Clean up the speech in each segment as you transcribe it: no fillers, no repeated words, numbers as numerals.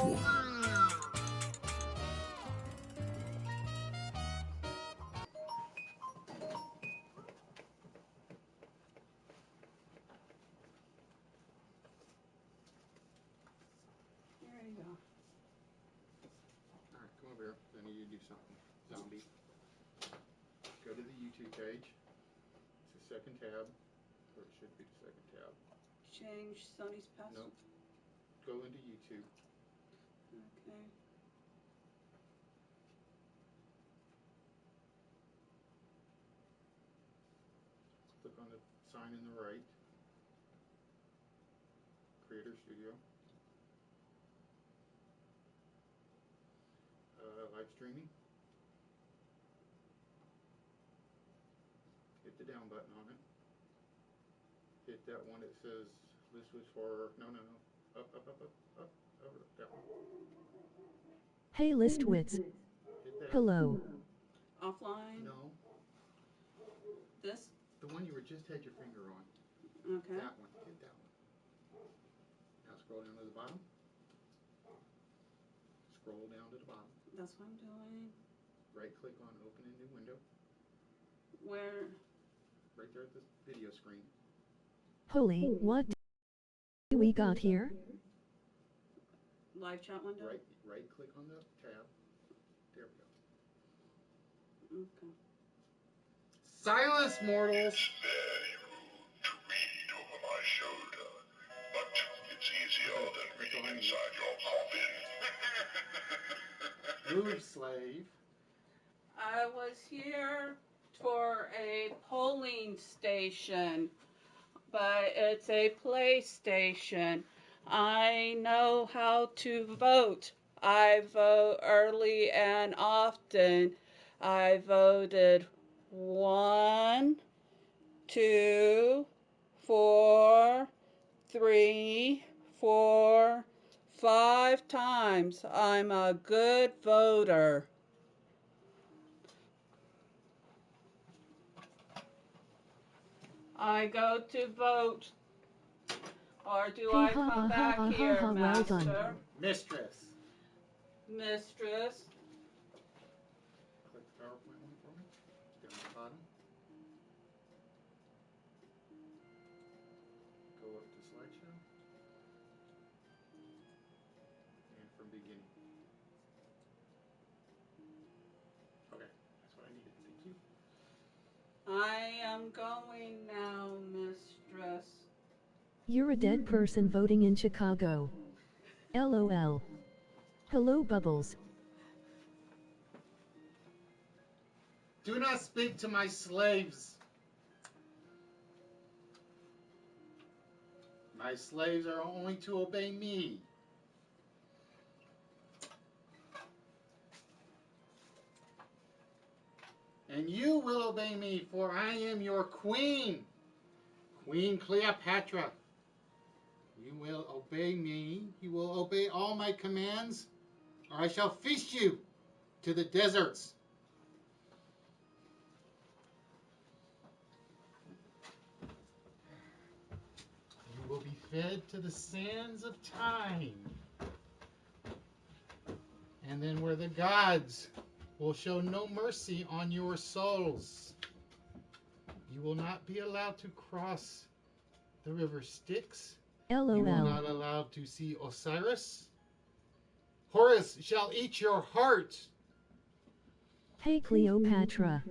There you go. Alright, come over here. I need you to do something. Zombie. Go to the YouTube page. It's the second tab. Or it should be the second tab. Change Sony's password. Nope. Go into YouTube. Okay. Click on the sign in the right. Creator Studio. Live streaming. Hit the down button on it. Hit that one that says this was for no. Up, over, down. Hey list wits. Hit that. Hello. Offline. No. This? The one you were just had your finger on. Okay. That one. Hit that one. Now scroll down to the bottom. Scroll down to the bottom. That's what I'm doing. Right click on open a new window. Where? Right there at the video screen. Holy, what do we got here? Live chat window? Right click on the tab. There we go. Okay. Silence, mortals! It's very rude to read over my shoulder, but it's easier than reading inside your coffin. Move, slave. I was here for a polling station, but it's a PlayStation. I know how to vote. I vote early and often. I voted 1, 2, 4, 3, 4, 5 times. I'm a good voter. I go to vote. Or do I come back here, Master? Well done. Mistress. Mistress. Click the PowerPoint one for me. Down at the bottom. Go up to slideshow. And from beginning. Okay, that's what I needed. Thank you. I am going now, mistress. You're a dead person voting in Chicago. LOL. Hello Bubbles. Do not speak to my slaves. My slaves are only to obey me. And you will obey me, for I am your queen, Queen Cleopatra. You will obey me. You will obey all my commands, or I shall feast you to the deserts. You will be fed to the sands of time. And then where the gods will show no mercy on your souls. You will not be allowed to cross the river Styx. LOL. You will not allowed to see Osiris. Horus shall eat your heart. Hey Cleopatra.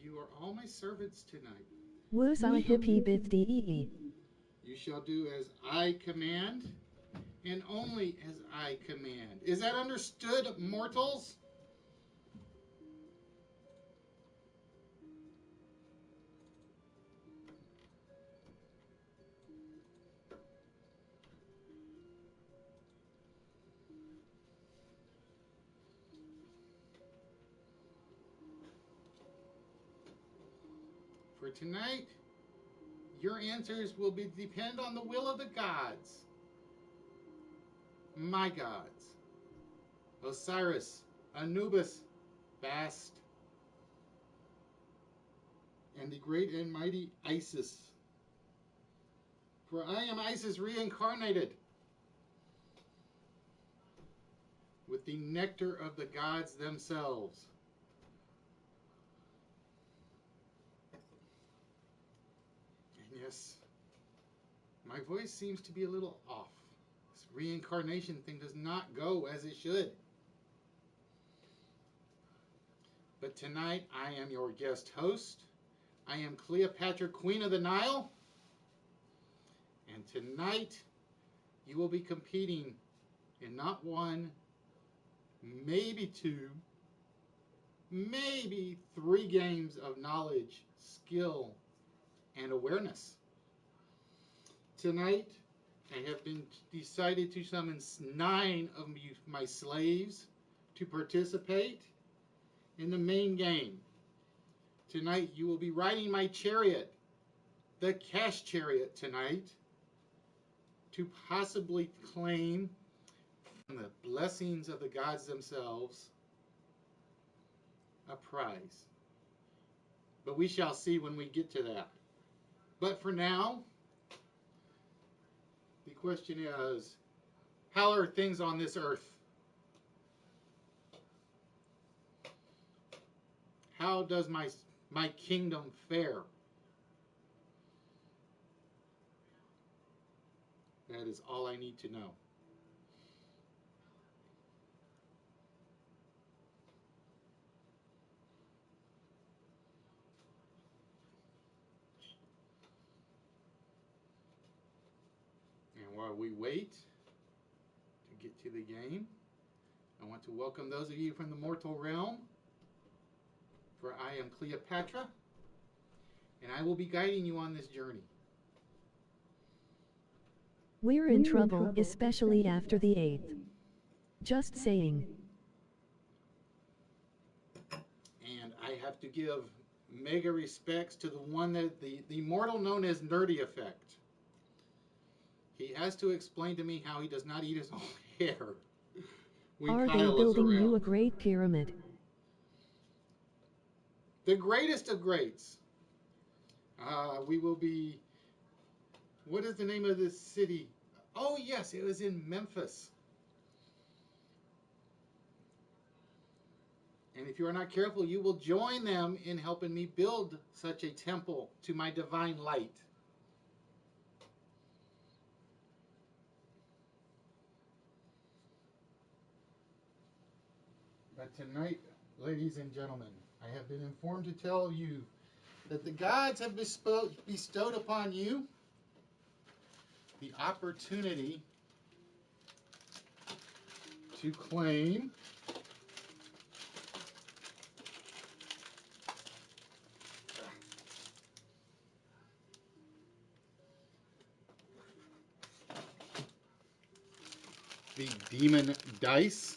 You are all my servants tonight. Was I hippie bithd? You shall do as I command, and only as I command. Is that understood, mortals? For tonight, your answers will depend on the will of the gods. My gods. Osiris, Anubis, Bast. and the great and mighty Isis. For I am Isis reincarnated, with the nectar of the gods themselves. And yes, my voice seems to be a little off. This reincarnation thing does not go as it should. But tonight I am your guest host. I am Cleopatra, Queen of the Nile. And tonight you will be competing in not one, maybe two, maybe three games of knowledge, skill, and awareness. Tonight I have been decided to summon 9 of my slaves to participate in the main game. Tonight you will be riding my chariot, the cash chariot tonight, to possibly claim from the blessings of the gods themselves a prize. But we shall see when we get to that. But for now, the question is, how are things on this earth? How does my kingdom fare? That is all I need to know. And while we wait to get to the game, I want to welcome those of you from the mortal realm, for I am Cleopatra, and I will be guiding you on this journey. We're in trouble, especially after the 8th. Just saying. And I have to give mega respects to the one that the mortal known as Nerdy Effect. He has to explain to me how he does not eat his own hair when Are Kyle they is building around. you a great pyramid? The greatest of greats. We will be... What is the name of this city? Oh, yes, it was in Memphis. And if you are not careful, you will join them in helping me build such a temple to my divine light. But tonight, ladies and gentlemen, I have been informed to tell you that the gods have bestowed upon you the opportunity to claim the demon dice,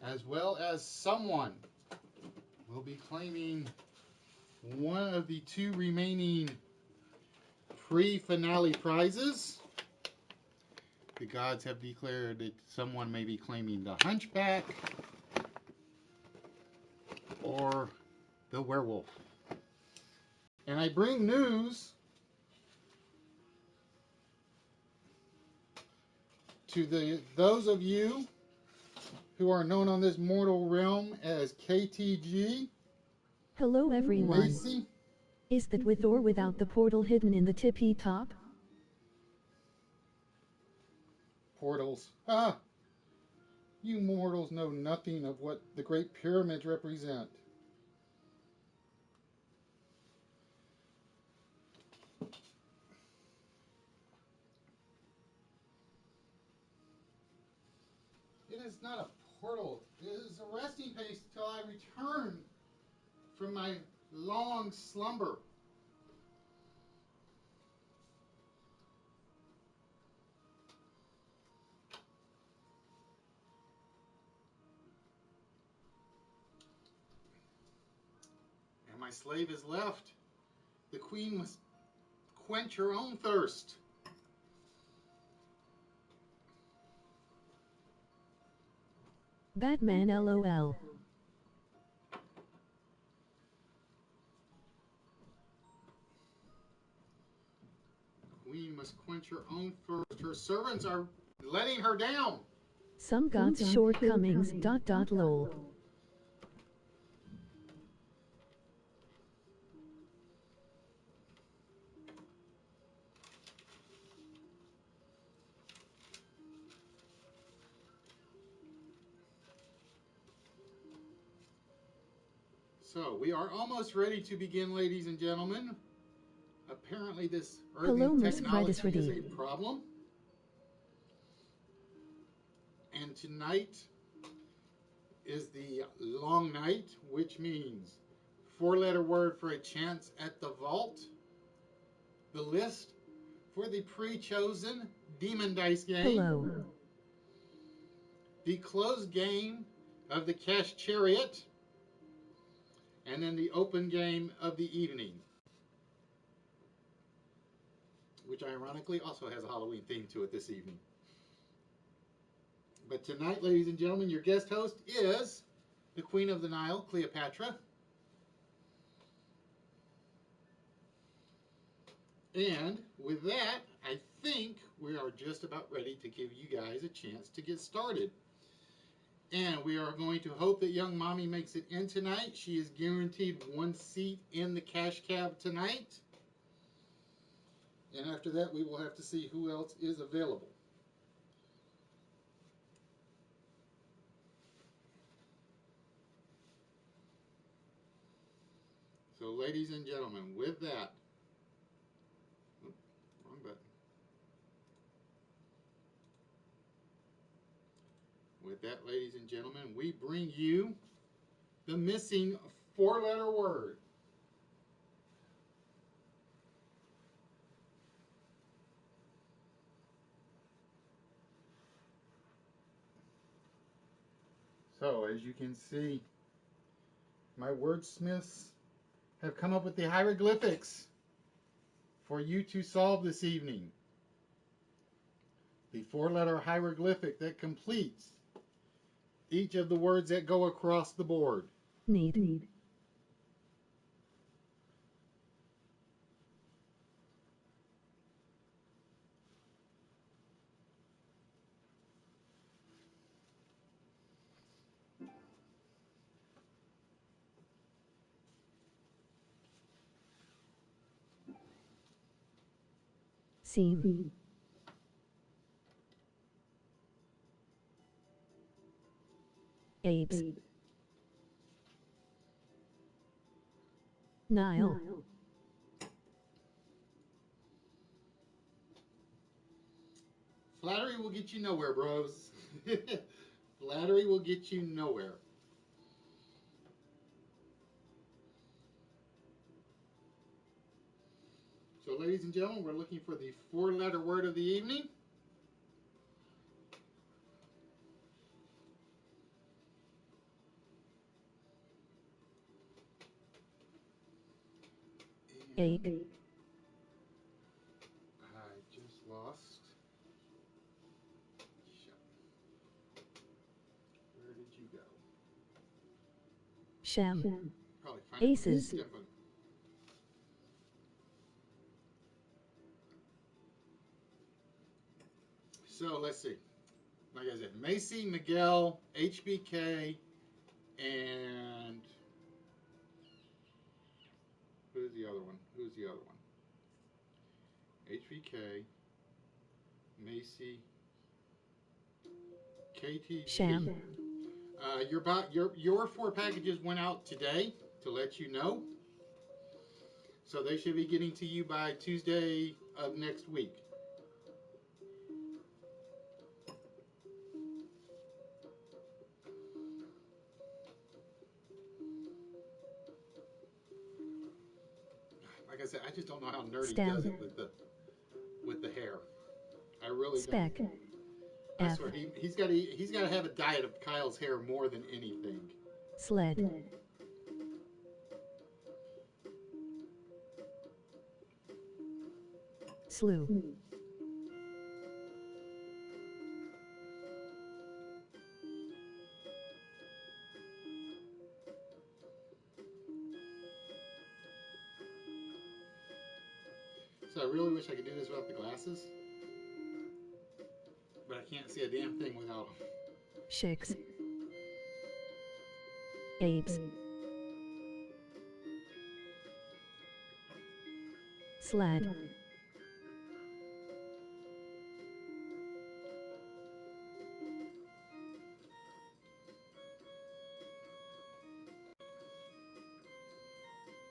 as well as someone will be claiming one of the 2 remaining pre-finale prizes. The gods have declared that someone may be claiming the Hunchback or the Werewolf. And I bring news to those of you who are known on this mortal realm as KTG. Hello everyone. Macy. Is that with or without the portal hidden in the tippy top? Portals. You mortals know nothing of what the Great Pyramids represent. It is not a portal. It is a resting place till I return from my long slumber. And my slave is left. The queen must quench her own thirst. Batman LOL. Queen must quench her own thirst. Her servants are letting her down. Some gods' shortcomings. Lol. So we are almost ready to begin, ladies and gentlemen. Apparently this Hello, earthing Miss technology Redis is a problem. And tonight is the long night, which means 4-letter word for a chance at the vault. The list for the pre-chosen Demon Dice game. Hello. The closed game of the Cash Chariot. And then the open game of the evening, which ironically also has a Halloween theme to it this evening. But tonight, ladies and gentlemen, your guest host is the Queen of the Nile, Cleopatra. And with that, I think we are just about ready to give you guys a chance to get started. And we are going to hope that young mommy makes it in tonight. She is guaranteed one seat in the cash cab tonight. And after that, we will have to see who else is available. So, ladies and gentlemen, with that, wrong button. With that, ladies and gentlemen, we bring you the missing 4-letter word. So, as you can see, my wordsmiths have come up with the hieroglyphics for you to solve this evening. The 4-letter hieroglyphic that completes each of the words that go across the board. Need. Seam. Apes. Nile. Flattery will get you nowhere, bros. Flattery will get you nowhere. So, ladies and gentlemen, we're looking for the 4-letter word of the evening. Ape. I just lost. Where did you go? Shem. Probably find Aces. it. So let's see. Like I said, Macy, Miguel, HBK, and who's the other one? HBK, Macy, KTG. Sham. Your 4 packages went out today to let you know. So they should be getting to you by Tuesday of next week. Like I said, I just don't know how Nerdy does it with the hair. I really Spec. don't. I swear, he's got to have a diet of Kyle's hair more than anything. Sled. Slew. So I really wish I could do this without the glasses. But I can't see a damn thing without them. Shicks. Apes. Sled.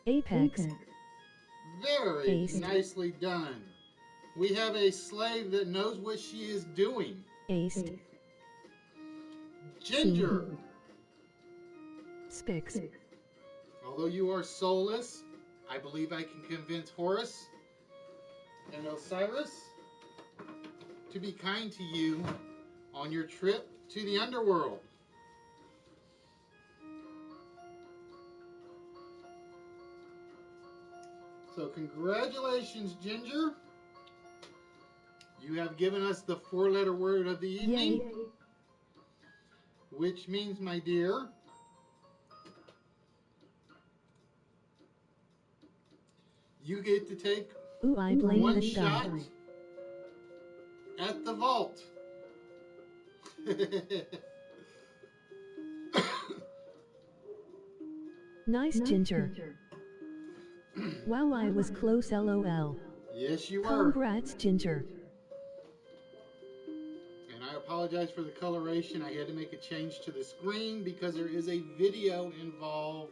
Apex. Very Aced. nicely done. We have a slave that knows what she is doing. Aced. Ginger. Spix. Although you are soulless, I believe I can convince Horus and Osiris to be kind to you on your trip to the underworld. So congratulations, Ginger. You have given us the 4-letter word of the evening. Yay. Which means, my dear, you get to take Ooh, I blame one the shot die. at the vault. Nice, Ginger. Wow, I was close, lol. Yes, you were. Congrats, Ginger. And I apologize for the coloration. I had to make a change to the screen because there is a video involved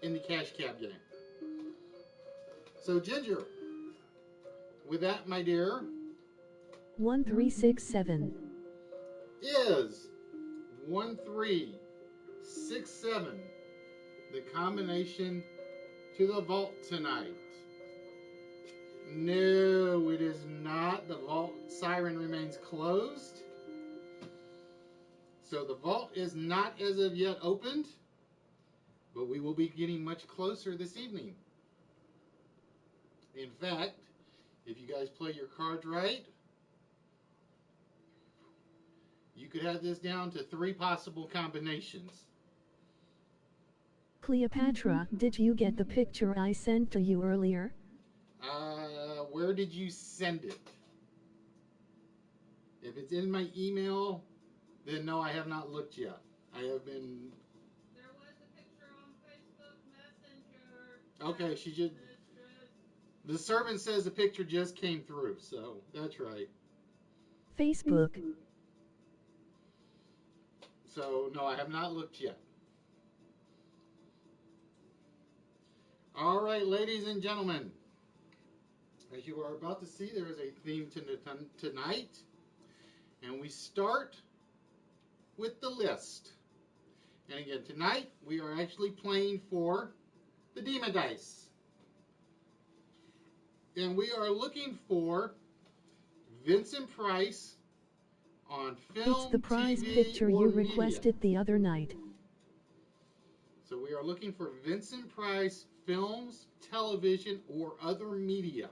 in the Cash Cab game. So, Ginger, with that, my dear, 1367. is 1367 the combination to the vault tonight? No, it is not. The vault siren remains closed. So the vault is not as of yet opened, but we will be getting much closer this evening. In fact, if you guys play your cards right, you could have this down to 3 possible combinations. Cleopatra, did you get the picture I sent to you earlier? Where did you send it? If it's in my email, then no, I have not looked yet. I have been... There was a picture on Facebook Messenger. Okay, she just... The servant says the picture just came through, so that's right. Facebook. So, no, I have not looked yet. All right, ladies and gentlemen. As you are about to see, there is a theme to tonight. And we start with the list. And again, tonight we are actually playing for the Demon Dice. And we are looking for Vincent Price on film, It's the prize TV, picture or you media. requested the other night. So we are looking for Vincent Price films, television, or other media.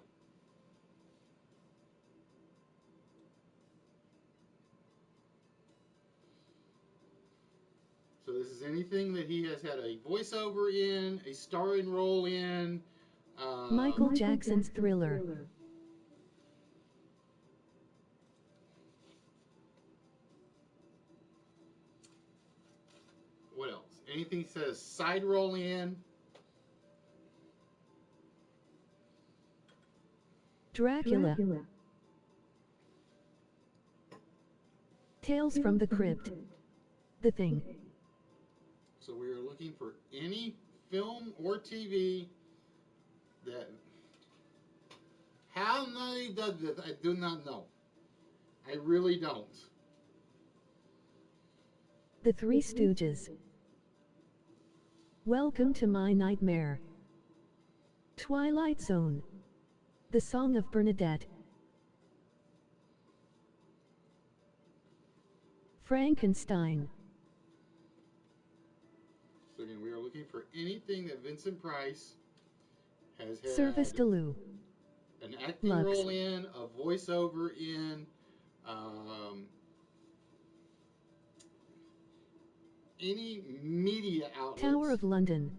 So this is anything that he has had a voiceover in, a starring role in. Michael Jackson's Thriller. What else? Anything that says side role in. Dracula. Tales from the Crypt. The Thing. So we are looking for any film or TV that... How many does this? I do not know. I really don't. The Three Stooges. Welcome to My Nightmare. Twilight Zone. The Song of Bernadette. Frankenstein. So again, we are looking for anything that Vincent Price has had Service Deleu. an acting Lux. role in, a voiceover in, any media outlets Tower of London.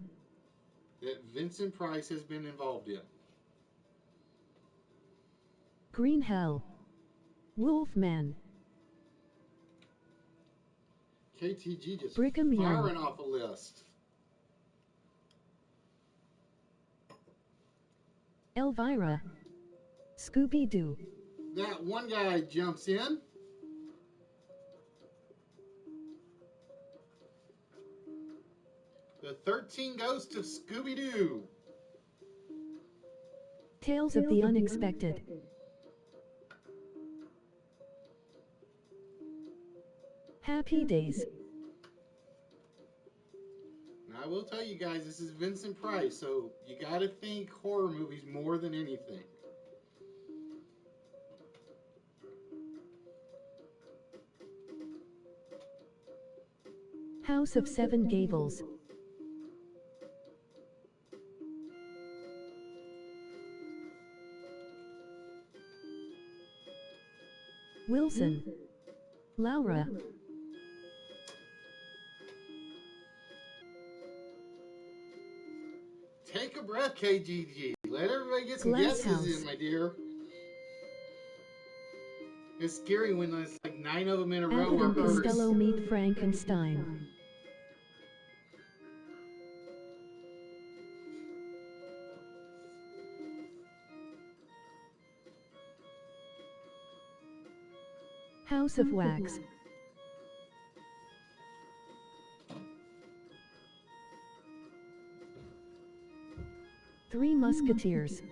that Vincent Price has been involved in. Green Hell. Wolfman. KTG just Brigham Young. firing off a list. Elvira. Scooby-Doo. That one guy jumps in. The 13 Ghosts of Scooby-Doo. Tales of the Unexpected. Happy Days. Now, I will tell you guys, this is Vincent Price, so you gotta think horror movies more than anything. House of Seven Gables. Wilson. Laura. Take a breath, KGG. Let everybody get some Glass guesses House. in, my dear. It's scary when there's like 9 of them in a row Abbott are and hers. Costello meet Frankenstein. House of Wax. Three Musketeers.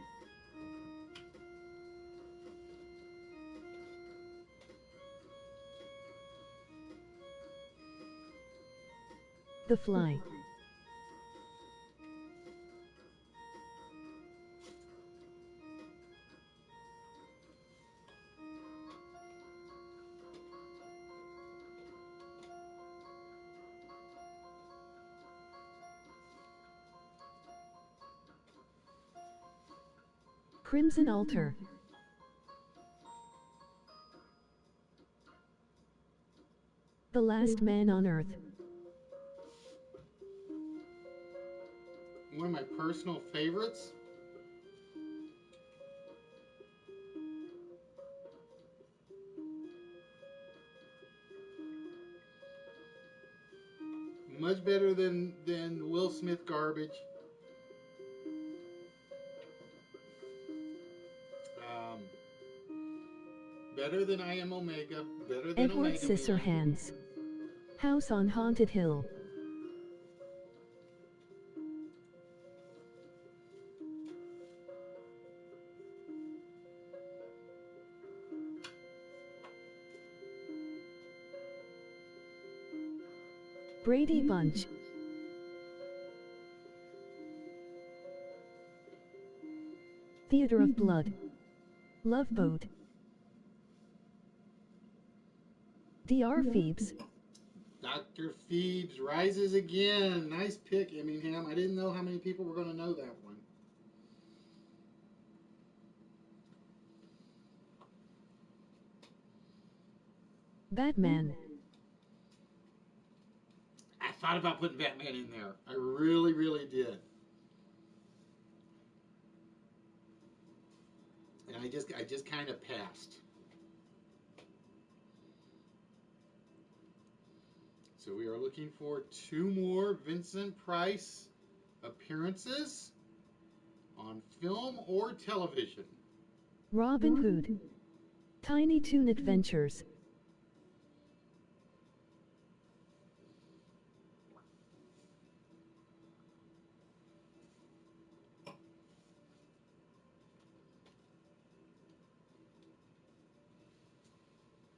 The Fly. Crimson Altar. The Last Man on Earth. One of my personal favorites. Much better than Will Smith garbage. Better than I Am Omega. Better than Edward Omega Man. Scissorhands. House on Haunted Hill. Brady Bunch. Theater of Blood. Love Boat. Dr. Phoebes. Dr. Phoebes rises again. Nice pick, Emmingham. I didn't know how many people were going to know that one. Batman. I thought about putting Batman in there. I really, really did. And I just kind of passed. So we are looking for 2 more Vincent Price appearances on film or television. Robin Hood. Tiny Toon Adventures.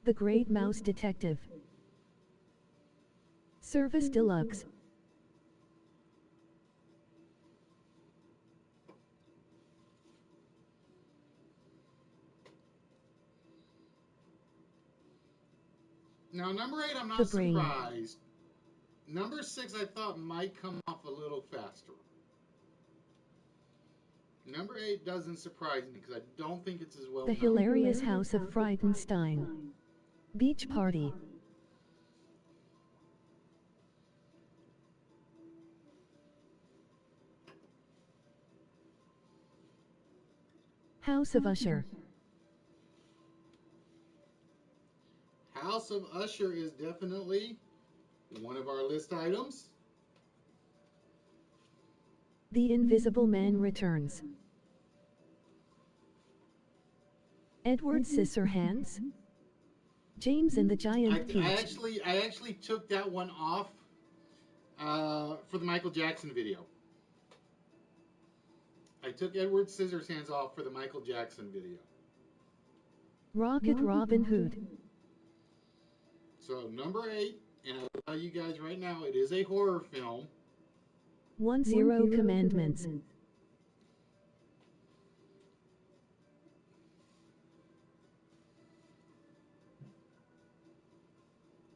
The Great Mouse Detective. Service Deluxe. Now, number 8, I'm The not Brain. surprised. Number 6, I thought might come off a little faster. Number 8 doesn't surprise me because I don't think it's as well The known. Hilarious House of Frightenstein. Beach Party. House of Usher. House of Usher is definitely one of our list items. The Invisible Man returns. Edward Scissorhands. James and the Giant Peach. I actually took that one off for the Michael Jackson video. I took Edward Scissorhands off for the Michael Jackson video. Rocket Robin Hood. So number 8, and I'll tell you guys right now, it is a horror film. 10 Commandments.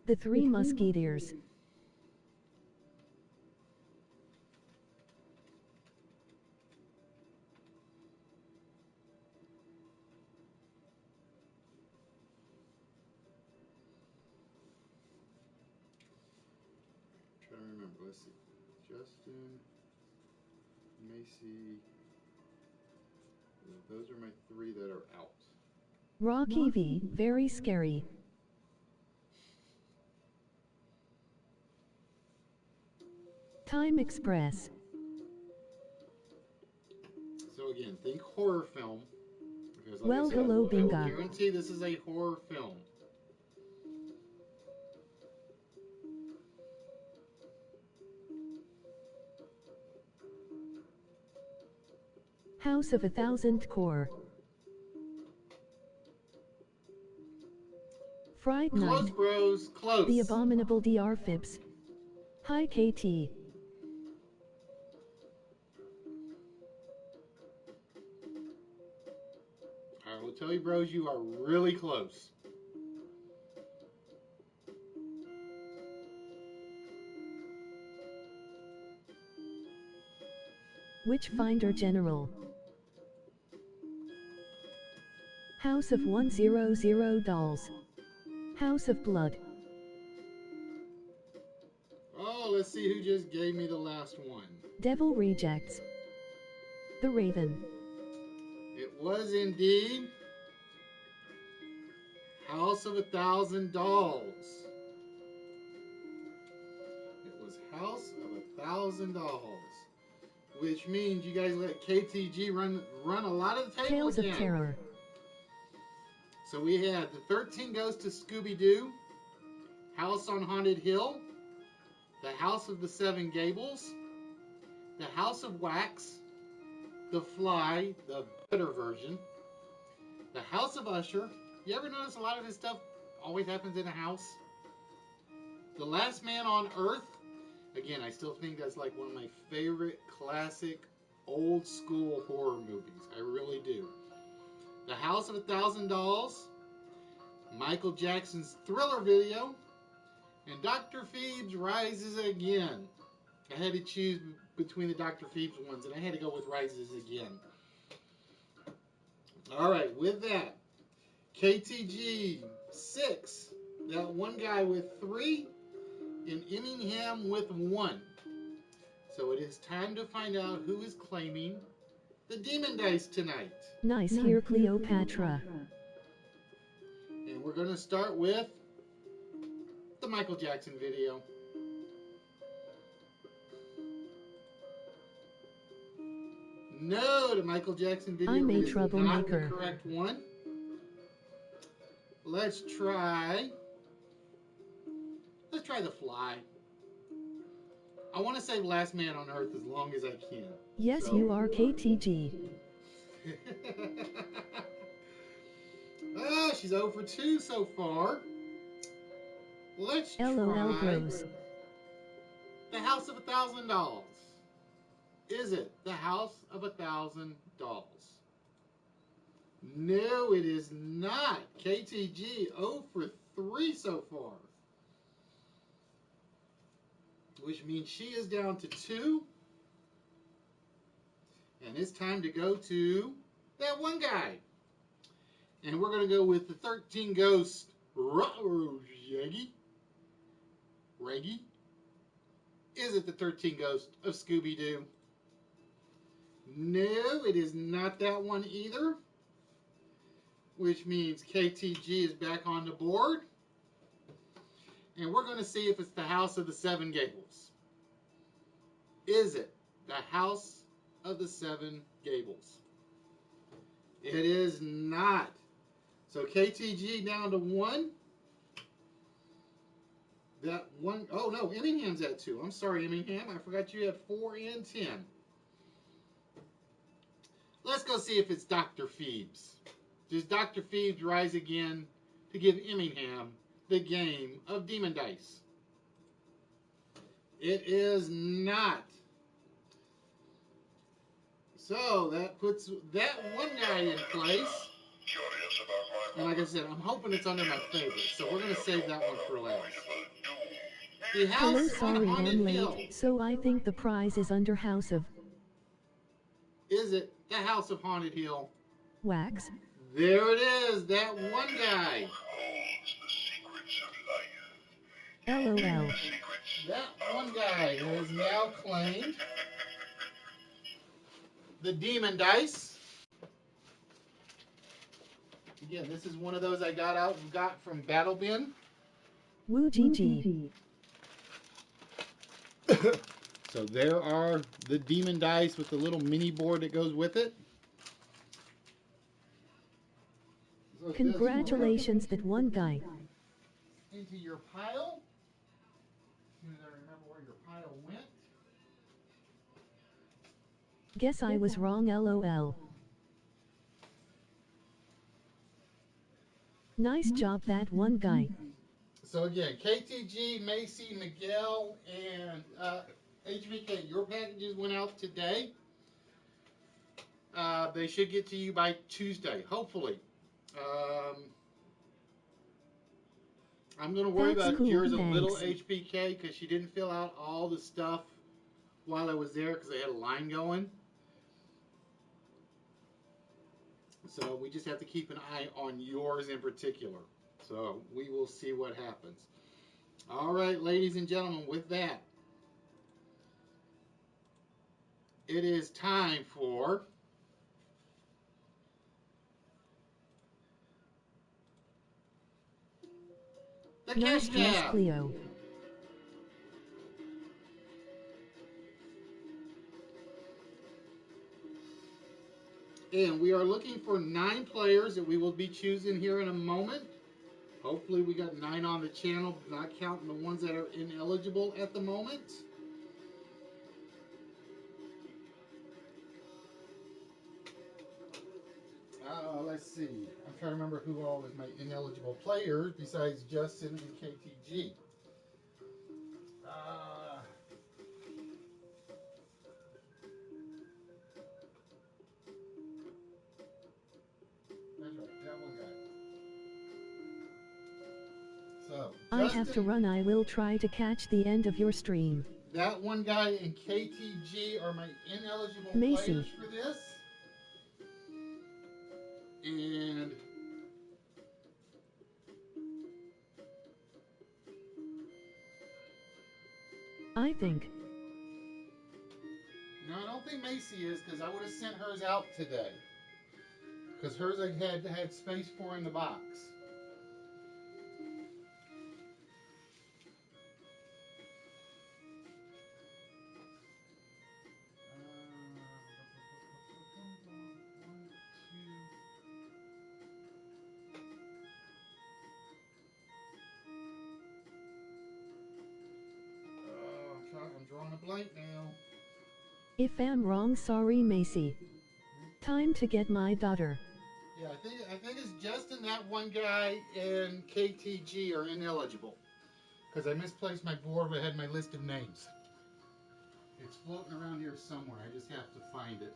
The Three Musketeers. Trying to remember. Let's see. Justin, Macy. Those are my 3 that are out. Rocky V. Very scary. Time Express. So again, think horror film. Because like Well, I said, hello, I will Binga. guarantee this is a horror film. House of 1,000 Core. Fright Close, Night. bros. Close. The Abominable DR Fibs. Hi KT. I will tell you, bros, you are really close. Witchfinder General. House of 100 Dolls. House of Blood. Oh, let's see who just gave me the last one. Devil Rejects. The Raven. It was indeed House of 1,000 Dolls. It was House of 1,000 Dolls. Which means you guys let KTG run a lot of the table Tales again. of Terror. So we had the 13 Ghosts of Scooby-Doo, House on Haunted Hill, the House of the Seven Gables, the House of Wax, The Fly, the better version, the House of Usher. You ever notice a lot of his stuff always happens in a house? The Last Man on Earth. Again, I still think that's like one of my favorite classic old school horror movies. I really do. The House of 1,000 Dolls, Michael Jackson's Thriller video, and Dr. Phoebes Rises Again. I had to choose between the Dr. Phoebes ones, and I had to go with Rises Again. All right, with that, KTG 6, that one guy with 3, and Immingham with 1. So it is time to find out who is claiming the Demon Dice tonight. Nice here, Cleopatra. And we're going to start with the Michael Jackson video. No, the Michael Jackson video I'm a is not the troublemaker. correct one. Let's try The Fly. I want to say Last Man on Earth as long as I can. Yes, So- you are KTG. Ah, she's 0 for 2 so far. Let's LOL try bros. the House of 1,000 Dolls. Is it the House of 1,000 Dolls? No, it is not. KTG 0 for 3 so far. Which means she is down to 2. And it's time to go to that one guy. And we're going to go with the 13 Ghost Reggie. Reggie? Is it the 13 Ghost of Scooby-Doo? No, it is not that one either. Which means KTG is back on the board. And we're going to see if it's the House of the Seven Gables. Is it the House of the Seven Gables? It is not. So KTG down to 1. That one, oh no, Emmingham's at 2. I'm sorry, Emmingham. I forgot you had 4 and 10. Let's go see if it's Dr. Phoebes. Does Dr. Phoebes rise again to give Emmingham the game of Demon Dice? It is not. So that puts that one guy in place. Curious about my And like I said, I'm hoping it's under my favorite. So we're going to save that one for last. The Hello, House sorry on I'm Haunted Hill. late, so I think the prize is under House of Is it the House of Haunted Hill? Wax. There it is, that one guy. holds the secrets of life. LOL. Secrets That one guy has now claimed the Demon Dice. Again, this is one of those I got from Battle Bin. Woo GG. So there are the Demon Dice with the little mini board that goes with it. So Congratulations, that one guy. into your pile. As soon as I remember where your pile went. Guess I was wrong, LOL. Nice job, that one guy. So again, KTG, Macy, Miguel, and HVK, your packages went out today. They should get to you by Tuesday, hopefully. I'm going to worry That's about cool, yours a thanks. little, HBK, because she didn't fill out all the stuff while I was there because they had a line going. So we just have to keep an eye on yours in particular. So we will see what happens. All right, ladies and gentlemen, with that, it is time for the Nice cash dress, cab. Cleo. And we are looking for 9 players that we will be choosing here in a moment. Hopefully we got 9 on the channel, not counting the ones that are ineligible at the moment. Let's see. I'm trying to remember who all was my ineligible players besides Justin and KTG. That's right, that one guy. So, I have to Justin, run. I will try to catch the end of your stream. that one guy and KTG are my ineligible Macy. players for this. And I think. no, I don't think Macy is, because I would have sent hers out today. Because hers I had space for in the box. I'm drawing a blank now. If I'm wrong, sorry, Macy. Time to get my daughter. Yeah, I think it's Justin, that one guy, and KTG are ineligible. Because I misplaced my board where I had my list of names. It's floating around here somewhere. I just have to find it.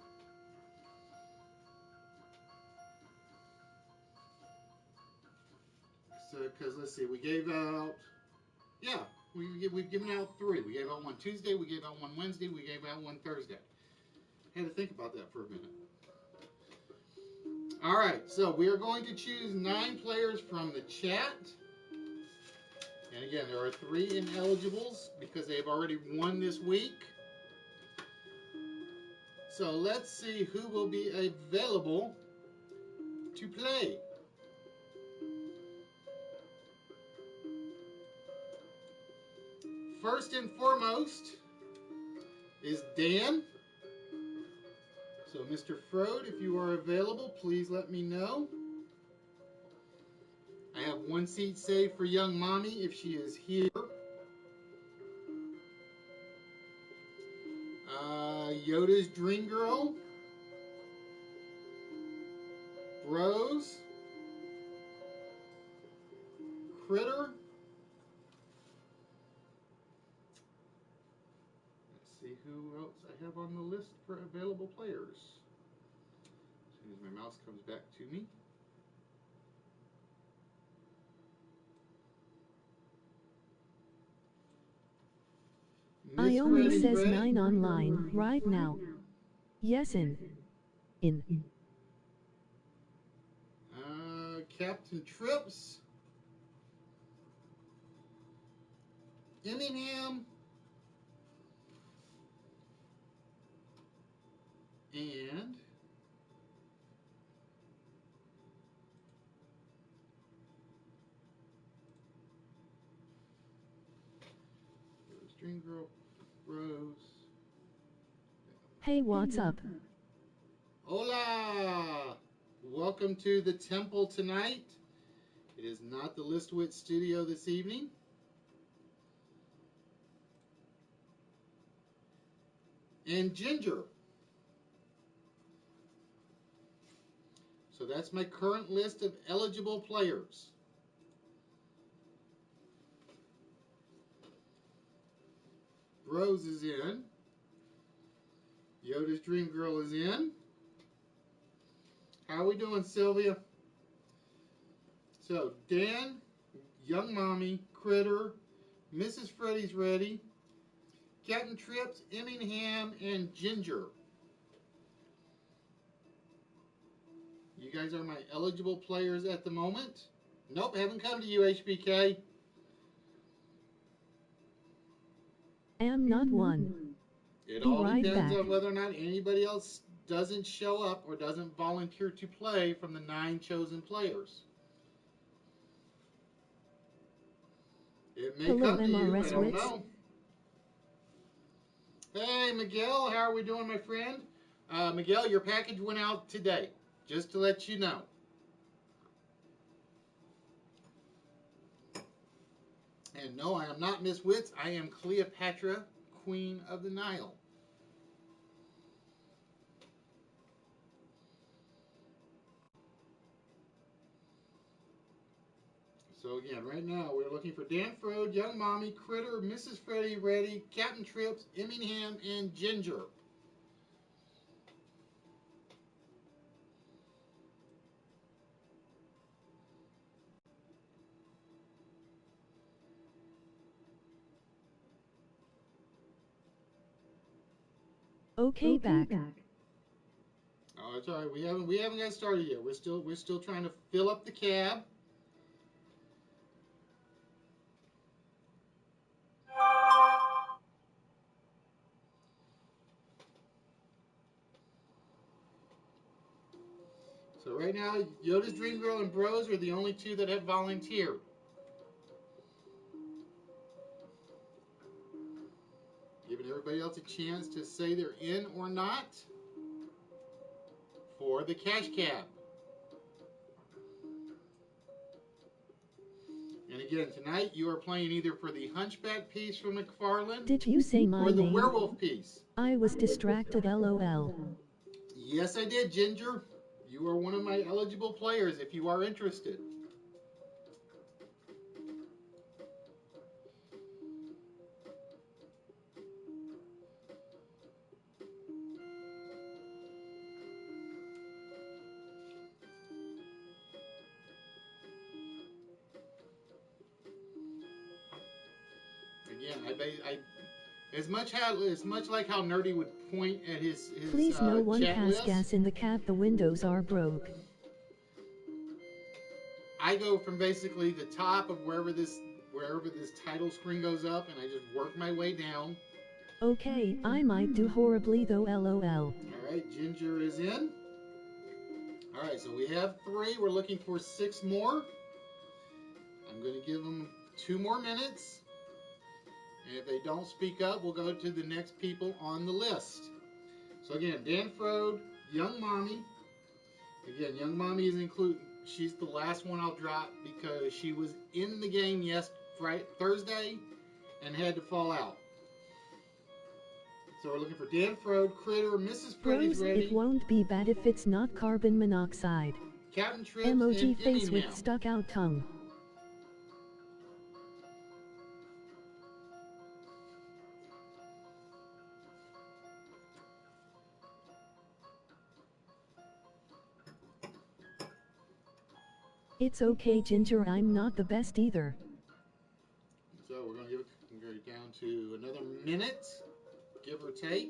So, because let's see, we gave out, yeah, we've given out 3. We gave out one Tuesday, we gave out one Wednesday, we gave out one Thursday. I had to think about that for a minute. All right, so we are going to choose 9 players from the chat. And again, there are 3 ineligibles because they've already won this week. So let's see who will be available to play. first and foremost is Dan. So, Mr. Frode, if you are available, please let me know. I have one seat saved for young mommy if she is here. Yoda's Dream Girl. Bros. Critter. Let's see who else I have on the list for available players. As soon as my mouse comes back to me. Iomi says 9 online right now. Yes, in. Captain Trips. Emmingham. And Dream Girl, Rose. Hey, what's up? Hola! Welcome to the temple tonight. It is not the Listwit studio this evening. And Ginger. So that's my current list of eligible players. Rose is in. Yoda's Dream Girl is in. How are we doing, Sylvia? So, Dan, Young Mommy, Critter, Mrs. Freddy's ready, Captain Trips, Emmingham, and Ginger. You guys are my eligible players at the moment. Nope, haven't come to you, HBK. Am not one. It Be all right depends back. on whether or not anybody else doesn't show up or doesn't volunteer to play from the 9 chosen players. It may Hello, come to you, I MRS don't Wits. know. Hey, Miguel, how are we doing, my friend? Miguel, your package went out today, just to let you know. And no, I am not Miss Wits. I am Cleopatra, Queen of the Nile. So again, right now, we're looking for Dan Frode, Young Mommy, Critter, Mrs. Freddy Ready, Captain Trips, Emmingham, and Ginger. Okay, back. Oh, it's all right. We haven't got started yet. We're still trying to fill up the cab. So right now, Yoda's Dream Girl and Bros are the only 2 that have volunteered. Giving everybody else a chance to say they're in or not for the cash cab. And again, tonight you are playing either for the Hunchback piece from McFarlane Did you say my or the name? Werewolf piece. I was distracted, lol. Yes, I did, Ginger. You are one of my eligible players if you are interested. Again, as much like how Nerdy would point at his Please, no one chat has list, gas in the cab. The windows are broke. I go from basically the top of wherever this title screen goes up, and I just work my way down. Okay, I might do horribly though, lol. All right, Ginger is in. All right, so we have 3. We're looking for 6 more. I'm going to give them 2 more minutes. And if they don't speak up, we'll go to the next people on the list. So again, Dan Frode, Young Mommy. Again, Young Mommy is included. She's the last one I'll drop because she was in the game Thursday and had to fall out. So we're looking for Dan Frode, Critter, Mrs. Freddy's Bros, ready. it won't be bad if it's not carbon monoxide. Captain Trips Emoji and face with Eminem. stuck out tongue. It's okay, Ginger, I'm not the best either. So we're going to go down to another minute, give or take.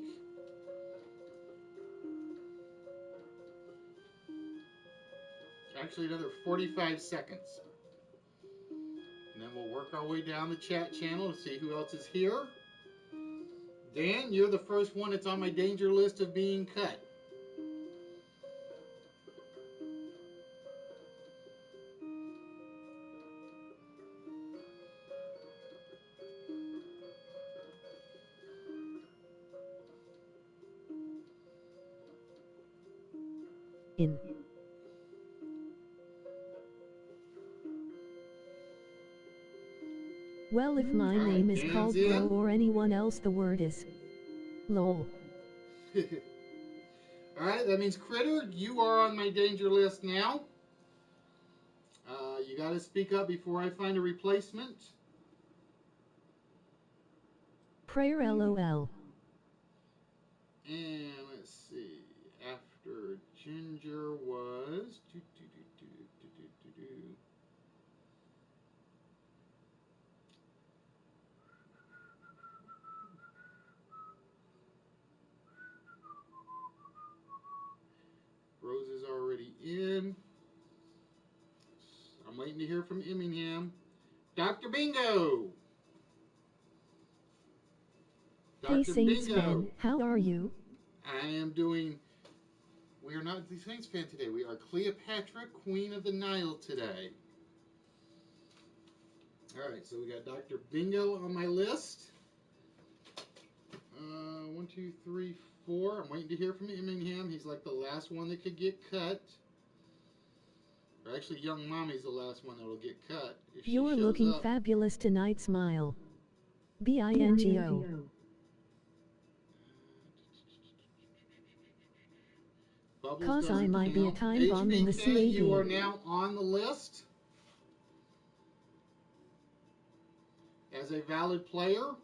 Actually, another 45 seconds. And then we'll work our way down the chat channel to see who else is here. Dan, you're the first one that's on my danger list of being cut. In. Well, if my name is Dan's called in. Bro or anyone else, the word is lol. Alright, that means Critter, you are on my danger list now. You got to speak up before I find a replacement. Prayer LOL. And let's see. After Ginger was. Rose is already in. I'm waiting to hear from Eminem. Dr. Bingo! Hey Dr. Saints Bingo! fan, how are you? I am doing. We are not the Saints fan today. We are Cleopatra, Queen of the Nile today. Alright, so we got Dr. Bingo on my list. 1, 2, 3, 4. I'm waiting to hear from Eminem. He's like the last one that could get cut. Or actually, Young Mommy's the last one that will get cut. If she You're shows looking up. fabulous tonight, smile. BINGO. Bubbles 'Cause I doesn't might be a count. time bomb in the HBK, you are CAB. now on the list as a valid player.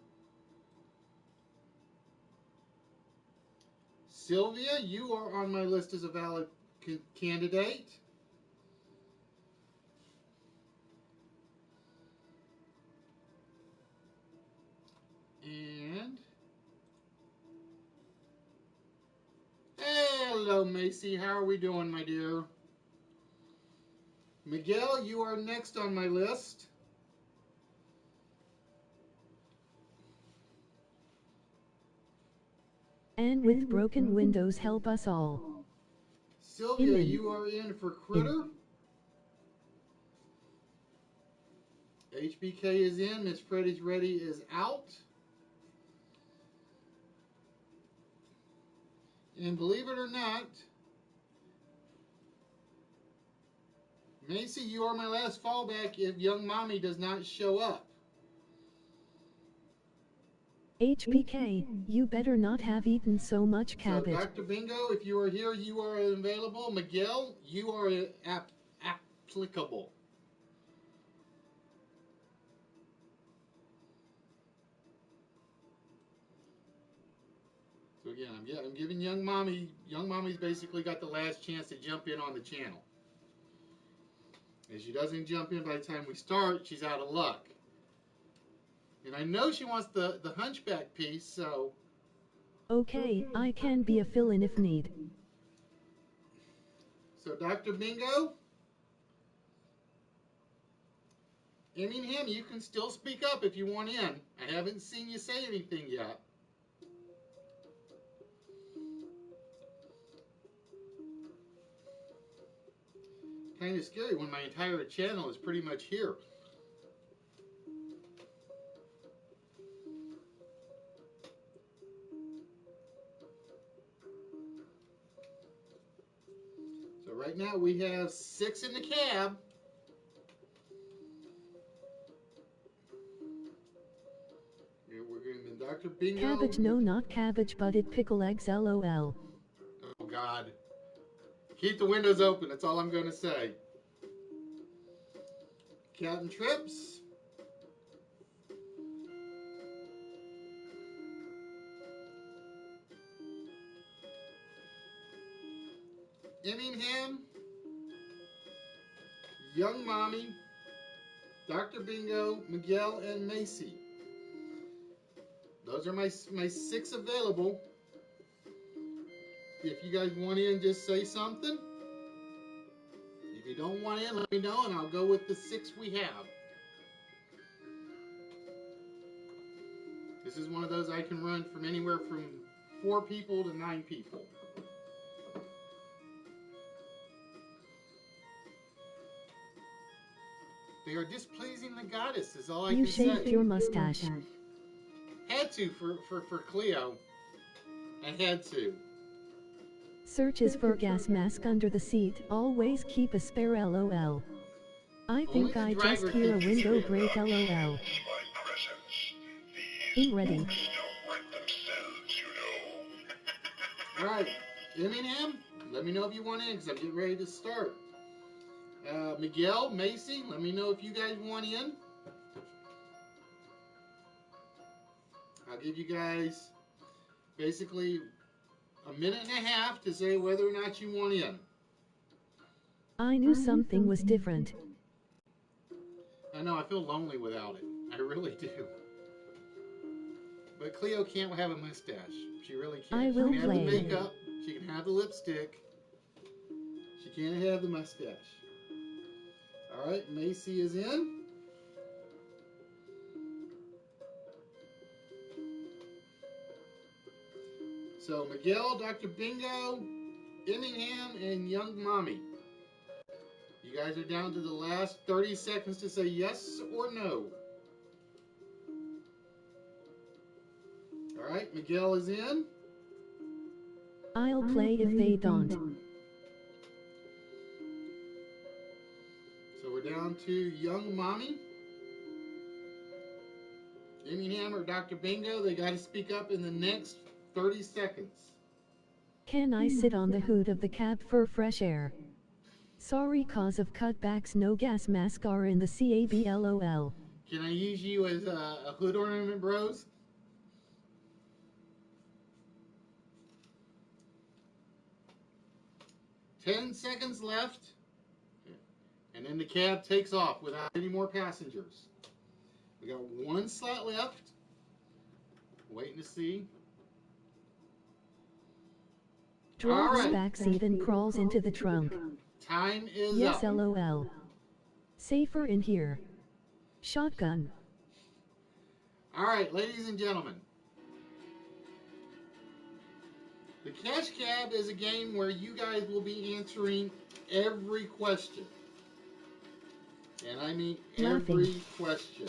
Sylvia, you are on my list as a valid candidate. And hello, Macy. How are we doing, my dear? Miguel, you are next on my list. And with broken windows, help us all. Sylvia, Amen. you are in for Critter. HBK is in. Miss Freddy's Ready is out. And believe it or not, Macy, you are my last fallback if Young Mommy does not show up. HBK, you better not have eaten so much So, cabbage. Dr. Bingo, if you are here, you are available. Miguel, you are applicable. So again, I'm giving Young Mommy. Young Mommy's basically got the last chance to jump in on the channel. If she doesn't jump in by the time we start, she's out of luck. And I know she wants the Hunchback piece, so... Okay, I can be a fill-in if need. So, Dr. Bingo, Eminem, you can still speak up if you want in. I haven't seen you say anything yet. Kind of scary when my entire channel is pretty much here. Right now we have 6 in the cab. Here we're going to Dr. Bingo. Cabbage, no, not cabbage, but it pickle eggs, lol. Oh, God. Keep the windows open. That's all I'm going to say. Captain Trips. Emmingham. Young Mommy. Dr. Bingo, Miguel, and Macy. Those are my 6 available. If you guys want in, just say something. If you don't want in, let me know, and I'll go with the 6 we have. This is one of those I can run from anywhere from 4 people to 9 people. They are displeasing the goddess, is all I can say. You shaved your mustache. Had to for Cleo. I had to. Searches for gas mask under the seat. Always keep a spare, lol. I think I just hear a window break, lol. My presence. These I'm ready. don't wreck themselves, you know. Alright, Emmingham, let me know if you want in, because I'm getting ready to start. Miguel, Macy, let me know if you guys want in. I'll give you guys basically a minute and a half to say whether or not you want in. I knew something was different. I know, I feel lonely without it. I really do. But Cleo can't have a mustache. She really can't. I will she can play. have the makeup. She can have the lipstick. She can't have the mustache. Alright, Macy is in. So Miguel, Dr. Bingo, Emmingham, and Young Mommy. You guys are down to the last 30 seconds to say yes or no. Alright, Miguel is in. I'll play if they don't. So we're down to Young Mommy. Emmingham or Dr. Bingo, they got to speak up in the next 30 seconds. Can I sit on the hood of the cab for fresh air? Sorry, cause of cutbacks, no gas mask are in the CAB, lol. Can I use you as a hood ornament, bros? Ten seconds left. And then the cab takes off without any more passengers. We got 1 slot left. Waiting to see. Drives Alright. backseat and crawls into the trunk. Time is Yes, up. lol. Safer in here. Shotgun. Alright, ladies and gentlemen. The Cash Cab is a game where you guys will be answering every question. And I mean every question.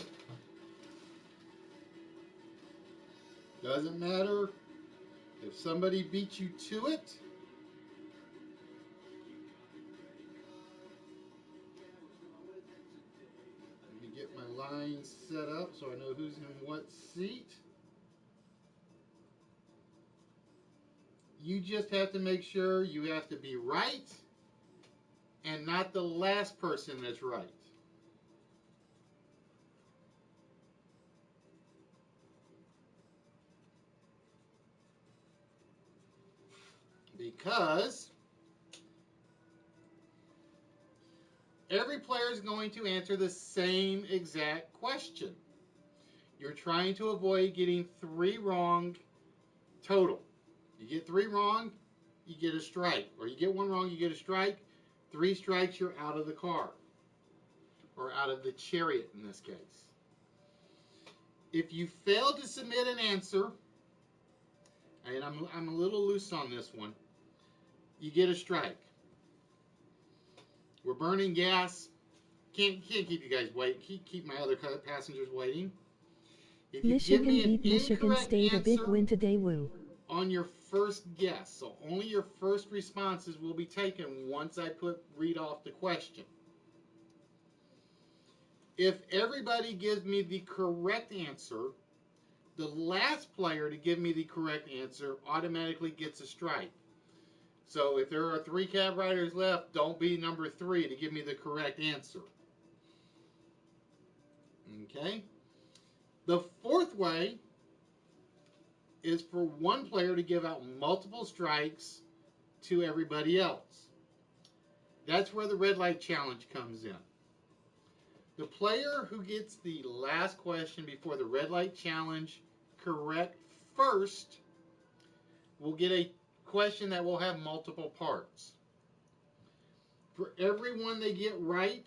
Doesn't matter if somebody beats you to it. Let me get my lines set up so I know who's in what seat. You just have to make sure you have to be right and not the last person that's right. Because every player is going to answer the same exact question. You're trying to avoid getting 3 wrong total. You get 3 wrong, you get a strike. Or you get 1 wrong, you get a strike. 3 strikes, you're out of the car. Or out of the chariot in this case. If you fail to submit an answer, and I'm a little loose on this one, you get a strike. We're burning gas. Can't keep you guys waiting. Keep my other passengers waiting. If you give Michigan me an beat Michigan incorrect State a big answer, win today, woo. on your first guess. So only your first responses will be taken once I read off the question. If everybody gives me the correct answer, the last player to give me the correct answer automatically gets a strike. So if there are 3 cab riders left, don't be number 3 to give me the correct answer. Okay? The fourth way is for one player to give out multiple strikes to everybody else. That's where the red light challenge comes in. The player who gets the last question before the red light challenge correct first will get a question that will have multiple parts. For every one they get right,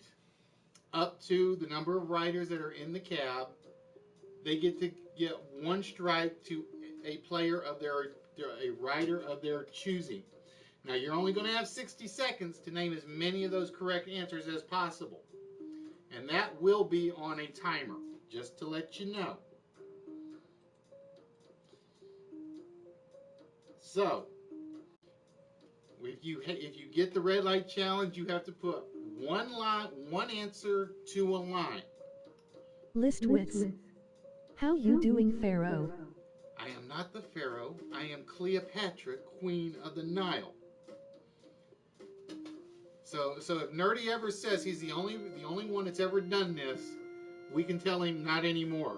up to the number of riders that are in the cab, they get to get 1 strike to a rider of their choosing. Now you're only going to have 60 seconds to name as many of those correct answers as possible. And that will be on a timer, just to let you know. So, if you get the red light challenge, you have to put one answer to a line. List Wits. How you doing, Pharaoh? I am not the Pharaoh. I am Cleopatra, Queen of the Nile. So if Nerdy ever says he's the only one that's ever done this, we can tell him not anymore.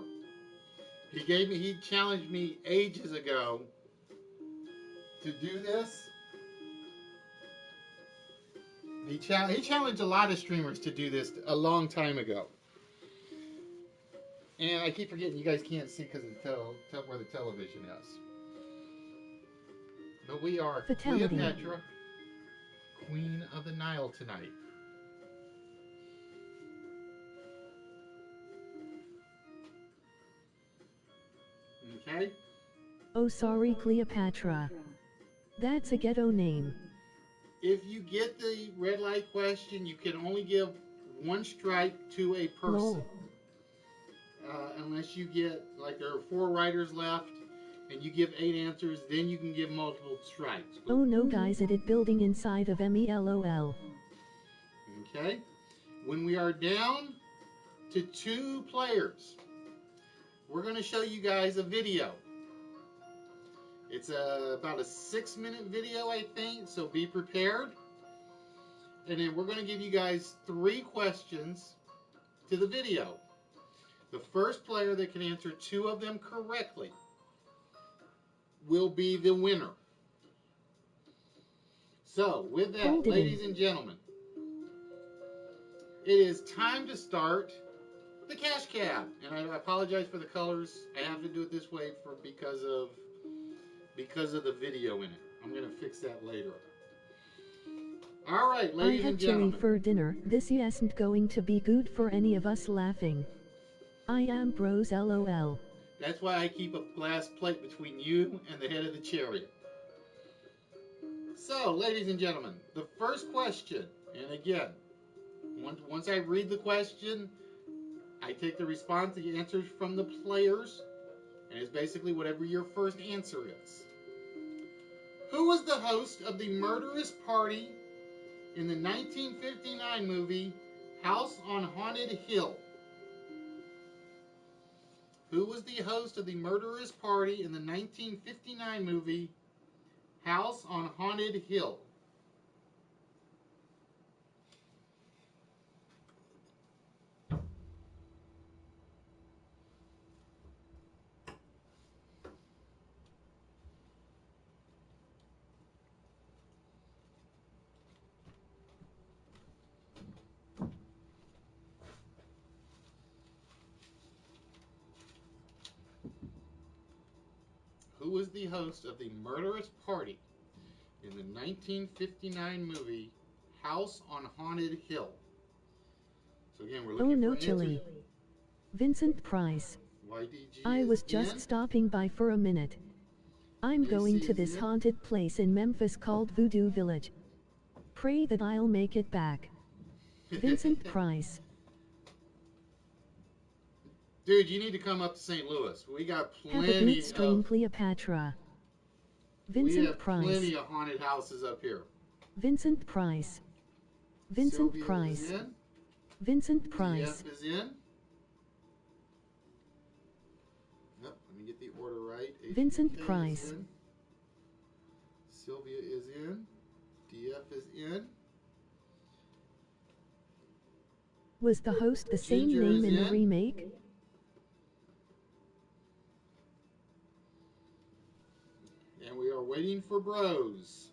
He challenged me ages ago to do this. He challenged a lot of streamers to do this a long time ago. And I keep forgetting you guys can't see because of where the television is. But we are Fatality. Cleopatra, Queen of the Nile tonight. Okay? Oh, sorry, Cleopatra. That's a ghetto name. If you get the red light question, you can only give 1 strike to a person. Lol. Unless you get, like, there are 4 riders left, and you give 8 answers, then you can give multiple strikes. Oh no, guys, edit building inside of MELOL. Okay? When we are down to 2 players, we're going to show you guys a video. It's about a 6-minute video, I think, so be prepared. And then we're going to give you guys 3 questions to the video. The first player that can answer 2 of them correctly will be the winner. So, with that, ladies and gentlemen, it is time to start the cash cab. And I apologize for the colors. I have to do it this way because of the video in it. I'm going to fix that later. All right, ladies and gentlemen. I had chili for dinner. This isn't going to be good for any of us laughing. I am bros LOL. That's why I keep a glass plate between you and the head of the chariot. So, ladies and gentlemen, the first question, and again, once I read the question, I take the response, the answers from the players, and it's basically whatever your first answer is. Who was the host of the murderous party in the 1959 movie House on Haunted Hill? Who was the host of the murderous party in the 1959 movie House on Haunted Hill? Who was the host of the murderous party in the 1959 movie House on Haunted Hill? So again, we're looking for chili. Vincent Price. YDG I was just stopping by for a minute. I'm going to this haunted place in Memphis called Voodoo Village. Pray that I'll make it back. Vincent Price. Dude, you need to come up to St. Louis. We got Have a plenty good stream, of... Cleopatra. We Vincent have Price. plenty of haunted houses up here. Vincent Price. Vincent Sylvia Price. is in. Vincent Price. DF is in. Nope, let me get the order right. Vincent HBK Price. is in. Sylvia is in. DF is in. Was the host the same Ginger name is in the in. remake? And we are waiting for Bros.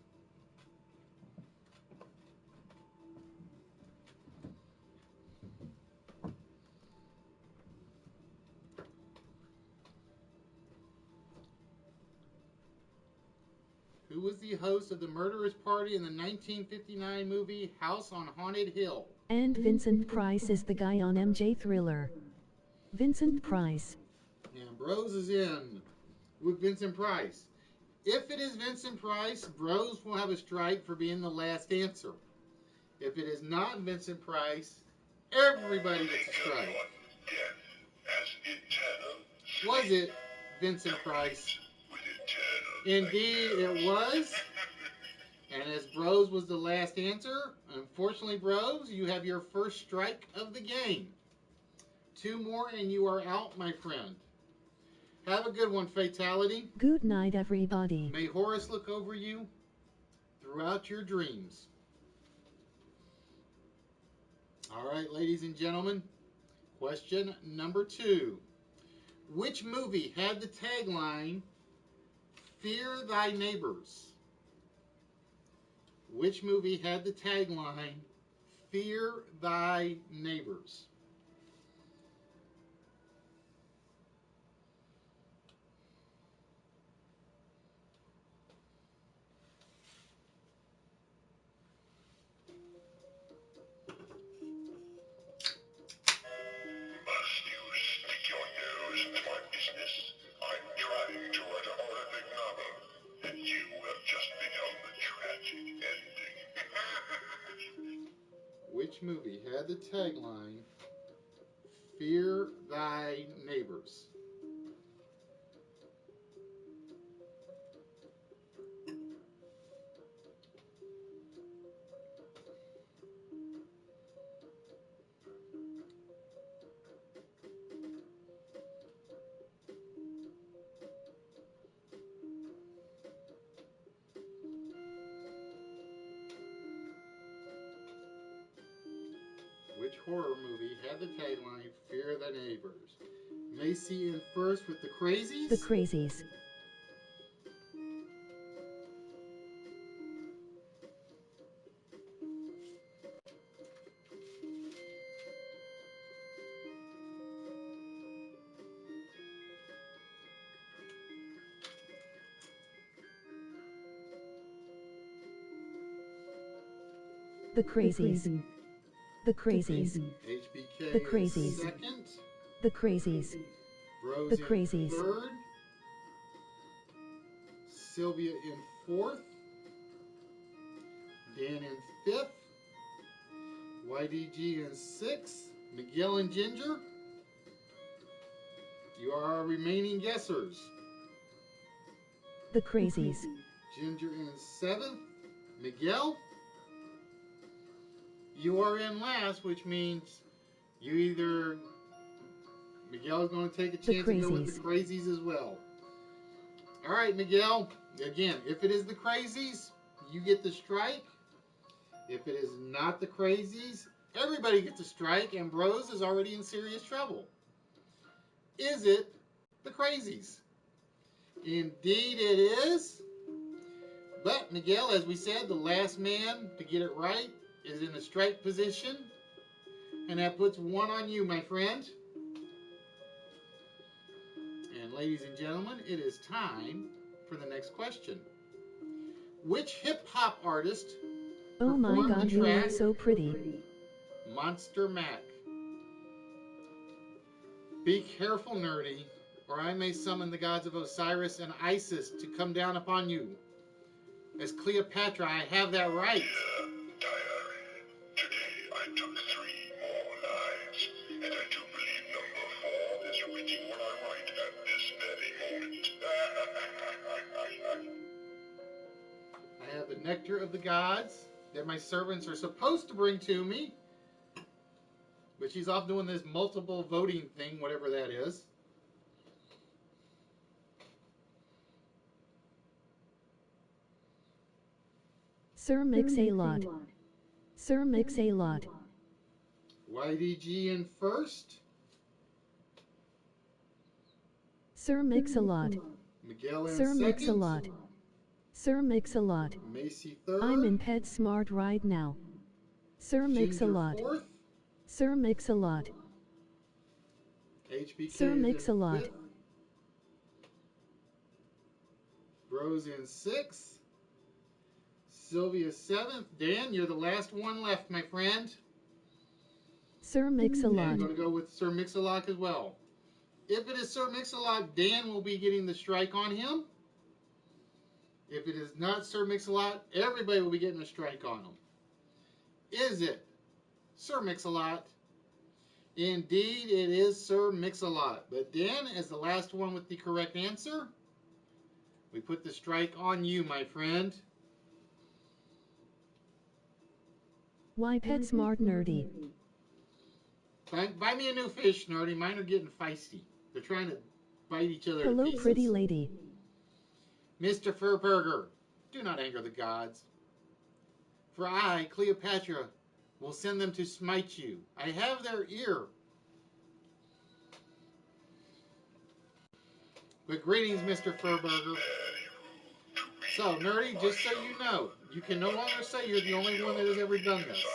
Who was the host of the murderous party in the 1959 movie House on Haunted Hill? And Vincent Price is the guy on MJ Thriller. Vincent Price. And Bros is in with Vincent Price. If it is Vincent Price, Bros will have a strike for being the last answer. If it is not Vincent Price, everybody gets a strike. Was it Vincent Price? Indeed, it was. And as Bros was the last answer, unfortunately, Bros, you have your first strike of the game. 2 more and you are out, my friend. Have a good one, Fatality. Good night, everybody. May Horus look over you throughout your dreams. All right, ladies and gentlemen, question number 2. Which movie had the tagline, Fear Thy Neighbors? Which movie had the tagline, Fear Thy Neighbors? Must you stick your nose into my business? I'm trying to write a horrific novel, and you have just become the tragic ending. Which movie had the tagline, Fear Thy Neighbors? Which horror movie had the tagline, Fear Thy Neighbors? Macy in first with The Crazies. The Crazies. The Crazies. The Crazies. HBK The is Crazies. second. The Crazies. Rose The in Crazies. third. Sylvia in fourth. Dan in fifth. YDG in sixth. Miguel and Ginger. You are our remaining guessers. The Crazies. Ginger in seventh. Miguel, you are in last, which means you either... Miguel is going to take a chance to go with the Crazies as well. All right, Miguel. Again, if it is the Crazies, you get the strike. If it is not the Crazies, everybody gets a strike, and Bros is already in serious trouble. Is it the Crazies? Indeed it is. But, Miguel, as we said, the last man to get it right is in the strike position. And that puts 1 on you, my friend. And ladies and gentlemen, it is time for the next question. Which hip-hop artist Oh my performed God, the you track look so pretty. Monster Mac? Be careful, nerdy, or I may summon the gods of Osiris and Isis to come down upon you. As Cleopatra, I have that right. Dear diary, today I took 3 more lives, and I do believe number 4 is reading what I write at this very moment. the nectar of the gods that my servants are supposed to bring to me. But she's off doing this multiple voting thing, whatever that is. Sir Mix-a-Lot. Sir Mix-a-Lot. YDG in first. Sir Mix-a-Lot. Miguel in Sir second. Mix-a-Lot. Sir Mix-a-Lot. Macy third. I'm in PetSmart right now. Sir Ginger Mix-a-Lot. fourth. Sir Mix-a-Lot. HBK Sir is in Mix-a-Lot. fifth. Rose in sixth. Sylvia seventh. Dan, you're the last one left, my friend. Sir And Mix-a-Lot. I'm going to go with Sir Mix-a-Lot as well. If it is Sir Mix-a-Lot, Dan will be getting the strike on him. If it is not Sir Mix-a-Lot, everybody will be getting a strike on him. Is it Sir Mix-a-Lot? Indeed, it is Sir Mix-a-Lot. But Dan, as the last one with the correct answer, we put the strike on you, my friend. Why PetSmart Nerdy? Buy me a new fish, Nerdy. Mine are getting feisty. They're trying to bite each other to Hello, pieces. pretty lady. Mr. Furburger, do not anger the gods. For I, Cleopatra, will send them to smite you. I have their ear. But greetings, Mr. Furburger. So, Nerdy, just so you know, you can no longer say you're the only one that has ever done this.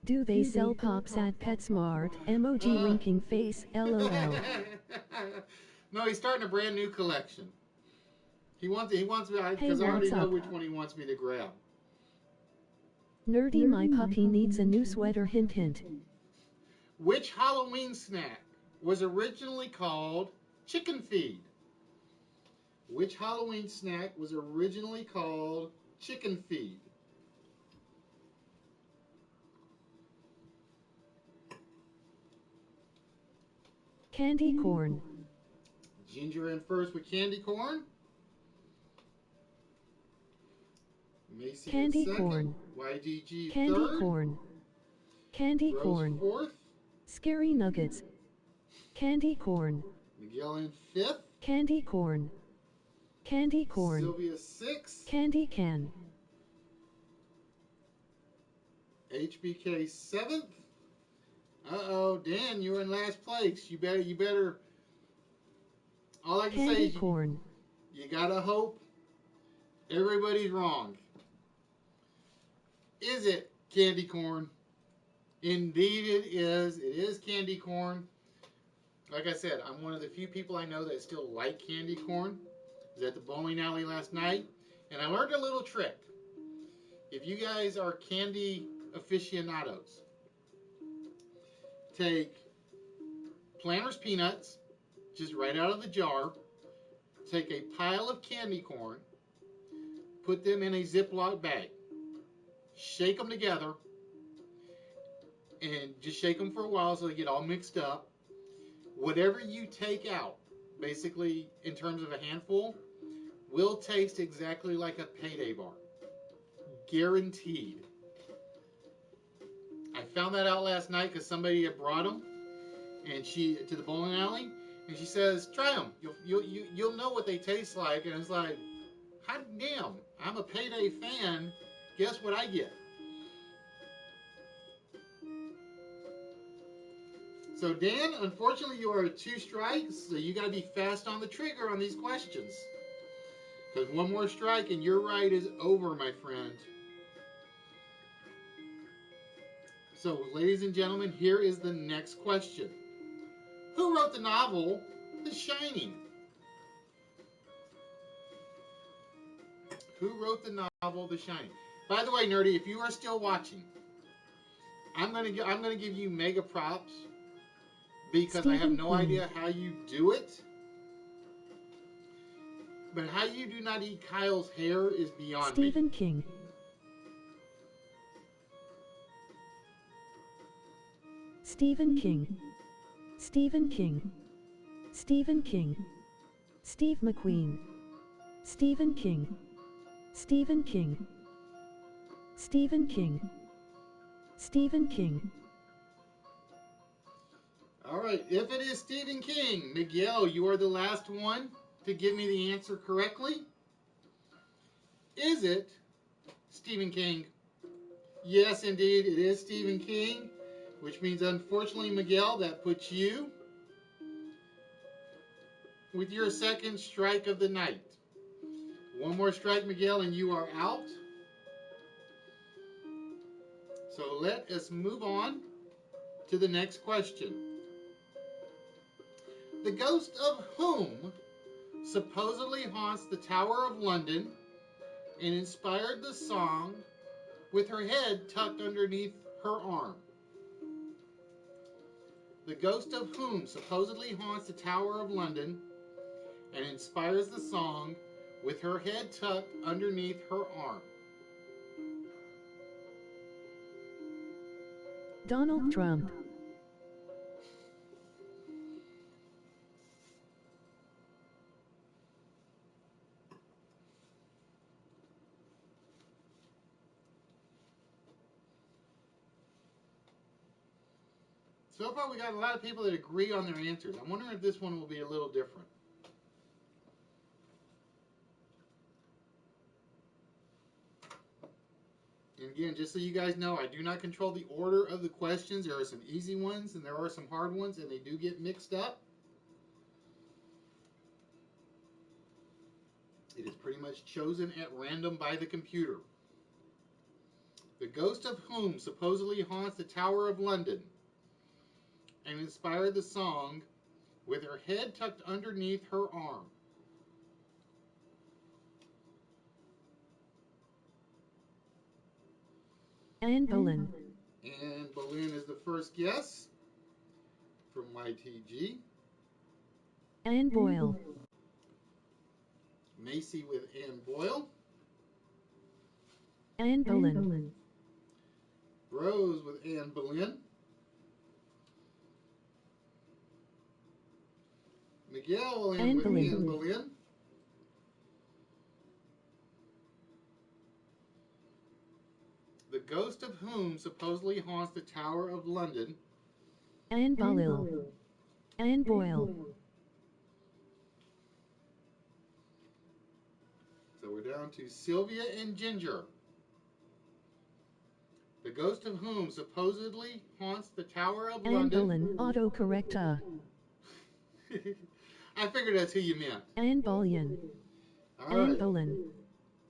Do they sell pops at PetSmart? Emoji winking face, LOL. No, he's starting a brand new collection. He wants me, because I already what's know up? which one he wants me to grab. Nerdy, my puppy needs a new sweater, hint hint. Which Halloween snack was originally called chicken feed? Which Halloween snack was originally called chicken feed? Candy corn. Ginger in first with candy corn. Macy Candy in second. corn. YDG Candy third. corn. Candy Rose corn. fourth. Scary nuggets. Candy corn. Miguel in fifth. Candy corn. Candy corn. Sylvia sixth. Candy can. HBK seventh. Uh-oh, Dan, you're in last place. You better. All I can say Candy is corn. you gotta hope everybody's wrong. Is it candy corn? Indeed it is. It is candy corn. Like I said, I'm one of the few people I know that still like candy corn. I was at the bowling alley last night, and I learned a little trick. If you guys are candy aficionados, take Planters peanuts, just right out of the jar, take a pile of candy corn, put them in a Ziploc bag, shake them together, and just shake them for a while so they get all mixed up. Whatever you take out, basically in terms of a handful, will taste exactly like a payday bar. Guaranteed. I found that out last night because somebody had brought them and to the bowling alley, and she says, "Try them. You'll know what they taste like." And it's like, hot damn! I'm a payday fan. Guess what I get? So Dan, unfortunately, you are 2 strikes. So you got to be fast on the trigger on these questions. Because one more strike and your ride is over, my friend. So, ladies and gentlemen, here is the next question. Who wrote the novel The Shining? Who wrote the novel The Shining? By the way, Nerdy, if you are still watching, I'm gonna give you mega props because I have no idea how you do it. But how you do not eat Kyle's hair is beyond me. Stephen King. Stephen King. Stephen King. Stephen King. Steve McQueen. Stephen King. Stephen King. Stephen King. Stephen King. All right, if it is Stephen King, Miguel, you are the last one to give me the answer correctly. Is it Stephen King? Yes, indeed, it is Stephen King, which means, unfortunately, Miguel, that puts you with your second strike of the night. One more strike, Miguel, and you are out. So let us move on to the next question. The ghost of whom supposedly haunts the Tower of London and inspired the song with her head tucked underneath her arm? The ghost of whom supposedly haunts the Tower of London and inspires the song with her head tucked underneath her arm? Donald Trump. So far, we got a lot of people that agree on their answers. I'm wondering if this one will be a little different. And again, just so you guys know, I do not control the order of the questions. There are some easy ones and there are some hard ones, and they do get mixed up. It is pretty much chosen at random by the computer. The ghost of whom supposedly haunts the Tower of London and inspired the song with her head tucked underneath her arm? Anne Boleyn. Anne Boleyn is the first guess from YTG. Anne Boyle. Macy with Anne Boyle. Anne Boleyn. Rose with Anne Boleyn. Miguel Anne with Boleyn. Anne Boleyn. The ghost of whom supposedly haunts the Tower of London? Anne Boleyn. Anne Boyle. So we're down to Sylvia and Ginger. The ghost of whom supposedly haunts the Tower of Anne London? Boleyn. Autocorrector. I figured that's who you meant. Anne Boleyn. All Anne right. Boleyn.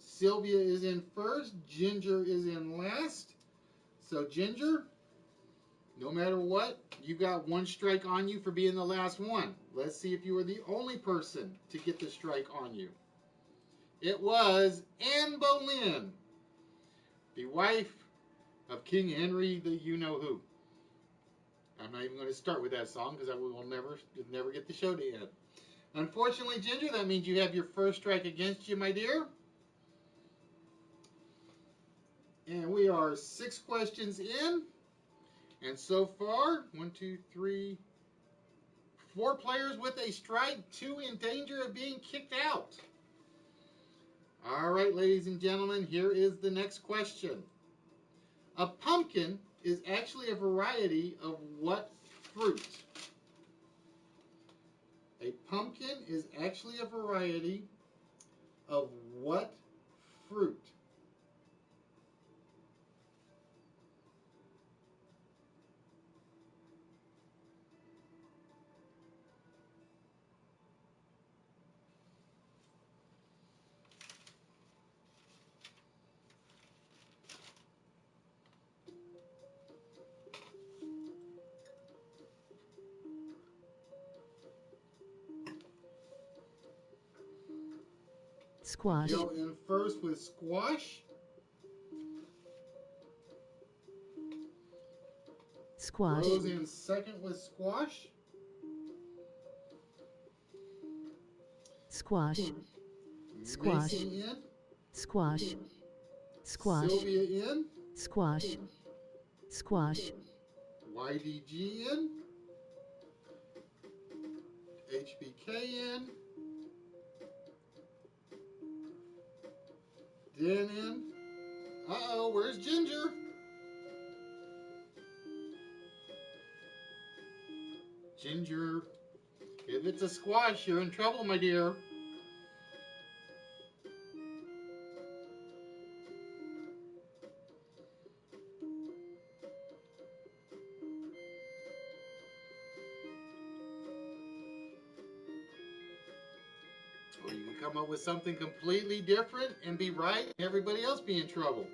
Sylvia is in first. Ginger is in last. So Ginger, no matter what, you got one strike on you for being the last one. Let's see if you were the only person to get the strike on you. It was Anne Boleyn, the wife of King Henry the you-know-who. I'm not even going to start with that song because I will never get the show to end. Unfortunately, Ginger, that means you have your first strike against you, my dear. And we are 6 questions in. And so far, 4 players with a strike, 2 in danger of being kicked out. All right, ladies and gentlemen, here is the next question. A pumpkin is actually a variety of what fruit? A pumpkin is actually a variety of what fruit? Squash. Go in first with squash. Squash. Rose in second with squash. Squash. Squash. Macy in. Squash. Squash. Sylvia in. Squash. Squash. YDG in. HBK in. Dan in. Uh-oh, where's Ginger? Ginger, if it's a squash, you're in trouble, my dear. Or you can come up with something completely different and be right, and everybody else be in trouble.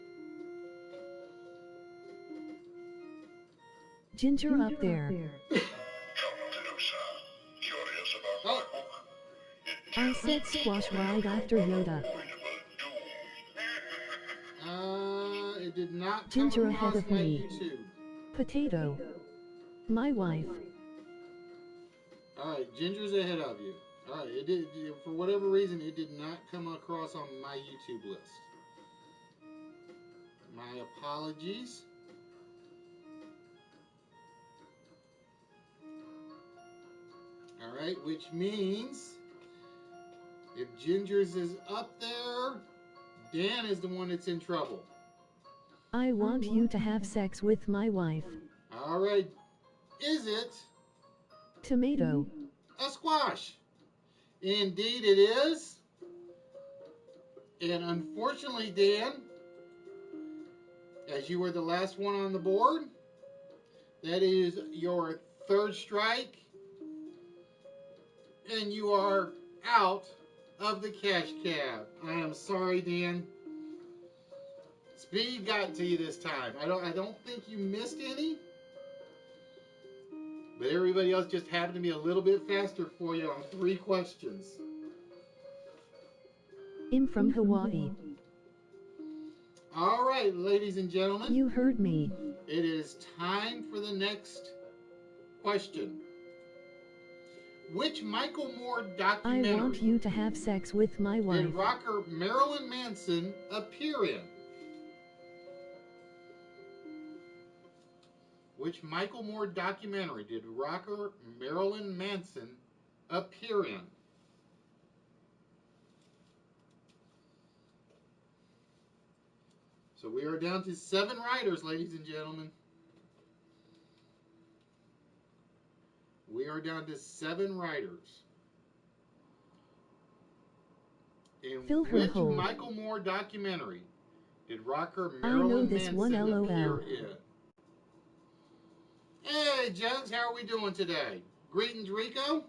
Ginger up there. Come closer. Curious about my book? It I tells said the squash story right of after your Yoda. unavoidable doom. It did not come Ginger ahead across of my me. YouTube. Potato. My wife. Alright, Ginger's ahead of you. Alright, it did, for whatever reason, it did not come across on my YouTube list. My apologies. Alright, which means if Ginger's is up there, Dan is the one that's in trouble. I want you to have sex with my wife. Alright, is it Tomato. a squash? Indeed it is. And unfortunately, Dan, as you were the last one on the board, that is your third strike. And you are out of the cash cab. I am sorry, Dan. Speed got to you this time. I don't think you missed any. But everybody else just happened to be a little bit faster for you on 3 questions. I'm from Hawaii. All right, ladies and gentlemen. You heard me. It is time for the next question. Which Michael Moore I documentary want you to have sex with my wife. did rocker Marilyn Manson appear in? Which Michael Moore documentary did rocker Marilyn Manson appear in? So we are down to 7 writers, ladies and gentlemen. We are down to 7 writers. In Fill her which hole. Michael Moore documentary did rocker I know Marilyn this Manson one, LOL. appear in? Hey, Jugs, how are we doing today? Greetings, Rico.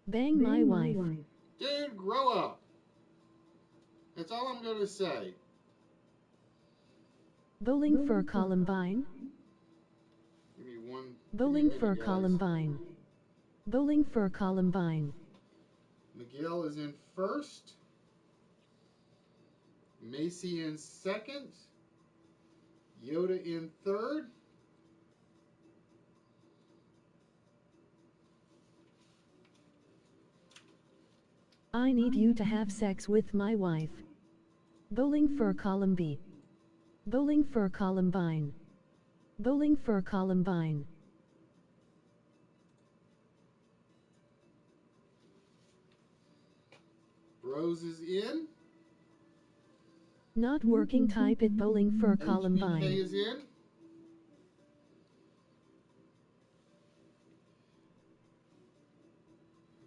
Bang my wife. Dude, grow up. That's all I'm going to say. Bowling for Columbine. Give me one. Bowling give me a for minute, guys. Columbine. Bowling for Columbine. Miguel is in first. Macy in second. Yoda in third. I need you to have sex with my wife. Bowling for Columbine. Bowling for Columbine. Bowling for Columbine. Rose is in. Not working, type it bowling for HBK Columbine. is in.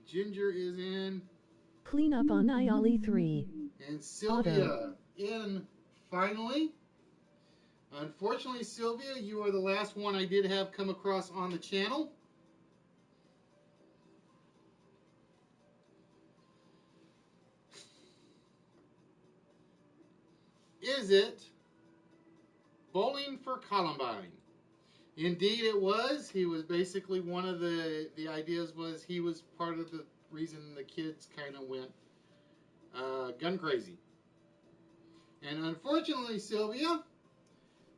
Ginger is in. Clean up on Ioli 3. And Sylvia in finally. Unfortunately, Sylvia, you are the last one I did have come across on the channel. Is it Bowling for Columbine? Indeed it was. He was basically one of the ideas was he was part of the reason the kids kind of went gun crazy. And unfortunately, Sylvia,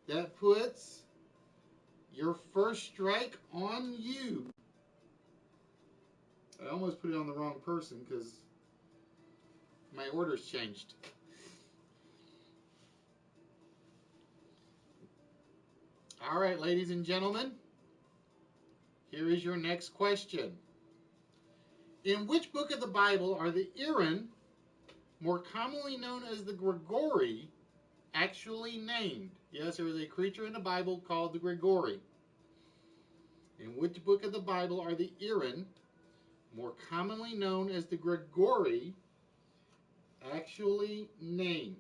that puts your first strike on you. I almost put it on the wrong person because my orders changed. All right, ladies and gentlemen, here is your next question. In which book of the Bible are the Aaron, more commonly known as the Gregory, actually named? Yes, there is a creature in the Bible called the Gregory. In which book of the Bible are the Aaron, more commonly known as the Gregory, actually named?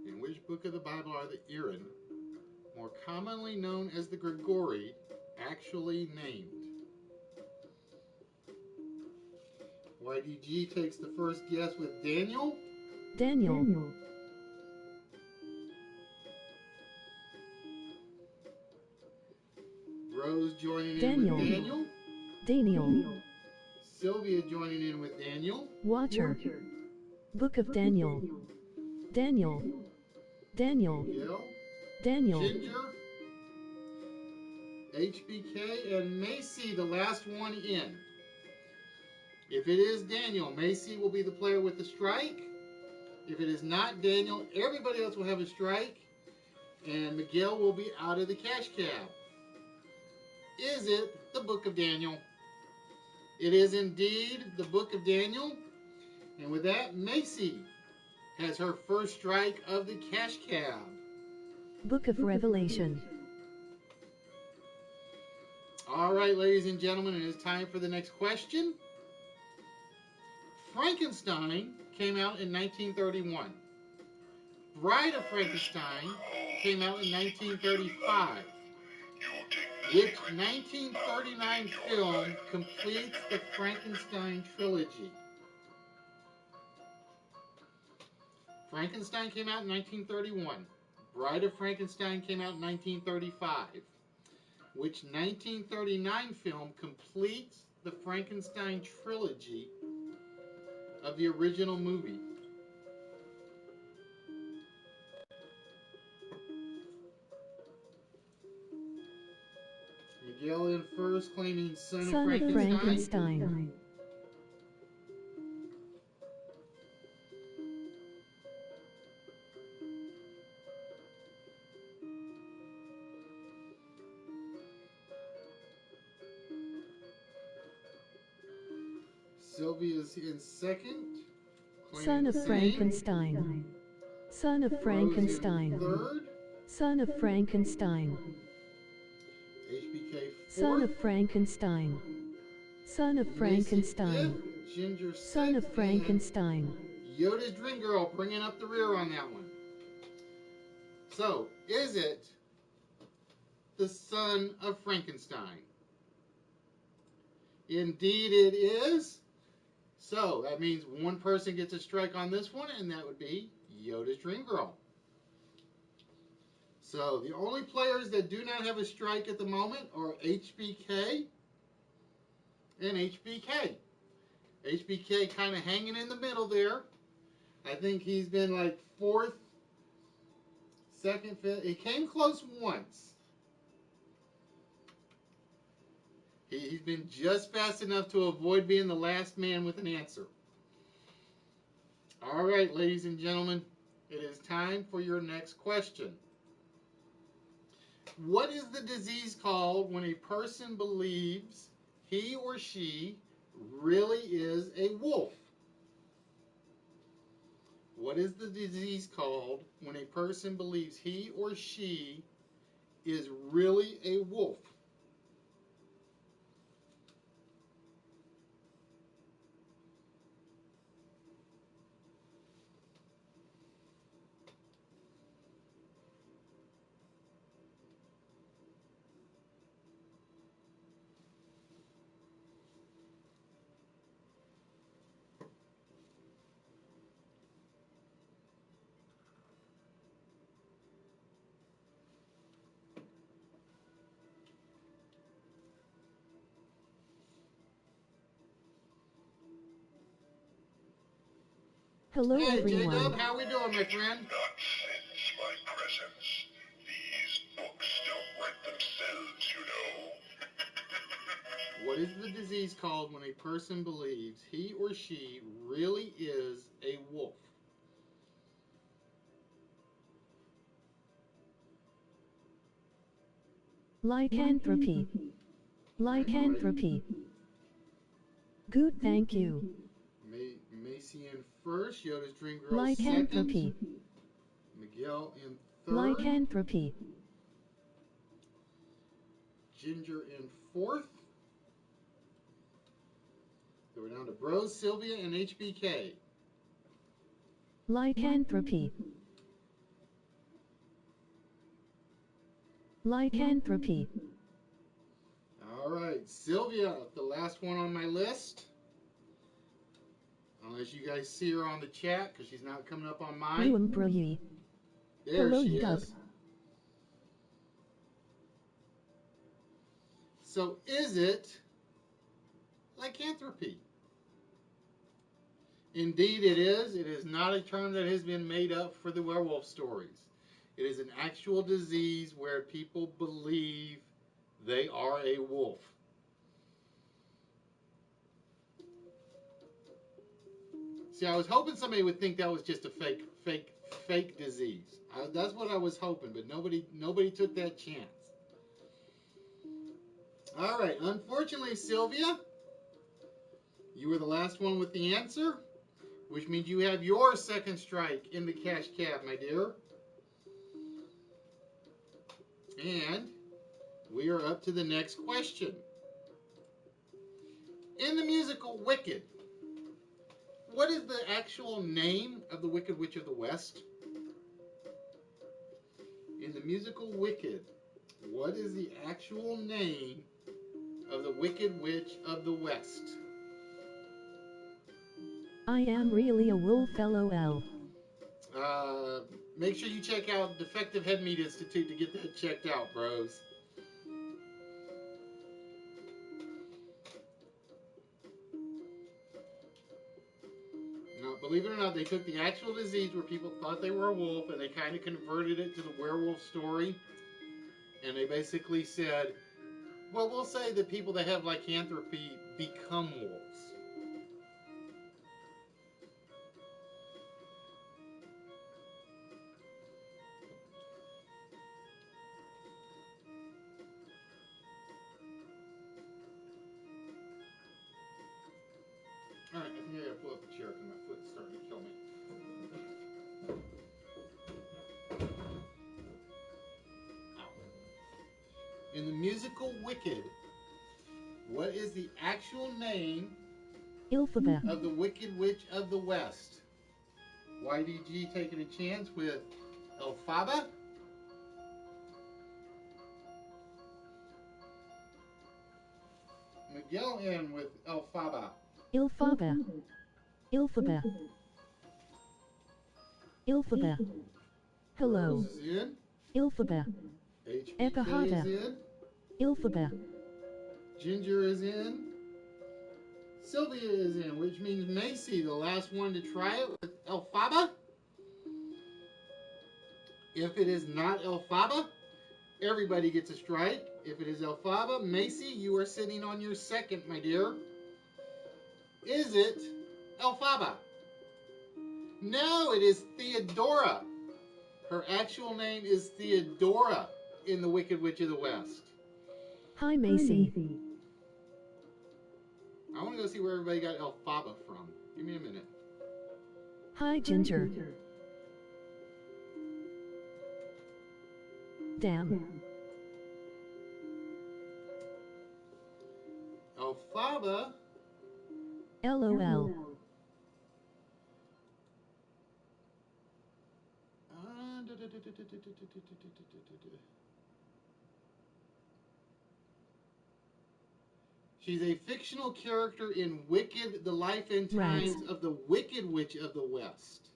In which book of the Bible are the Aaron, more commonly known as the Gregory, actually named? YDG takes the first guess with Daniel. Daniel. Rose joining in Daniel. with Daniel. Daniel. Sylvia joining in with Daniel. Watcher. Book of Daniel. Daniel. Daniel. Miguel. Daniel. Ginger. HBK and Macy, the last one in. If it is Daniel, Macy will be the player with the strike. If it is not Daniel, everybody else will have a strike. And Miguel will be out of the cash cab. Is it the book of Daniel? It is indeed the book of Daniel. And with that, Macy has her first strike of the cash cab. Book of Revelation. All right, ladies and gentlemen, it is time for the next question. Frankenstein came out in 1931. Bride of Frankenstein came out in 1935. Which 1939 film completes the Frankenstein trilogy? Frankenstein came out in 1931. Bride of Frankenstein came out in 1935. Which 1939 film completes the Frankenstein trilogy of the original movie? Miguel in first, claiming Son of Frankenstein. Sylvia's in second. Son of Frankenstein. Son of Frankenstein. Third. Son of Frankenstein. HBK fourth. Son of Frankenstein. Son of Frankenstein. Fifth. Ginger sixth. Son of Frankenstein. Yoda's Dream Girl bringing up the rear on that one. So, is it the Son of Frankenstein? Indeed it is. So, that means one person gets a strike on this one, and that would be Yoda's Dream Girl. So, the only players that do not have a strike at the moment are HBK and HBK. HBK kind of hanging in the middle there. I think he's been like fourth, second, fifth. He came close once. He's been just fast enough to avoid being the last man with an answer. All right, ladies and gentlemen, it is time for your next question. What is the disease called when a person believes he or she really is a wolf? What is the disease called when a person believes he or she is really a wolf? Hello Hey, everyone. J-Dub, how we doing, my friend? Not since my presence. These books don't write themselves, you know. What is the disease called when a person believes he or she really is a wolf? Lycanthropy. Lycanthropy. Good, thank you. Macy in first, Yoda's Dream Girl Lycanthropy. second, Miguel in third, Lycanthropy. Ginger in fourth. So we're down to Bros, Sylvia, and HBK. Lycanthropy. Lycanthropy. All right, Sylvia, the last one on my list. Unless you guys see her on the chat, because she's not coming up on mine. Ruambroyi. There Hello, she Dub. is. So is it lycanthropy? Indeed it is. It is not a term that has been made up for the werewolf stories. It is an actual disease where people believe they are a wolf. See, I was hoping somebody would think that was just a fake disease. That's what I was hoping, but nobody took that chance. All right, unfortunately, Sylvia, you were the last one with the answer, which means you have your second strike in the cash cab, my dear. And we are up to the next question. In the musical Wicked, what is the actual name of the Wicked Witch of the West? In the musical Wicked, what is the actual name of the Wicked Witch of the West? I am really a wolf, LOL. Make sure you check out Defective Head Meat Institute to get that checked out, bros. Now, believe it or not, they took the actual disease where people thought they were a wolf and they kind of converted it to the werewolf story. And they basically said, well, we'll say that people that have lycanthropy become wolves. All right, I think I gotta pull up the chair because my foot's starting to kill me. Ow. In the musical Wicked, what is the actual name Ilphaba. of the Wicked Witch of the West? YDG taking a chance with Elphaba. Miguel in with Elphaba. Ilphaba. Ilphaba. Ilphaba. Hello. Rose is in. Ilphaba. HBK Epihata. is in. Ilphaba. Ginger is in. Sylvia is in, which means Macy, the last one to try it with Elphaba. If it is not Elphaba, everybody gets a strike. If it is Elphaba, Macy, you are sitting on your second, my dear. Is it Elphaba? No, it is Theodora. Her actual name is Theodora in the Wicked Witch of the West. Hi, Macy. I want to go see where everybody got Elphaba from. Give me a minute. Hi, Ginger. Damn. Elphaba. LOL. She's a fictional character in Wicked, the Life and Times of the Wicked Witch of the West.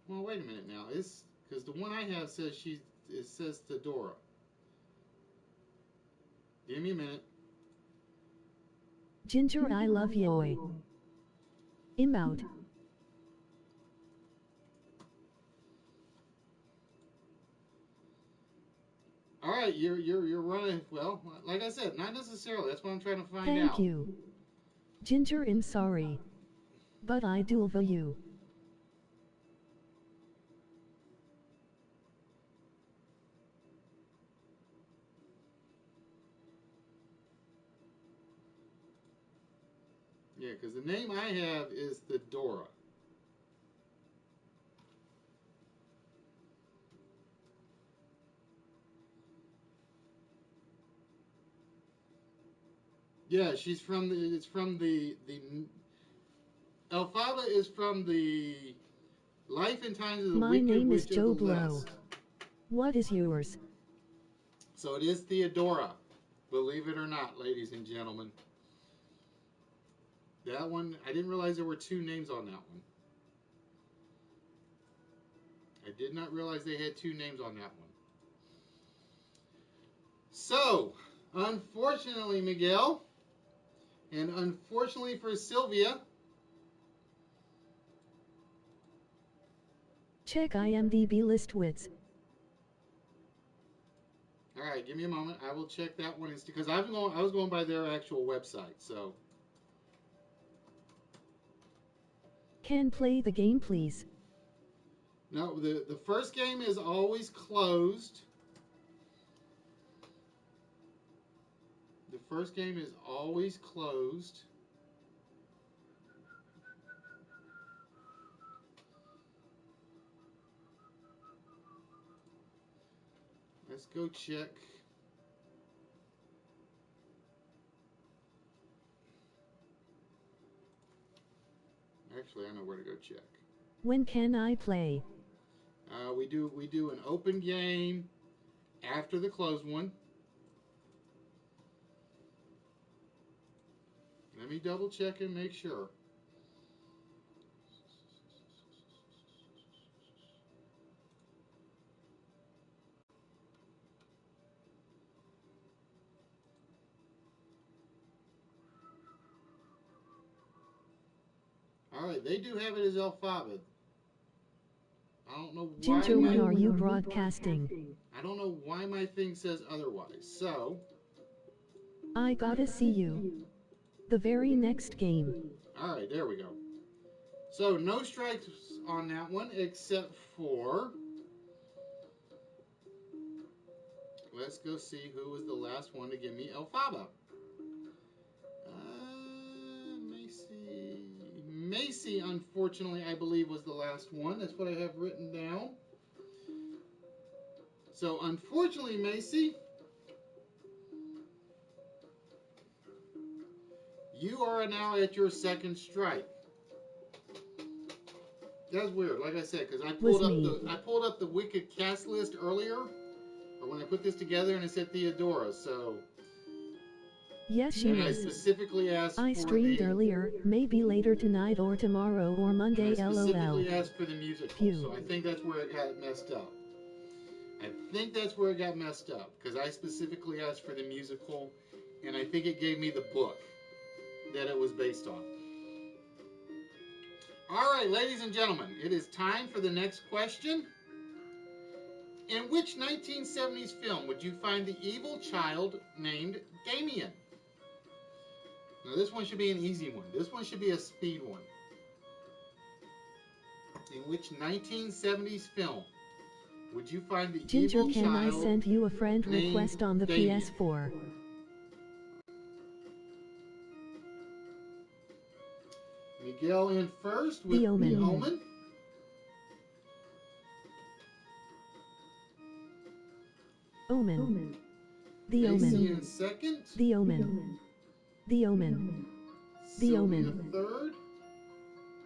Well, wait a minute now. It's because the one I have says it says Theodora. Give me a minute. Ginger, I love you. Emote. All right, you're running. Well, like I said, not necessarily. That's what I'm trying to find out. Thank you. Ginger, I'm sorry. But I do love you. Yeah, because the name I have is the Dora. Yeah, she's from the. It's from the. Elphaba is from the Life and Times of the My Wicked name is Witch of the Joe Blow. West. What is yours? So it is Theodora. Believe it or not, ladies and gentlemen. That one, I didn't realize there were two names on that one. I did not realize they had two names on that one. So, unfortunately, Miguel, and unfortunately for Sylvia, Check IMDb list Wits. all right, give me a moment. I will check that one because I was going by their actual website. So, Can play the game, please. no, the first game is always closed. The first game is always closed. Let's go check. Actually, I know where to go check. When can I play? We do an open game after the closed one. Let me double check and make sure. All right, they do have it as Elphaba. I don't know why. Ginger, when are you broadcasting? I don't know why my thing says otherwise. So, I gotta see you. The very next game. all right, there we go. So, no strikes on that one except for. Let's go see who was the last one to give me Elphaba. Macy, unfortunately, I believe was the last one. That's what I have written down. So, unfortunately, Macy, you are now at your second strike. That's weird, like I said, because I pulled up the Wicked cast list earlier, or when I put this together, and it said Theodora. So. Yes, she and was. I specifically asked I streamed earlier, maybe later tonight or tomorrow or Monday, I LOL. specifically asked for the musical, so I think that's where it got messed up. Because I specifically asked for the musical, and I think it gave me the book that it was based on. All right, ladies and gentlemen, it is time for the next question. In which 1970s film would you find the evil child named Damien? Now, this one should be an easy one. This one should be a speed one. In which 1970s film would you find the Ginger, evil child? can I send you a friend request on the Damien? PS4? Miguel in first with The Omen. The Omen. Omen. The Macy Omen. in second. The Omen. The Omen. The Sylvia Omen. third.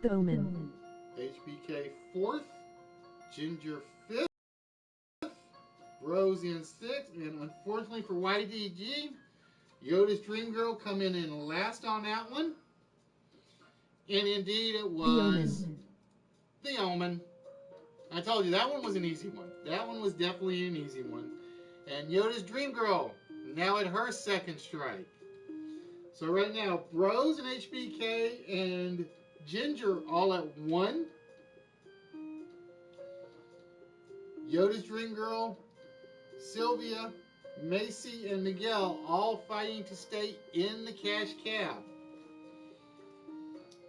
The Omen. HBK fourth. Ginger fifth. Rose in sixth. And unfortunately for YDG, Yoda's Dream Girl come in last on that one. And indeed it was The Omen. I told you that one was an easy one. That one was definitely an easy one. And Yoda's Dream Girl now at her second strike. So right now, Rose and HBK and Ginger all at 1. Yoda's Dream Girl, Sylvia, Macy and Miguel all fighting to stay in the cash cab.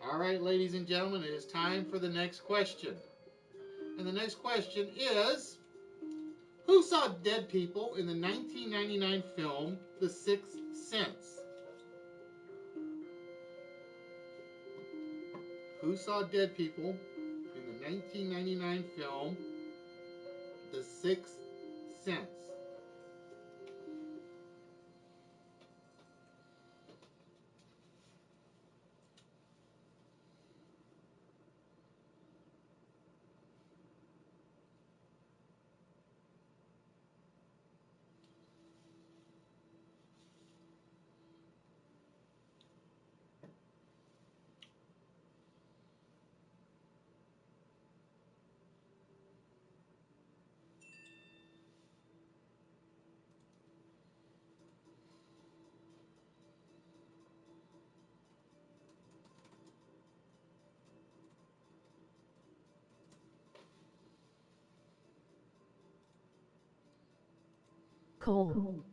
All right, ladies and gentlemen, it is time for the next question. And the next question is, who saw dead people in the 1999 film The Sixth Sense? Who saw dead people in the 1999 film The Sixth Sense? Cole.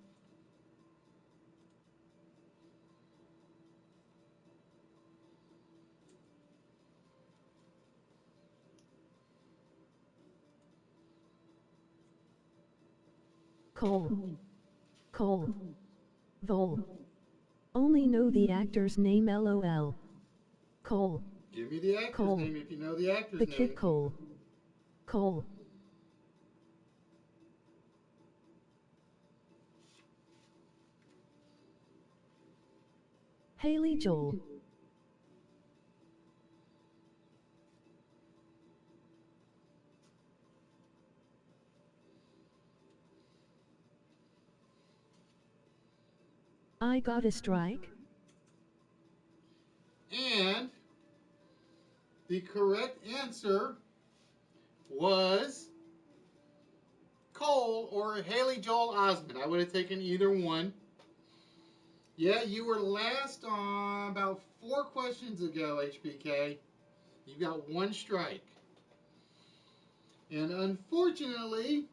Cole. Cole. Vol. Only know the actor's name, LOL. Cole. Give me the actor's Cole. name if you know the actor's The name. Kid Cole. Cole. Haley Joel. I got a strike. And the correct answer was Cole or Haley Joel Osment. I would have taken either one. Yeah, you were last on about 4 questions ago, HBK. You got 1 strike. And unfortunately,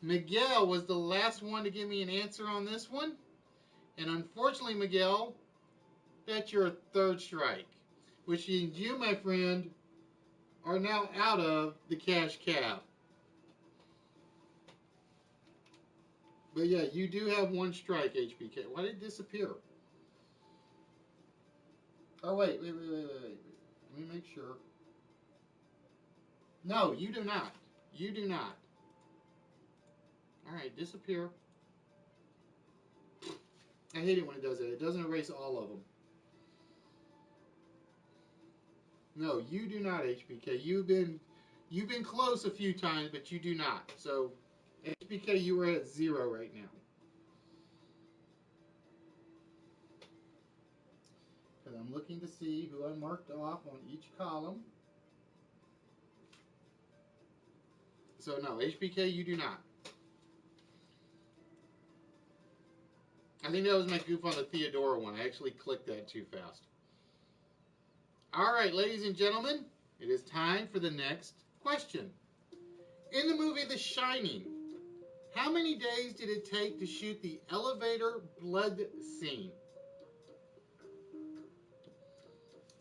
Miguel was the last one to give me an answer on this one. And unfortunately, Miguel, that's your 3rd strike. Which means you, my friend, are now out of the cash cab. But yeah, you do have 1 strike, HBK. Why did it disappear? Oh, wait. Let me make sure. No, you do not. You do not. Alright, disappear. I hate it when it does that. It doesn't erase all of them. No, you do not, HBK. You've been close a few times, but you do not. So, HBK, you are at 0 right now. Because I'm looking to see who I marked off on each column. So, no, HBK, you do not. I think that was my goof on the Theodora one. I actually clicked that too fast. All right, ladies and gentlemen, it is time for the next question. In the movie The Shining, how many days did it take to shoot the elevator blood scene?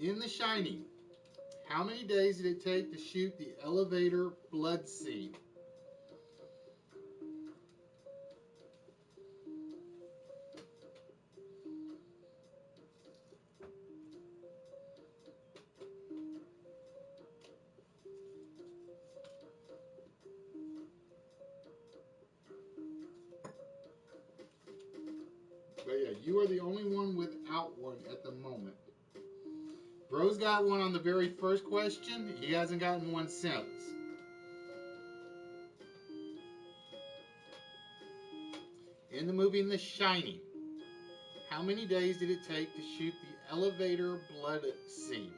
In The Shining, how many days did it take to shoot the elevator blood scene? But yeah, you are the only one without one at the moment. Bro's got one on the very first question. He hasn't gotten one since. In the movie The Shining, how many days did it take to shoot the elevator blood scene?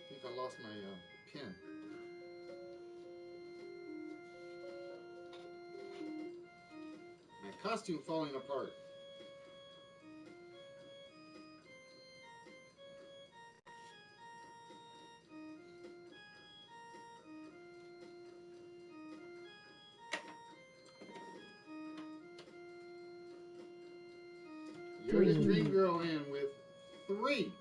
I think I lost my pen. My costume falling apart. Yoda's Dream Girl in with 3.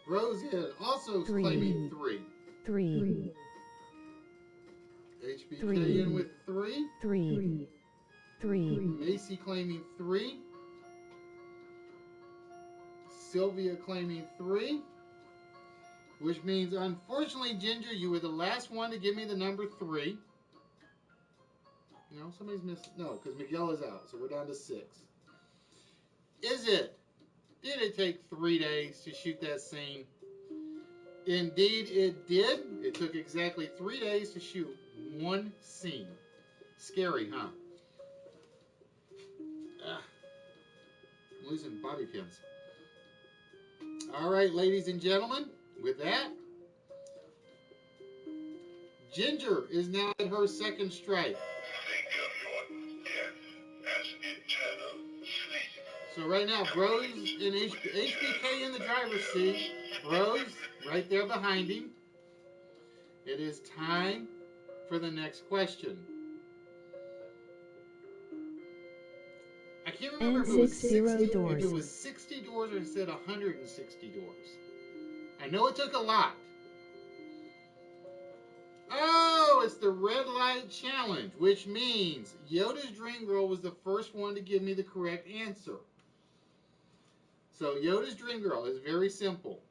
Rose in also claiming 3. 3. HBK in with 3. 3. Macy claiming 3. Sylvia claiming 3. Which means, unfortunately, Ginger, you were the last one to give me the number 3. No, somebody's missing. No, because Miguel is out, so we're down to 6. Did it take 3 days to shoot that scene? Indeed, it did. It took exactly 3 days to shoot one scene. Scary, huh? I'm losing bobby pins. All right, ladies and gentlemen, with that, Ginger is now at her second strike. Think of your death as eternal sleep. So right now, Bros and HBK in the driver's seat. Bros right there behind him. It is time for the next question. I can't remember if it was 60 doors. If it was 60 doors or instead 160 doors. I know it took a lot. Oh, it's the red light challenge, which means Yoda's Dream Girl was the first one to give me the correct answer. So Yoda's Dream Girl is very simple.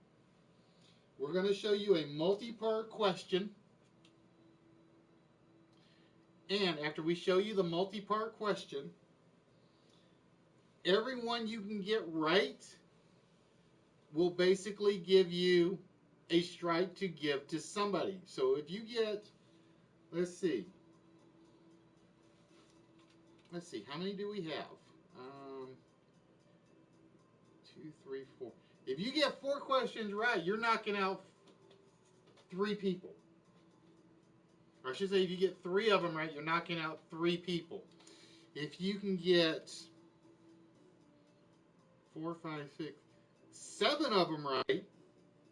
We're going to show you a multi-part question. And after we show you the multi-part question, every one you can get right will basically give you a strike to give to somebody. So if you get, let's see, how many do we have? 2, 3, 4. If you get 4 questions right, you're knocking out 3 people. Or I should say, if you get 3 of them right, you're knocking out 3 people. If you can get 4, 5, 6, 7 of them right,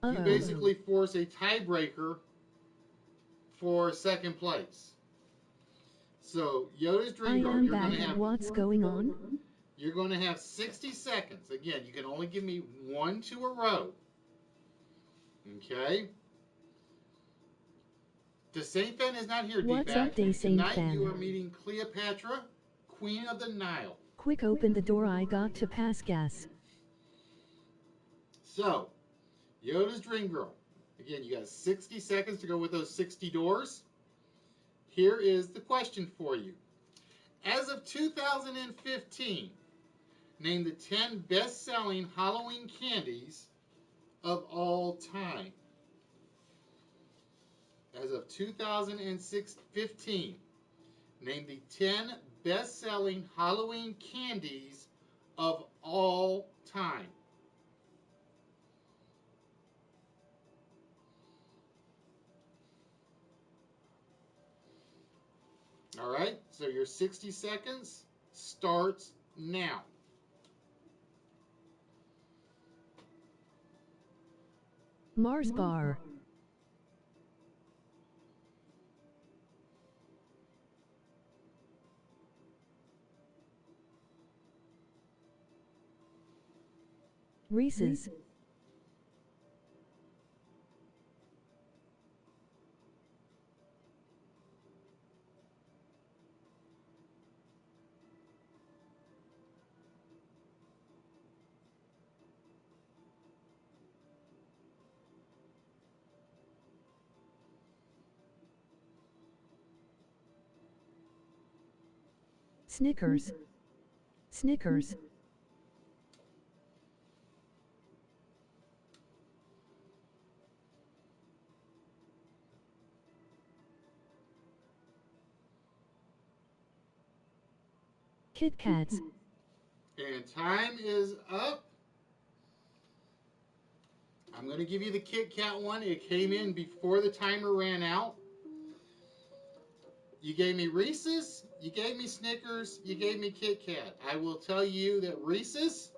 you basically force a tiebreaker for second place. So Yoda's Dream Girl, you're going to have what's going on? You're going to have 60 seconds. Again, you can only give me 1 to a row. Okay? The Saint Fan is not here, What's D-Bag. up, Day Saint Tonight Fan? you are meeting Cleopatra, Queen of the Nile. Quick, open the door, I got to pass gas. So, Yoda's Dream Girl. Again, you got 60 seconds to go with those 60 doors. Here is the question for you. As of 2015, name the 10 best-selling Halloween candies of all time. As of 2015, name the 10 best-selling Halloween candies of all time. All right, so your 60 seconds starts now. Mars bar. Reese's. Snickers. Snickers. Kit Kats. And time is up. I'm going to give you the Kit Kat one. It came in before the timer ran out. You gave me Reese's, you gave me Snickers, you gave me Kit Kat. I will tell you that Reese's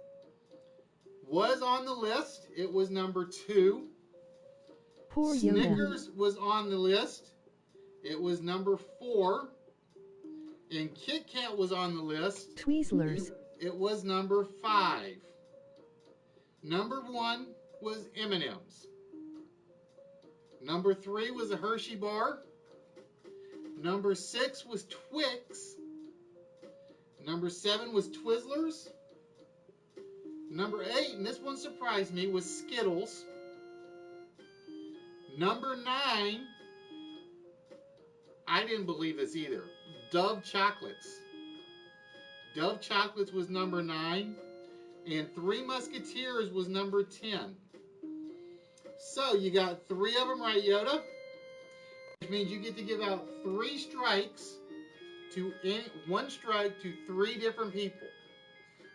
was on the list. It was number 2. Poor Snickers was on the list. It was number 4. And Kit Kat was on the list. Twizzlers. It was number 5. Number 1 was M&M's. Number 3 was a Hershey bar. Number 6 was Twix. Number 7 was Twizzlers. Number 8, and this one surprised me, was Skittles. Number 9, I didn't believe this either, Dove Chocolates. Dove Chocolates was number 9, and Three Musketeers was number 10. So you got 3 of them right, Yoda, which means you get to give out 3 strikes to one strike to 3 different people,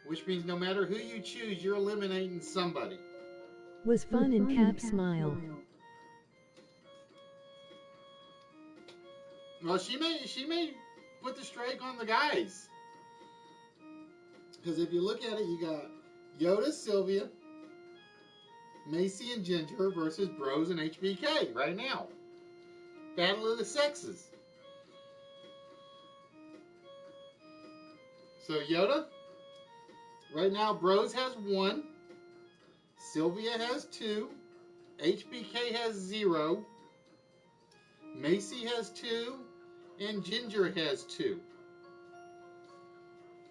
which means no matter who you choose, you're eliminating somebody. Was fun in cap smile. Well, she may put the strike on the guys. Because if you look at it, you got Yoda, Sylvia, Macy, and Ginger versus Bros and HBK right now. Battle of the sexes. So Yoda, right now Bros has 1, Sylvia has 2, HBK has 0, Macy has 2, and Ginger has 2.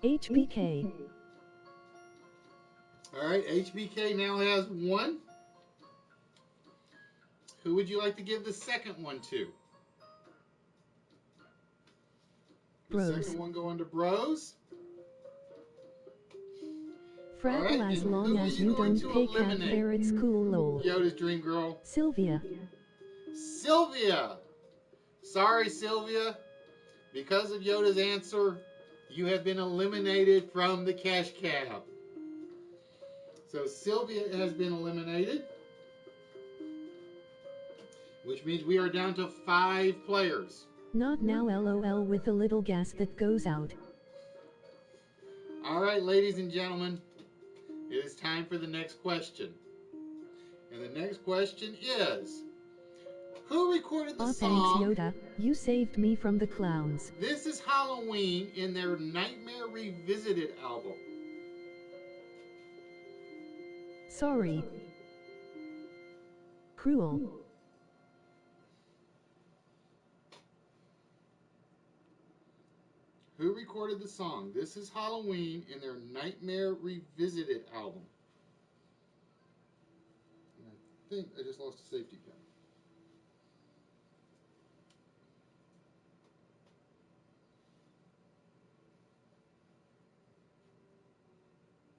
HBK. Alright, HBK now has 1. Who would you like to give the second one to? Bros. The second one going to Bros. Fraggle Alright, as and long who are as you you going don't to pick at eliminate? Barrett's cool lol. Yoda's dream girl. Sylvia. Sylvia! Sorry, Sylvia. Because of Yoda's answer, you have been eliminated from the cash cab. So Sylvia has been eliminated, which means we are down to 5 players. Not now LOL with a little gas that goes out. All right, ladies and gentlemen, it is time for the next question. And the next question is, who recorded the Aw, song thanks Yoda, you saved me from the clowns. This Is Halloween in their Nightmare Revisited album? Sorry. Cruel. Who recorded the song This Is Halloween in their Nightmare Revisited album? And I think I just lost a safety pin.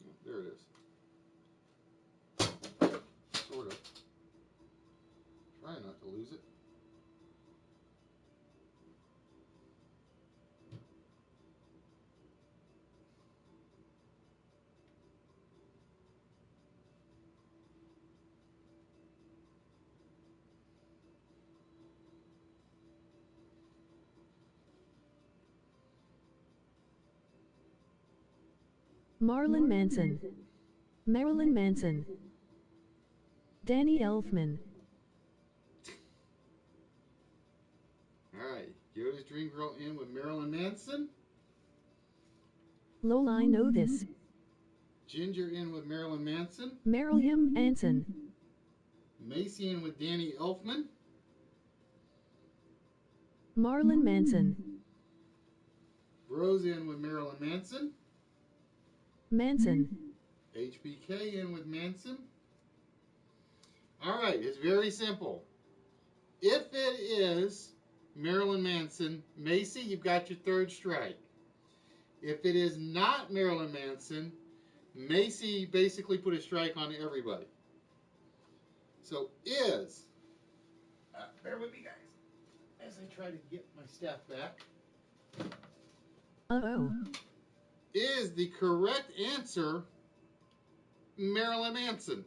Oh, there it is. Sort of. Try not to lose it. Marilyn Manson. Marilyn Manson. Danny Elfman. Alright, Yoda's Dream Girl in with Marilyn Manson. Lol, I know this. Ginger in with Marilyn Manson. Marilyn Manson. Macy in with Danny Elfman. Marilyn Manson. Bros in with Marilyn Manson. Manson. HBK in with Manson. Alright, it's very simple. If it is Marilyn Manson, Macy, you've got your 3rd strike. If it is not Marilyn Manson, Macy basically put a strike on everybody. So is, bear with me guys, as I try to get my stuff back. Uh-oh. Is the correct answer Marilyn Manson?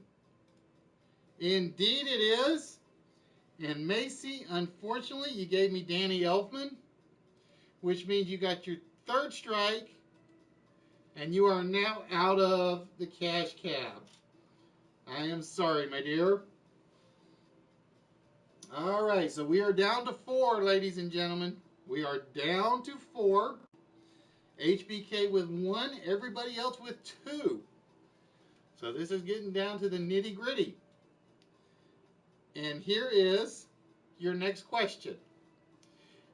Indeed it is. And Macy, unfortunately, you gave me Danny Elfman, which means you got your 3rd strike, and you are now out of the cash cab. I am sorry, my dear. All right, so we are down to 4, ladies and gentlemen. We are down to 4. HBK with 1, everybody else with 2. So this is getting down to the nitty gritty. And here is your next question.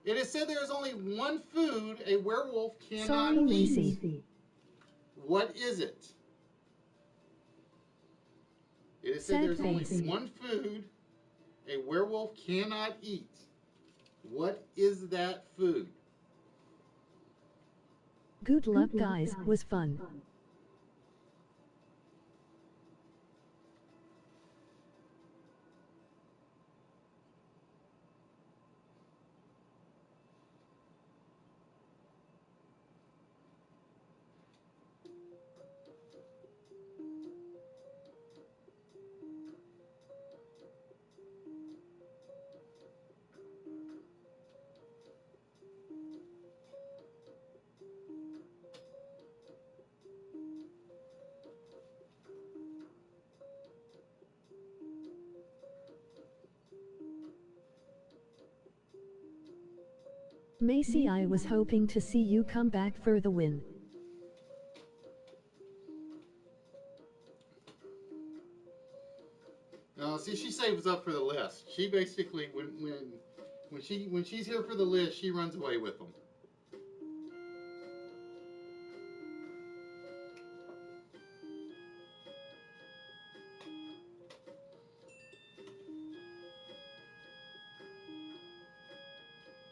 It is said there is only one food a werewolf cannot Sorry, eat. Macy. What is it? It is said Sad there's only face. one food a werewolf cannot eat. What is that food? Good luck, guys. Was fun. Macy, I was hoping to see you come back for the win. See, she saves up for the list. She basically, when she's here for the list, she runs away with them.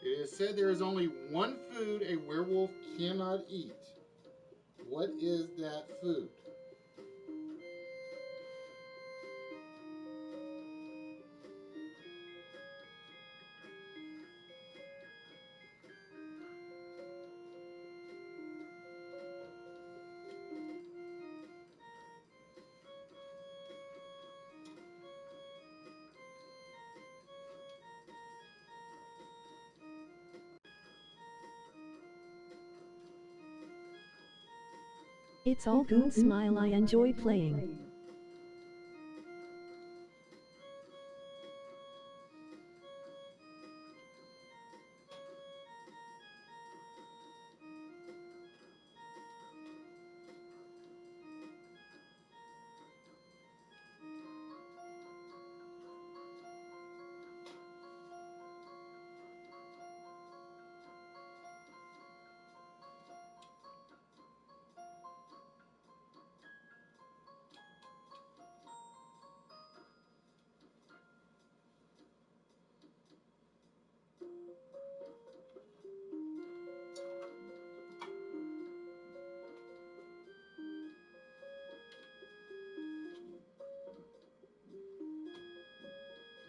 It is said there is only one food a werewolf cannot eat. What is that food? It's all good, smile. I enjoy playing.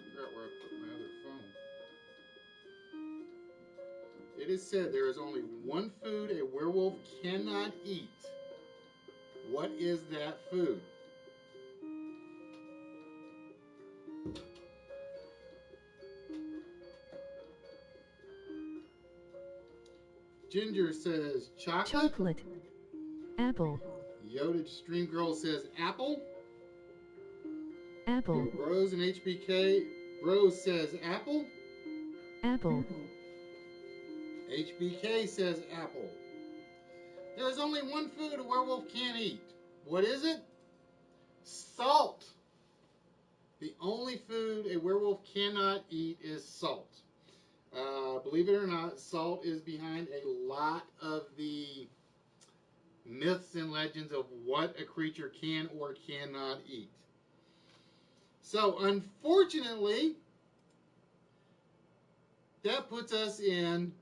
Figure out where I put my other phone. It is said there is only one food a werewolf cannot eat. What is that food? Ginger says chocolate. Chocolate. Apple. Yoda Stream Girl says apple. Apple. Rose and HBK. Rose says apple. Apple. HBK says apple. There is only one food a werewolf can't eat. What is it? Salt. The only food a werewolf cannot eat is salt. Believe it or not, salt is behind a lot of the myths and legends of what a creature can or cannot eat. So, unfortunately, that puts us in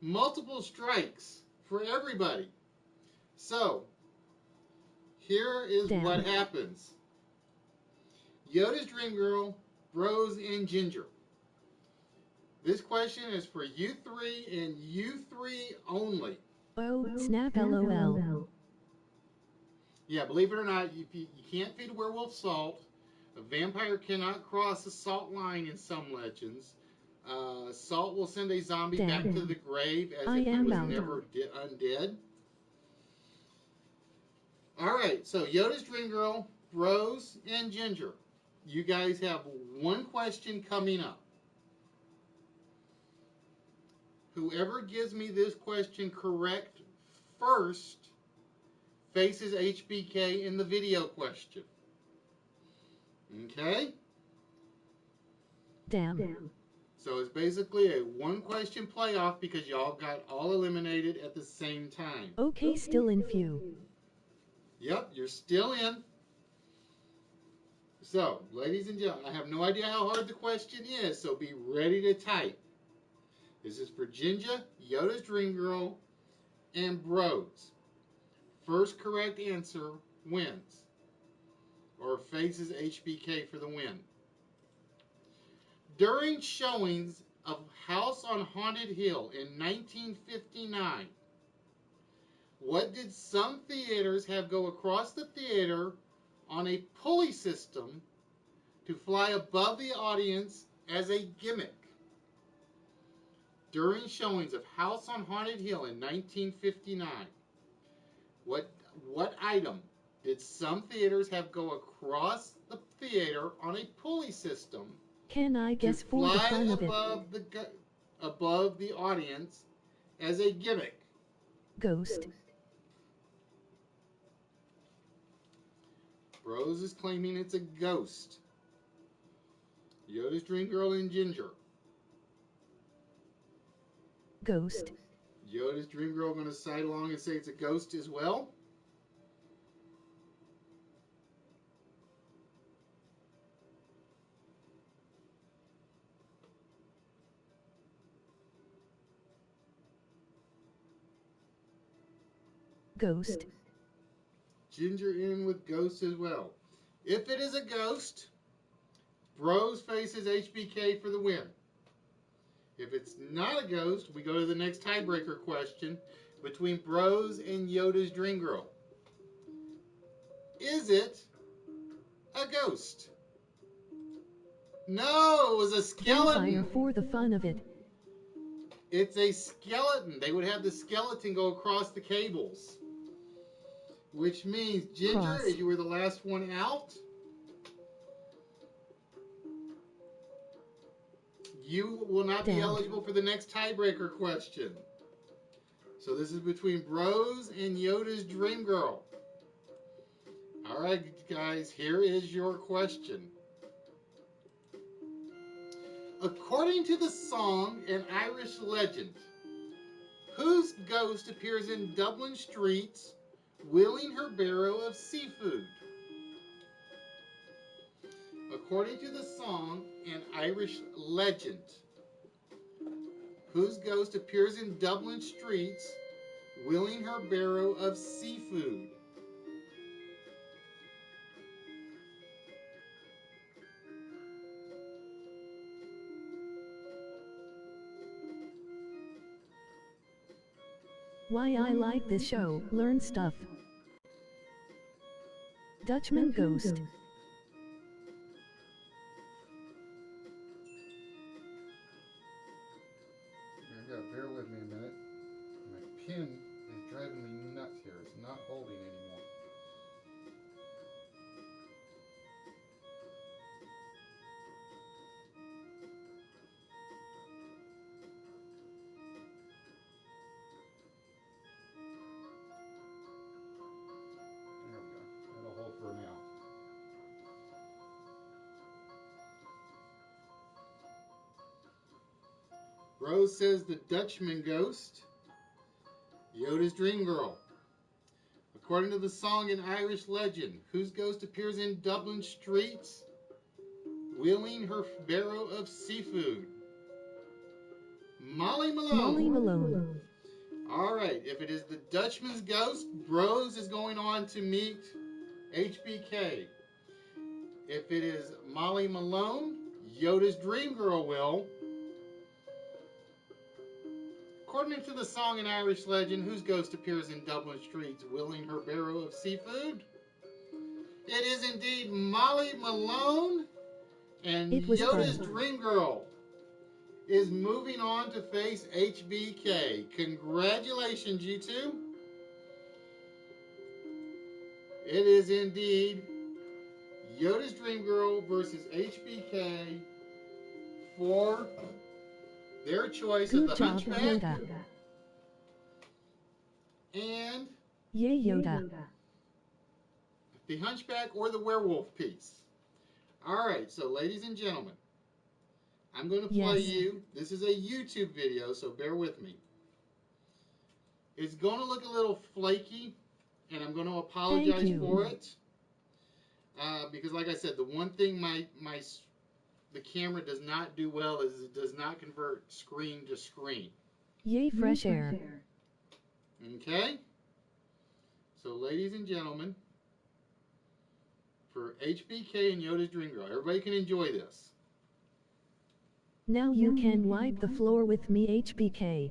multiple strikes for everybody. So, here is what happens. Yoda's Dream Girl, Rose, and Ginger. This question is for you three and you three only. Oh, snap, LOL. Yeah, believe it or not, you can't feed a werewolf salt. A vampire cannot cross the salt line in some legends. Salt will send a zombie back to the grave as if it was never undead. All right, so Yoda's Dream Girl, Rose, and Ginger. You guys have one question coming up. Whoever gives me this question correct first faces HBK in the video question. Okay? Damn. So it's basically a one-question playoff because y'all got all eliminated at the same time. Okay, still in few. Yep, you're still in. So, ladies and gentlemen, I have no idea how hard the question is, so be ready to type. This is for Ginger, Yoda's Dream Girl, and Bros. First correct answer wins, or faces HBK for the win. During showings of House on Haunted Hill in 1959, what did some theaters have go across the theater on a pulley system to fly above the audience as a gimmick? During showings of House on Haunted Hill in 1959, what item did some theaters have go across the theater on a pulley system Can I guess to for the fly fun of it? above the audience as a gimmick? Ghost. Rose is claiming it's a ghost. Yoda's Dream Girl and Ginger. Ghost. Yoda's Dream Girl going to side along and say it's a ghost as well. Ghost. Ginger in with ghost as well. If it is a ghost, Bros faces HBK for the win. If it's not a ghost, we go to the next tiebreaker question between Bros and Yoda's Dream Girl. Is it a ghost? No, it was a skeleton. Vampire for the fun of it. It's a skeleton. They would have the skeleton go across the cables. Which means, Ginger, as you were the last one out, you will not be eligible for the next tiebreaker question. So this is between Bros and Yoda's Dream Girl. All right, guys, here is your question. According to the song and Irish legend, whose ghost appears in Dublin streets wheeling her barrow of seafood? According to the song and Irish legend, whose ghost appears in Dublin streets wheeling her barrow of seafood? Why I like this show, learn stuff. Dutchman Ghost. You gotta bear with me a minute. My pen is driving me nuts here. It's not holding anymore. There we go. That'll hold for now. Rose says the Dutchman Ghost. Yoda's Dream Girl. According to the song and Irish legend, whose ghost appears in Dublin streets wheeling her barrow of seafood? Molly Malone. Molly Malone. All right, if it is the Dutchman's ghost, Bros is going on to meet HBK. If it is Molly Malone, Yoda's Dream Girl will. According to the song and Irish legend, whose ghost appears in Dublin streets wheeling her barrow of seafood? It is indeed Molly Malone, and Yoda's Dream Girl is moving on to face HBK. Congratulations, you two. It is indeed Yoda's Dream Girl versus HBK for Their choice of Good the job, Hunchback Yoda. and Yay, Yoda. the Hunchback or the werewolf piece. All right, so ladies and gentlemen, I'm going to play Yes. you. This is a YouTube video, so bear with me. It's going to look a little flaky, and I'm going to apologize you. for it. Because, like I said, the one thing the camera does not do well is it does not convert screen to screen. Yay, fresh air. Okay? So, ladies and gentlemen, for HBK and Yoda's Dream Girl, everybody can enjoy this. Now you can wipe the floor with me, HBK.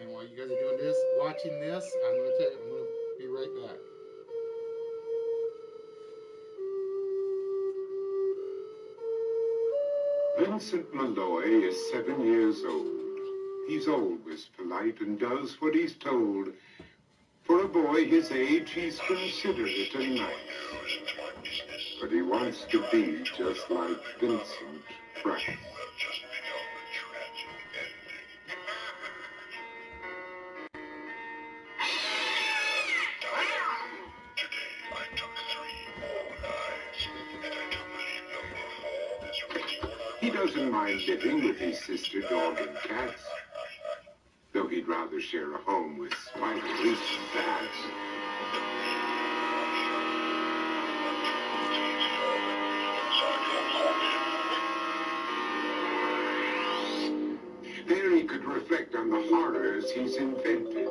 And while you guys are doing this, watching this, I'm going to be right back. Vincent Malloy is 7 years old. He's always polite and does what he's told. For a boy his age, he's considerate and nice. But he wants to be just like Vincent Price. He doesn't mind living with his sister, dog, and cats, though he'd rather share a home with spiders and bats. There he could reflect on the horrors he's invented.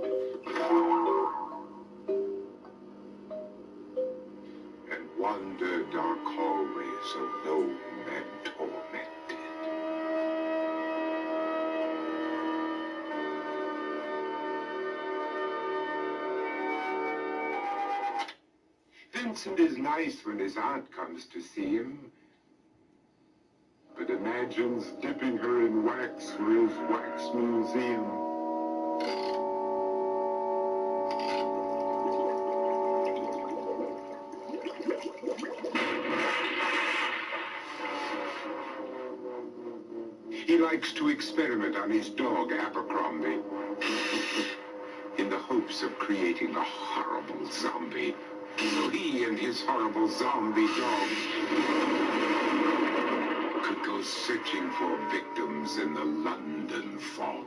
And wander dark hallways alone and tormented. Vincent is nice when his aunt comes to see him, but imagines dipping her in wax for his wax museum. He likes to experiment on his dog, Abercrombie, in the hopes of creating a horrible zombie. So he and his horrible zombie dog could go searching for victims in the London fog.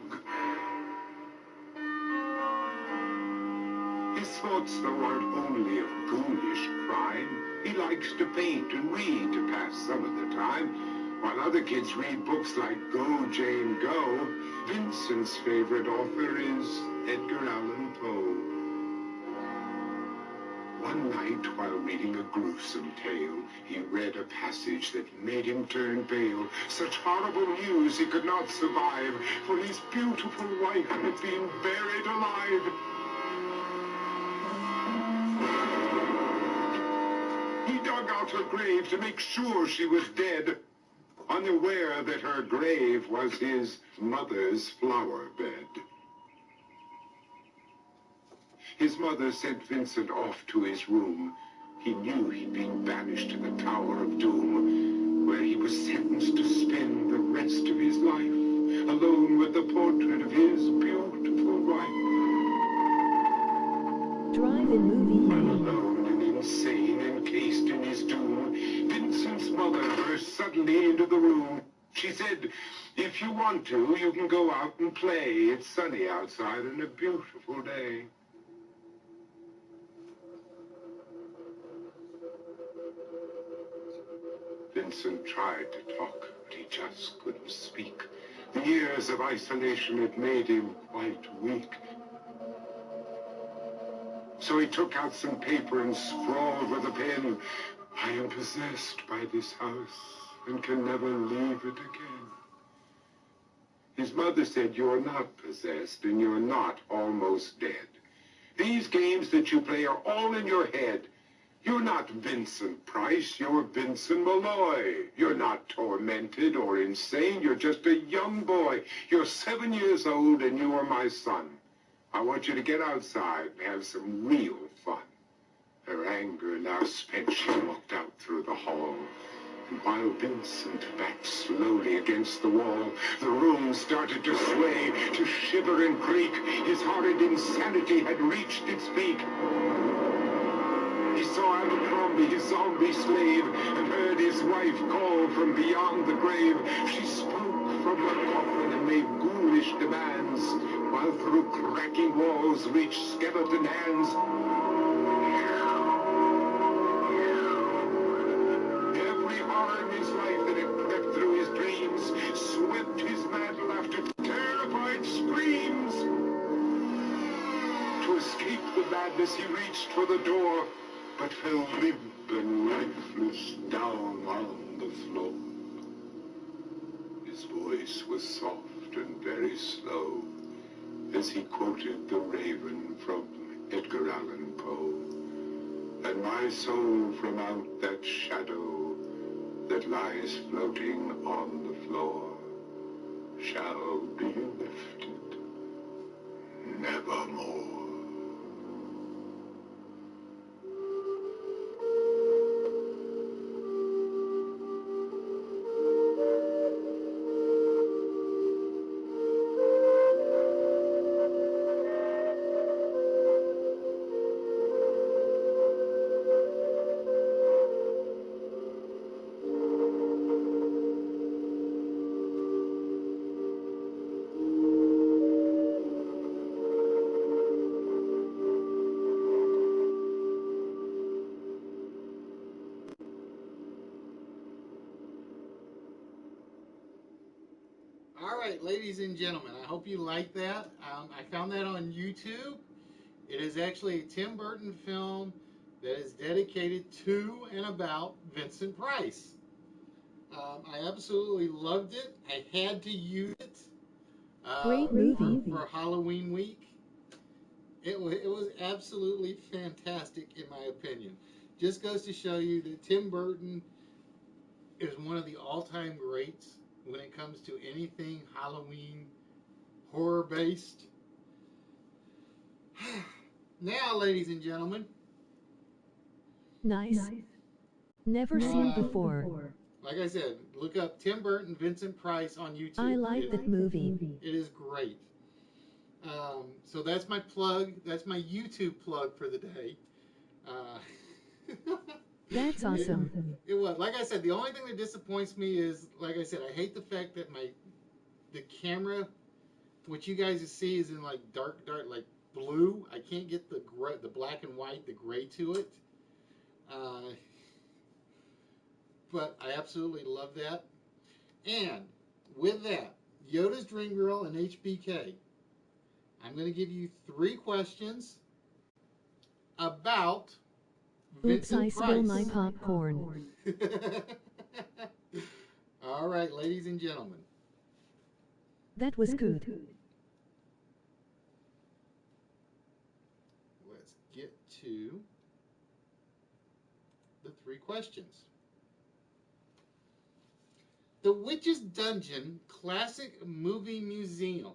His thoughts, though, aren't only of ghoulish crime. He likes to paint and read to pass some of the time. While other kids read books like Go, Jane, Go, Vincent's favorite author is Edgar Allan Poe. One night, while reading a gruesome tale, he read a passage that made him turn pale. Such horrible news he could not survive, for his beautiful wife had been buried alive. He dug out her grave to make sure she was dead, unaware that her grave was his mother's flower bed. His mother sent Vincent off to his room. He knew he'd been banished to the Tower of Doom, where he was sentenced to spend the rest of his life alone with the portrait of his beautiful wife. Drive-in movie, yay. Alone and insane, encased in his doom, Vincent's mother burst suddenly into the room. She said, "If you want to, you can go out and play. It's sunny outside and a beautiful day." Vincent tried to talk, but he just couldn't speak. The years of isolation had made him quite weak. So he took out some paper and scrawled with a pen, "I am possessed by this house and can never leave it again." His mother said, "You're not possessed and you're not almost dead. These games that you play are all in your head. You're not Vincent Price, you're Vincent Malloy. You're not tormented or insane, you're just a young boy. You're 7 years old and you are my son. I want you to get outside and have some real fun. Her anger now spent, she walked out through the hall. And while Vincent backed slowly against the wall, the room started to sway, to shiver and creak. His horrid insanity had reached its peak. He saw Abercrombie, his zombie slave, and heard his wife call from beyond the grave. She spoke from her coffin and made ghoulish demands, while through cracking walls reached skeleton hands. Every horror in his life that had crept through his dreams swept his mantle after terrified screams. To escape the madness, he reached for the door, but fell limp and lifeless down on the floor. His voice was soft and very slow as he quoted The Raven from Edgar Allan Poe. And my soul from out that shadow that lies floating on the floor shall be lifted nevermore. All right, ladies and gentlemen, I hope you like that. I found that on YouTube. It is actually a Tim Burton film that is dedicated to and about Vincent Price. I absolutely loved it. I had to use it Great movie. for Halloween week. It was absolutely fantastic, in my opinion. Just goes to show you that Tim Burton is one of the all-time greats when it comes to anything Halloween horror-based. Now, ladies and gentlemen, Nice. Never seen before. like I said, look up Tim Burton, Vincent Price on YouTube. I like that movie. It is great. So that's my plug. That's my YouTube plug for the day. That's awesome. It was. Like I said, the only thing that disappoints me is, like I said, I hate the fact that the camera, what you guys see is in like dark, like blue. I can't get the black and white, the gray to it. But I absolutely love that. And with that, Yoda's Dream Girl and HBK, I'm going to give you 3 questions about Oops, I Vincent spilled Price. my popcorn. All right, ladies and gentlemen. That was good. Let's get to the 3 questions. The Witch's Dungeon Classic Movie Museum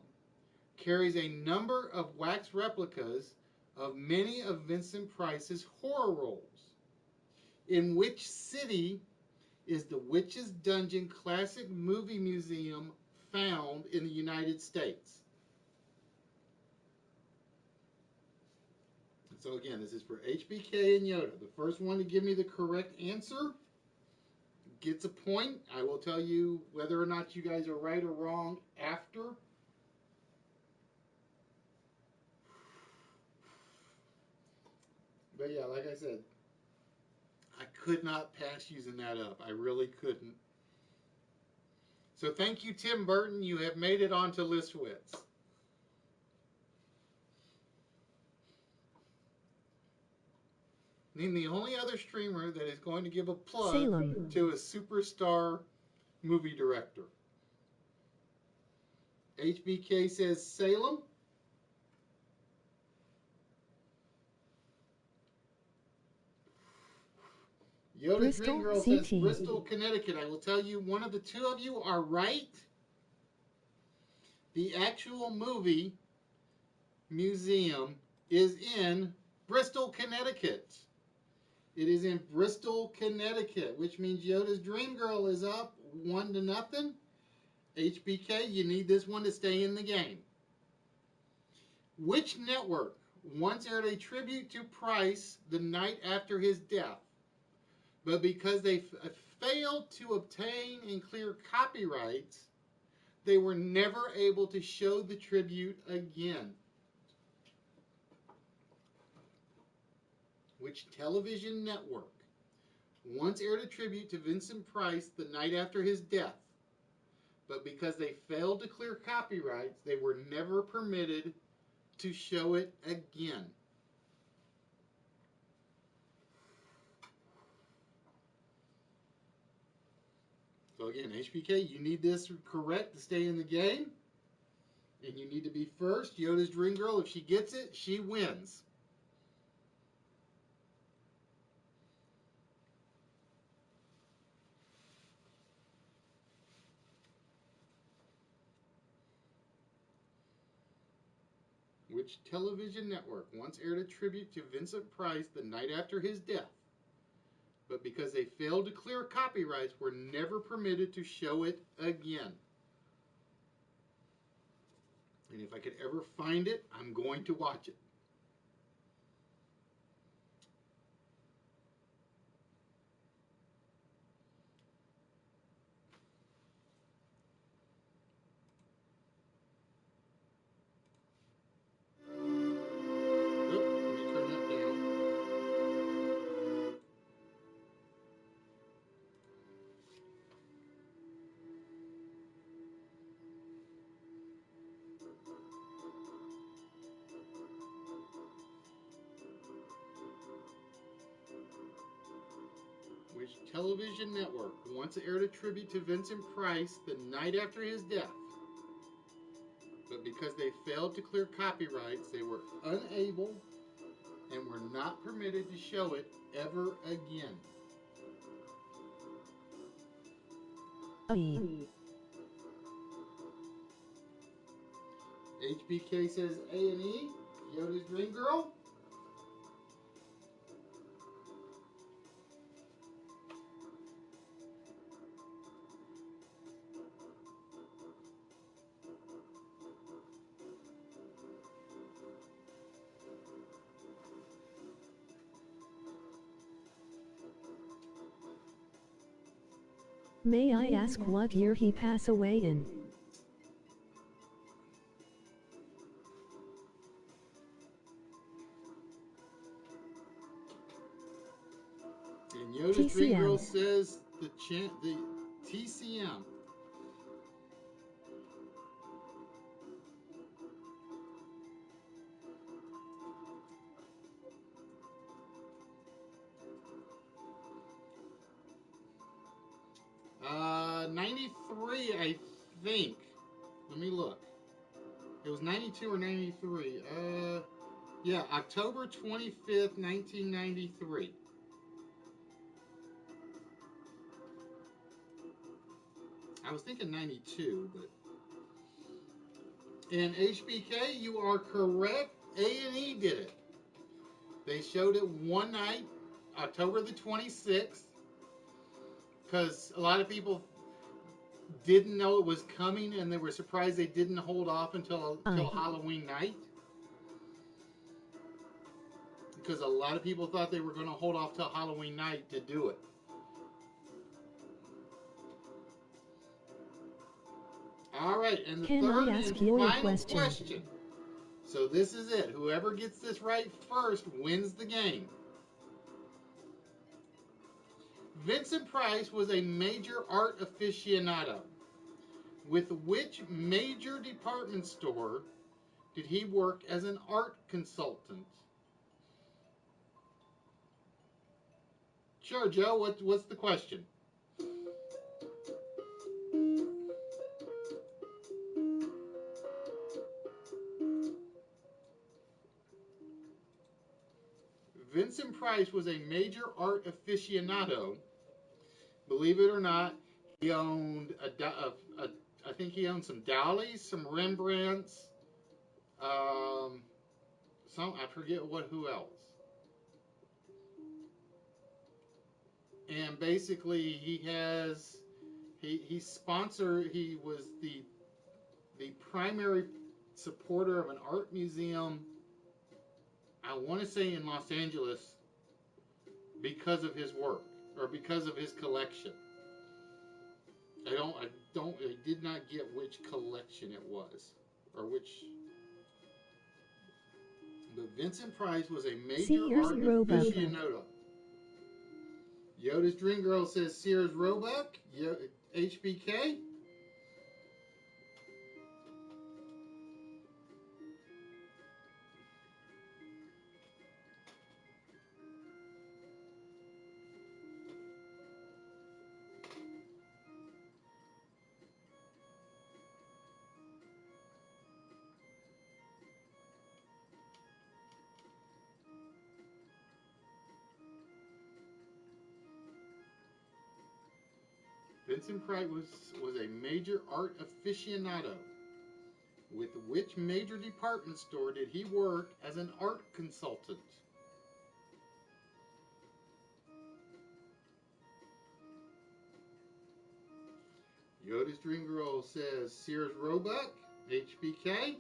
carries a number of wax replicas of many of Vincent Price's horror roles. In which city is the Witch's Dungeon Classic Movie Museum found in the United States? So again, this is for HBK and Yoda. The first one to give me the correct answer gets a point. I will tell you whether or not you guys are right or wrong after. But yeah, like I said, I could not pass using that up. I really couldn't. So thank you, Tim Burton. You have made it onto List Wits. Name the only other streamer that is going to give a plug Salem. to a superstar movie director. HBK says Salem. Yoda's Bristol, Dream Girl says CT. Bristol, Connecticut. I will tell you, one of the two of you are right. The actual movie museum is in Bristol, Connecticut. It is in Bristol, Connecticut, which means Yoda's Dream Girl is up 1-0. HBK, you need this one to stay in the game. Which network once aired a tribute to Price the night after his death, but because they failed to obtain and clear copyrights, they were never able to show the tribute again? Which television network once aired a tribute to Vincent Price the night after his death, but because they failed to clear copyrights, they were never permitted to show it again? So again, HBK, you need this correct to stay in the game. And you need to be first. Yoda's Dream Girl, if she gets it, she wins. Which television network once aired a tribute to Vincent Price the night after his death, but because they failed to clear copyrights, were never permitted to show it again? And if I could ever find it, I'm going to watch it. Oop, let me turn that down. Which television network once aired a tribute to Vincent Price the night after his death, but because they failed to clear copyrights, they were unable and were not permitted to show it ever again? HBK says A&E, Yoda's Dream Girl. May I ask what year he passed away in? And Yoda's Dream TCM. Girl says the TCM. Uh, 93, I think. Let me look. It was 92 or 93. Yeah, October 25th, 1993. I was thinking 92, but... And HBK, you are correct. A&E did it. They showed it one night, October the 26th, because a lot of people didn't know it was coming, and they were surprised they didn't hold off until Halloween night. Because a lot of people thought they were going to hold off till Halloween night to do it. All right, and the Can third I ask and you a final question? question. So this is it. Whoever gets this right first wins the game. Vincent Price was a major art aficionado. With which major department store did he work as an art consultant? Sure, Joe, what's the question? Vincent Price was a major art aficionado. Believe it or not, he owned I think he owned some Dalys, some Rembrandts, I forget who else. And basically, he was the primary supporter of an art museum, I want to say in Los Angeles, because of his work or because of his collection. I did not get which collection it was or which. But Vincent Price was a major Sears art Roebuck. aficionado. Yoda's Dream Girl says Sears Roebuck. HBK. Vincent Price was a major art aficionado. With which major department store did he work as an art consultant? Yoda's Dream Girl says Sears Roebuck. HBK.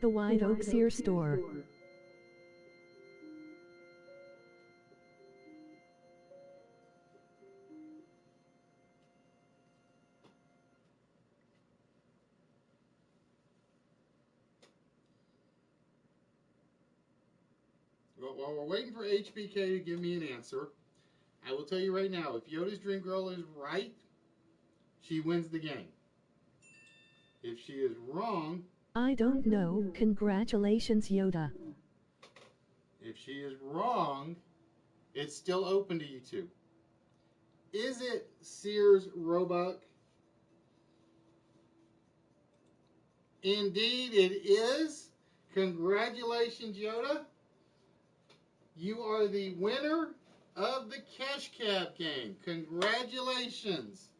The White Oak Sears store. Well, while we're waiting for HBK to give me an answer, I will tell you right now, if Yoda's Dream Girl is right, she wins the game. If she is wrong... I don't know. Congratulations, Yoda. If she is wrong, it's still open to you two. Is it Sears Roebuck? Indeed, it is. Congratulations, Yoda. You are the winner of the Cash Cab game. Congratulations.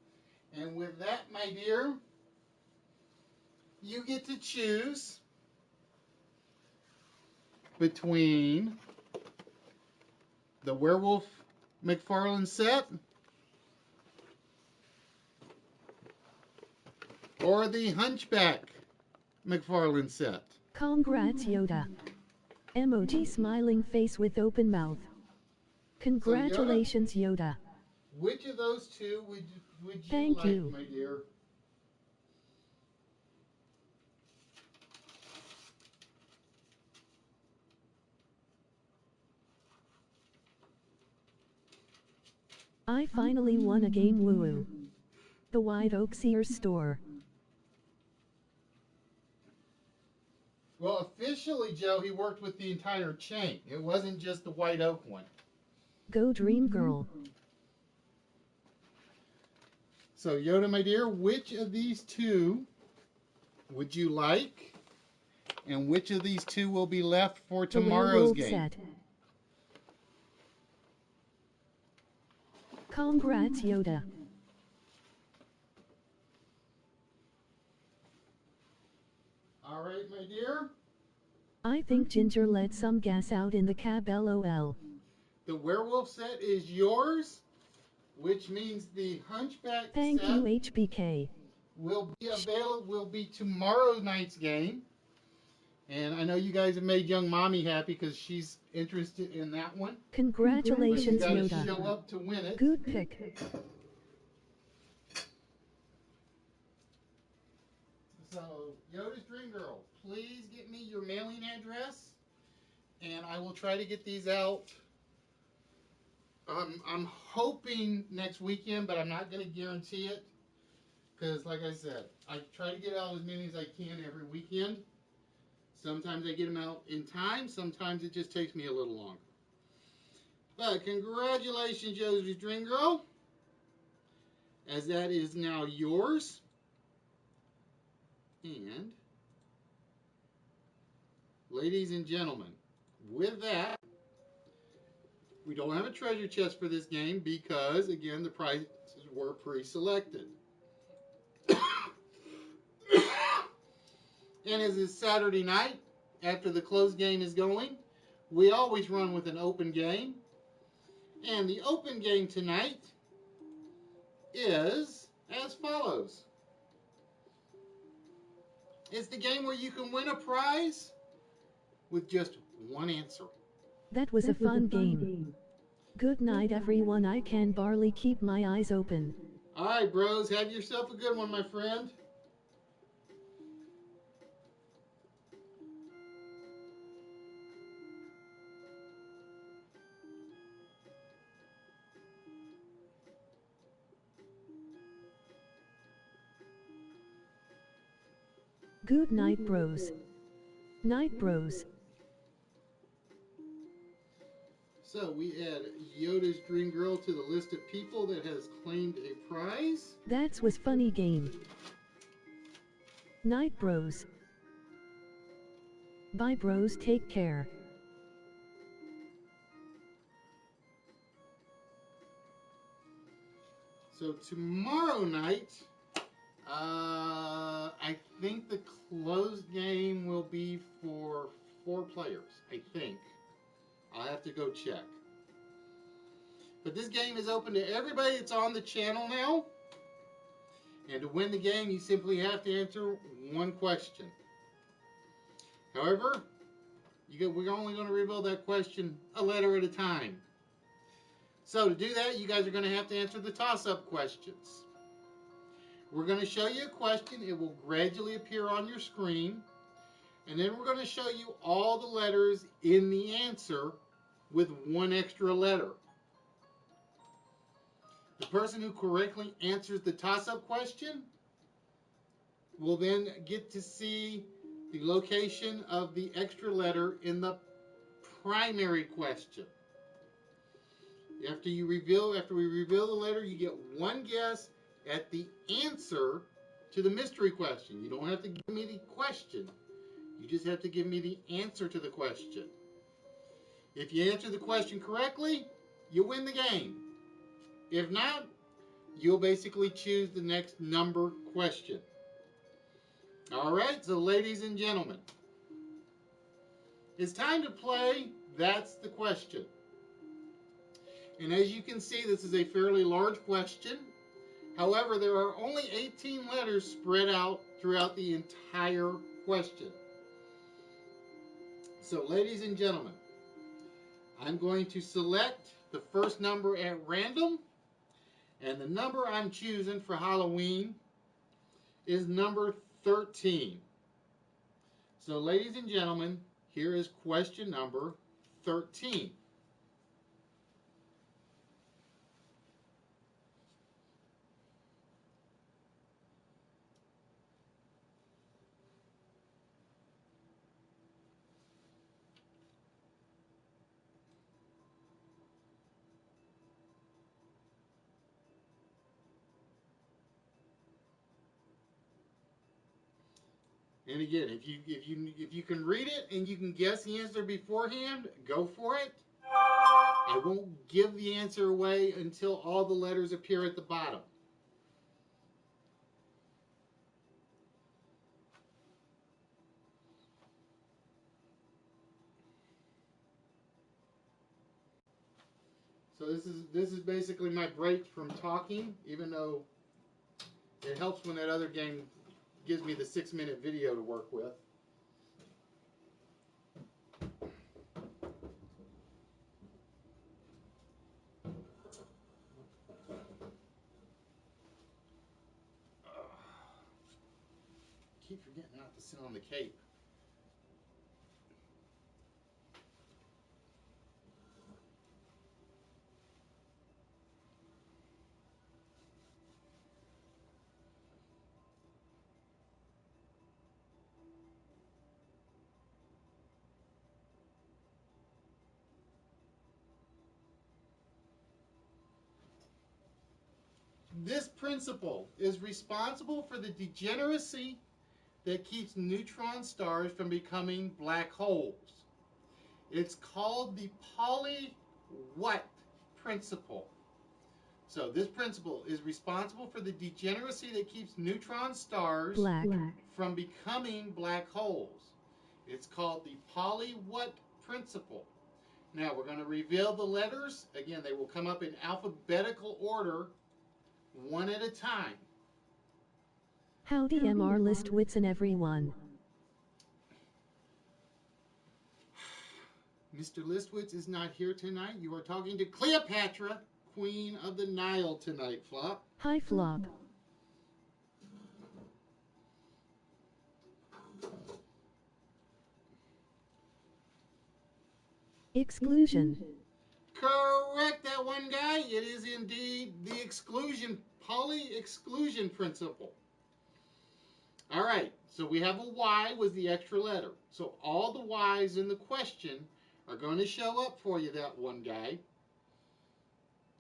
And with that, my dear, you get to choose between the Werewolf McFarlane set or the Hunchback McFarlane set. Congrats, Yoda. Emoji smiling face with open mouth. Congratulations, Yoda. Which of those two would you Thank like, you. my dear? I finally won a game, woo-woo. The White Oak Sears store. Well, officially, Joe, he worked with the entire chain. It wasn't just the White Oak one. Go Dream Girl. So, Yoda, my dear, which of these two would you like? And which of these two will be left for tomorrow's The werewolf game? set. Congrats, Yoda. All right, my dear. I think Ginger let some gas out in the cab, lol. The werewolf set is yours, which means the hunchback Thank set you, HBK. will be available, will be tomorrow night's game. And I know you guys have made young mommy happy because she's interested in that one. Congratulations, But you Yoda. gotta show up to win it. Good pick. So, Yoda's Dream Girl, please get me your mailing address, and I will try to get these out. I'm hoping next weekend, but I'm not going to guarantee it. Because, like I said, I try to get out as many as I can every weekend. Sometimes I get them out in time. Sometimes it just takes me a little longer. But congratulations, Yoda's Dream Girl, as that is now yours. And, ladies and gentlemen, with that, we don't have a treasure chest for this game because, again, the prizes were pre-selected. And as it's Saturday night, after the closed game is going, we always run with an open game. And the open game tonight is as follows. It's the game where you can win a prize with just one answer. That was a fun game. Good night, everyone. I can barely keep my eyes open. All right, bros, have yourself a good one, my friend. Good night, bros. Night, bros. So we add Yoda's Dream Girl to the list of people that has claimed a prize. That was funny game. Night, bros. Bye, bros. Take care. So tomorrow night, I think the closed game will be for 4 players. I think. I'll have to go check. But this game is open to everybody that's on the channel now. And to win the game, you simply have to answer one question. However, we're only going to reveal that question a letter at a time. So to do that, you guys are going to have to answer the toss-up questions. We're going to show you a question. It will gradually appear on your screen. And then we're going to show you all the letters in the answer with one extra letter. The person who correctly answers the toss-up question will then get to see the location of the extra letter in the primary question. After we reveal the letter, you get one guess at the answer to the mystery question. You don't have to give me the question. You just have to give me the answer to the question. If you answer the question correctly, you win the game. If not, you'll basically choose the next number question. All right, so ladies and gentlemen, it's time to play That's the Question. And as you can see, this is a fairly large question. However, there are only 18 letters spread out throughout the entire question. So, ladies and gentlemen, I'm going to select the first number at random. And the number I'm choosing for Halloween is number 13. So, ladies and gentlemen, here is question number 13. And again, if you can read it and you can guess the answer beforehand, go for it. I won't give the answer away until all the letters appear at the bottom. So this is basically my break from talking, even though it helps when that other game gives me the 6-minute video to work with. Keep forgetting not to sit on the cape. This principle is responsible for the degeneracy that keeps neutron stars from becoming black holes. It's called the Pauli-What principle. So this principle is responsible for the degeneracy that keeps neutron stars from becoming black holes. It's called the Pauli-What principle. Now we're going to reveal the letters. Again, they will come up in alphabetical order, one at a time. Howdy MR List Wits and everyone. Mr. Listwitz is not here tonight. You are talking to Cleopatra, Queen of the Nile tonight, Flop. Hi Flop. Exclusion. Correct, that one guy. It is indeed the exclusion, Pauli exclusion principle. All right, so we have a Y was the extra letter. So all the Y's in the question are going to show up for you, that one guy.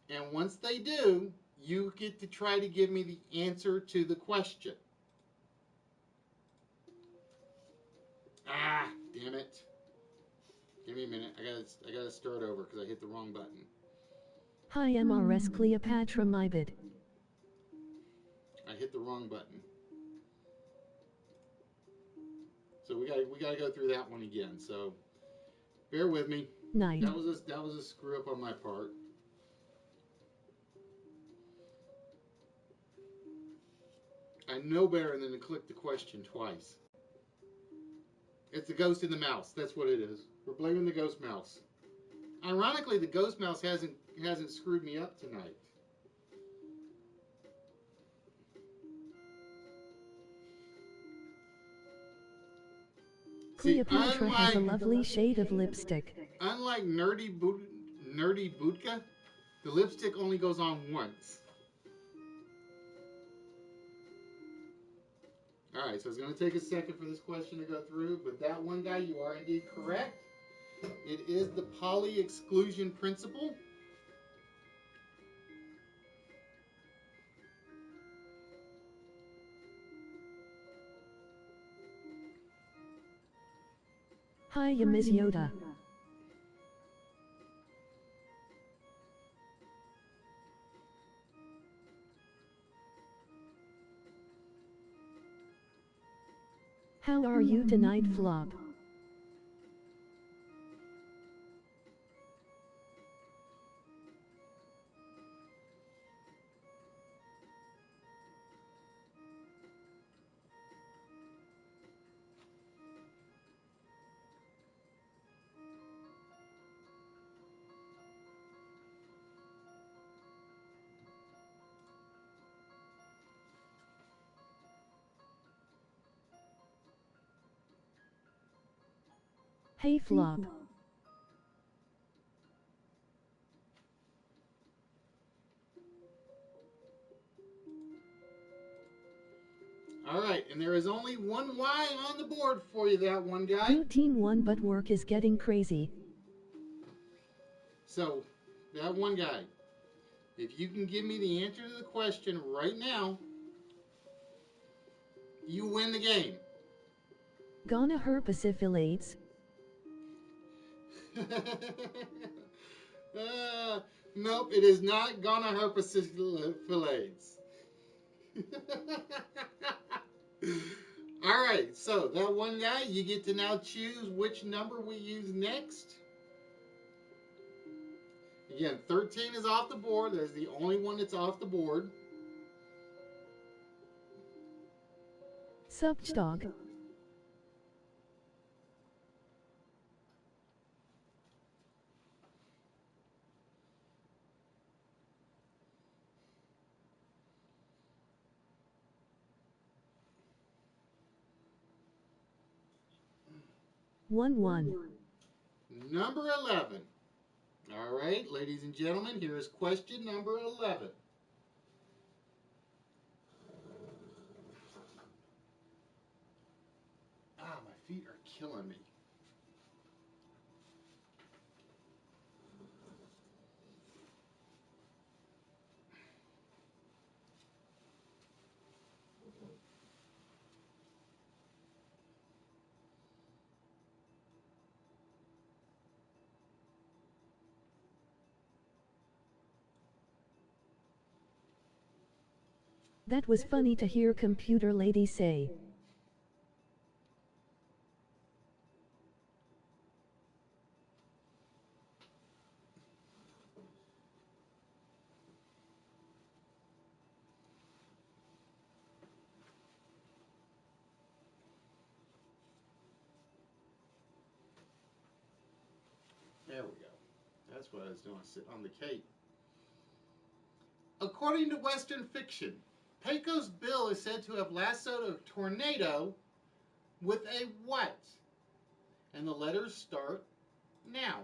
And once they do, you get to try to give me the answer to the question. Ah, damn it. Give me a minute. I gotta start over because I hit the wrong button. Hi MRS Cleopatra my bid. I hit the wrong button. So we gotta go through that one again. So bear with me. Night. That was a screw up on my part. I know better than to click the question twice. It's the ghost in the mouse. That's what it is. We're blaming the ghost mouse. Ironically, the ghost mouse hasn't screwed me up tonight. Cleopatra has a lovely shade of lipstick. Unlike Nerdy Budka, the lipstick only goes on once. Alright, so it's going to take a second for this question to go through, but that one guy, you are indeed correct. It is the Pauli exclusion principle. Hi Ms. Yoda. How are you tonight, Flop? Hey Flop. Alright, and there is only one Y on the board for you, that one guy. Routine 1 but work is getting crazy. So, that one guy, if you can give me the answer to the question right now, you win the game. Gonna herpesiphilates. Nope, it is not gonna herpesiphilates. Alright, so that one guy, you get to now choose which number we use next. Again, 13 is off the board. That's the only one that's off the board. Subdog. One. Number 11. All right, ladies and gentlemen, here is question number 11. Ah, my feet are killing me. That was funny to hear computer lady say. There we go. That's what I was doing, sitting on the cape. According to Western fiction, Pecos Bill is said to have lassoed a tornado with a what? And the letters start now.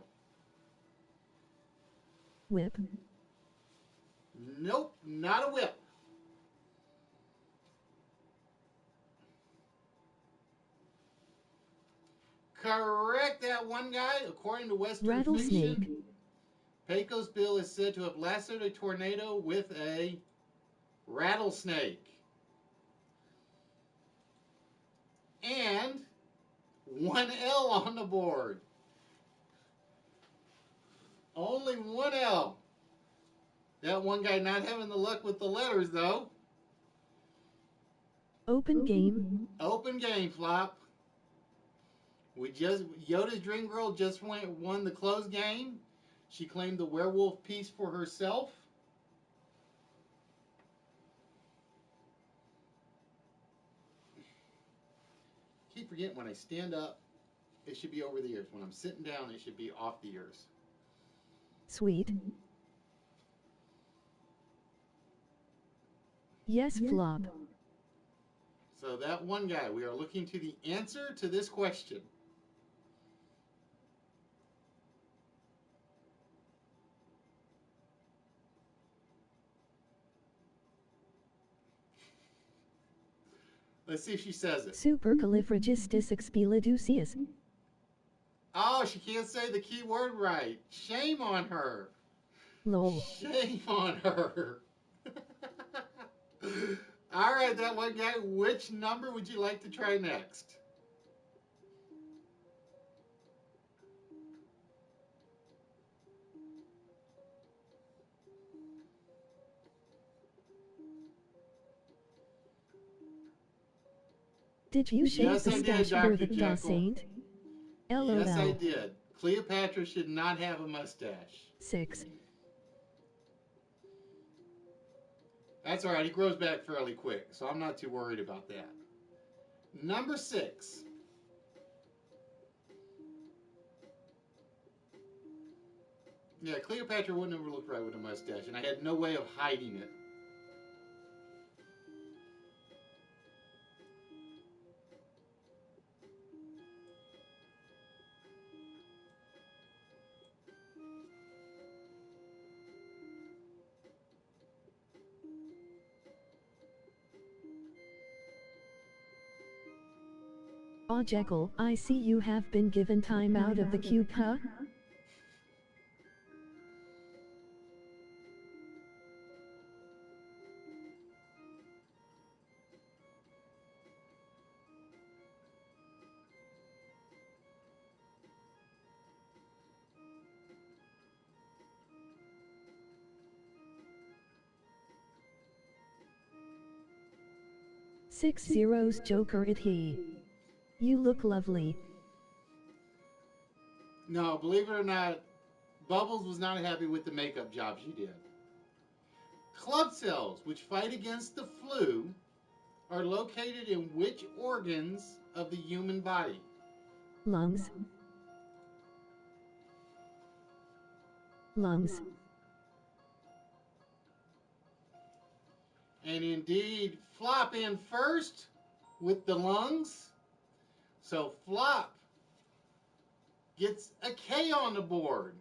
Whip. Nope, not a whip. Correct, that one guy. According to Western Rattlesnake. fiction, Pecos Bill is said to have lassoed a tornado with a rattlesnake. And one L on the board. Only one L. That one guy not having the luck with the letters, though. Open game. Open game, Flop. Yoda's Dream Girl just won the close game. She claimed the werewolf piece for herself. Keep forgetting when I stand up, it should be over the ears. When I'm sitting down, it should be off the ears. Sweet. Yes, Flop. So that one guy, we are looking to the answer to this question. Let's see if she says it. Supercalifragisticexpialidocious. Oh, she can't say the key word right. Shame on her. Lol. Shame on her. All right, that one guy. Which number would you like to try next? Did you shave Yes, the I did, stash Dr. for the Jekyll. saint? LOL. Yes, I did. Cleopatra should not have a mustache. 6. That's all right. He grows back fairly quick, so I'm not too worried about that. Number 6. Yeah, Cleopatra wouldn't have looked right with a mustache, and I had no way of hiding it. Aw Jekyll, I see you have been given time out of the cube, huh? Six zeros Joker it he. You look lovely. No, believe it or not, Bubbles was not happy with the makeup job she did. Club cells, which fight against the flu, are located in which organs of the human body? Lungs. Lungs. And indeed, Flop in first with the lungs. So Flop gets a K on the board.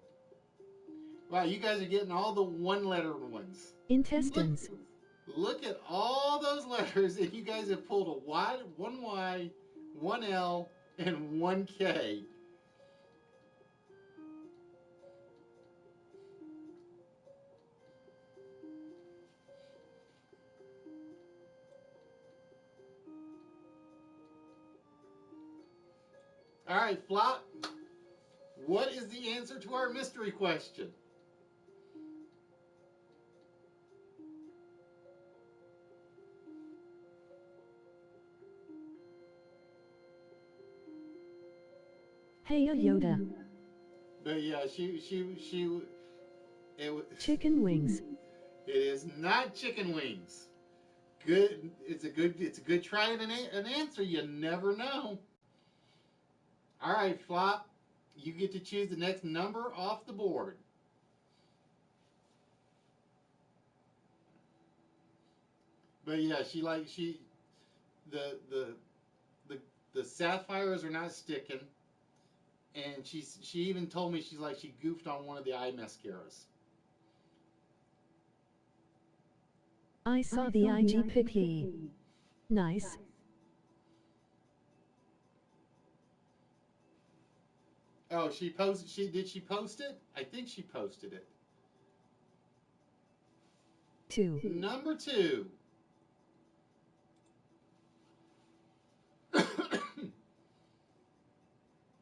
Wow, you guys are getting all the one-letter ones. Intestines. Look at all those letters, and you guys have pulled a Y, one Y, one L, and one K. All right, Flop. What is the answer to our mystery question? Hey Yoda. But yeah, Chicken wings. It is not chicken wings. Good. It's a good try and an answer. You never know. All right, Flop. You get to choose the next number off the board. But yeah, the sapphires are not sticking, and she even told me she goofed on one of the eye mascaras. I saw the IG pic. Nice. Oh, did she post it? I think she posted it. 2. Number 2.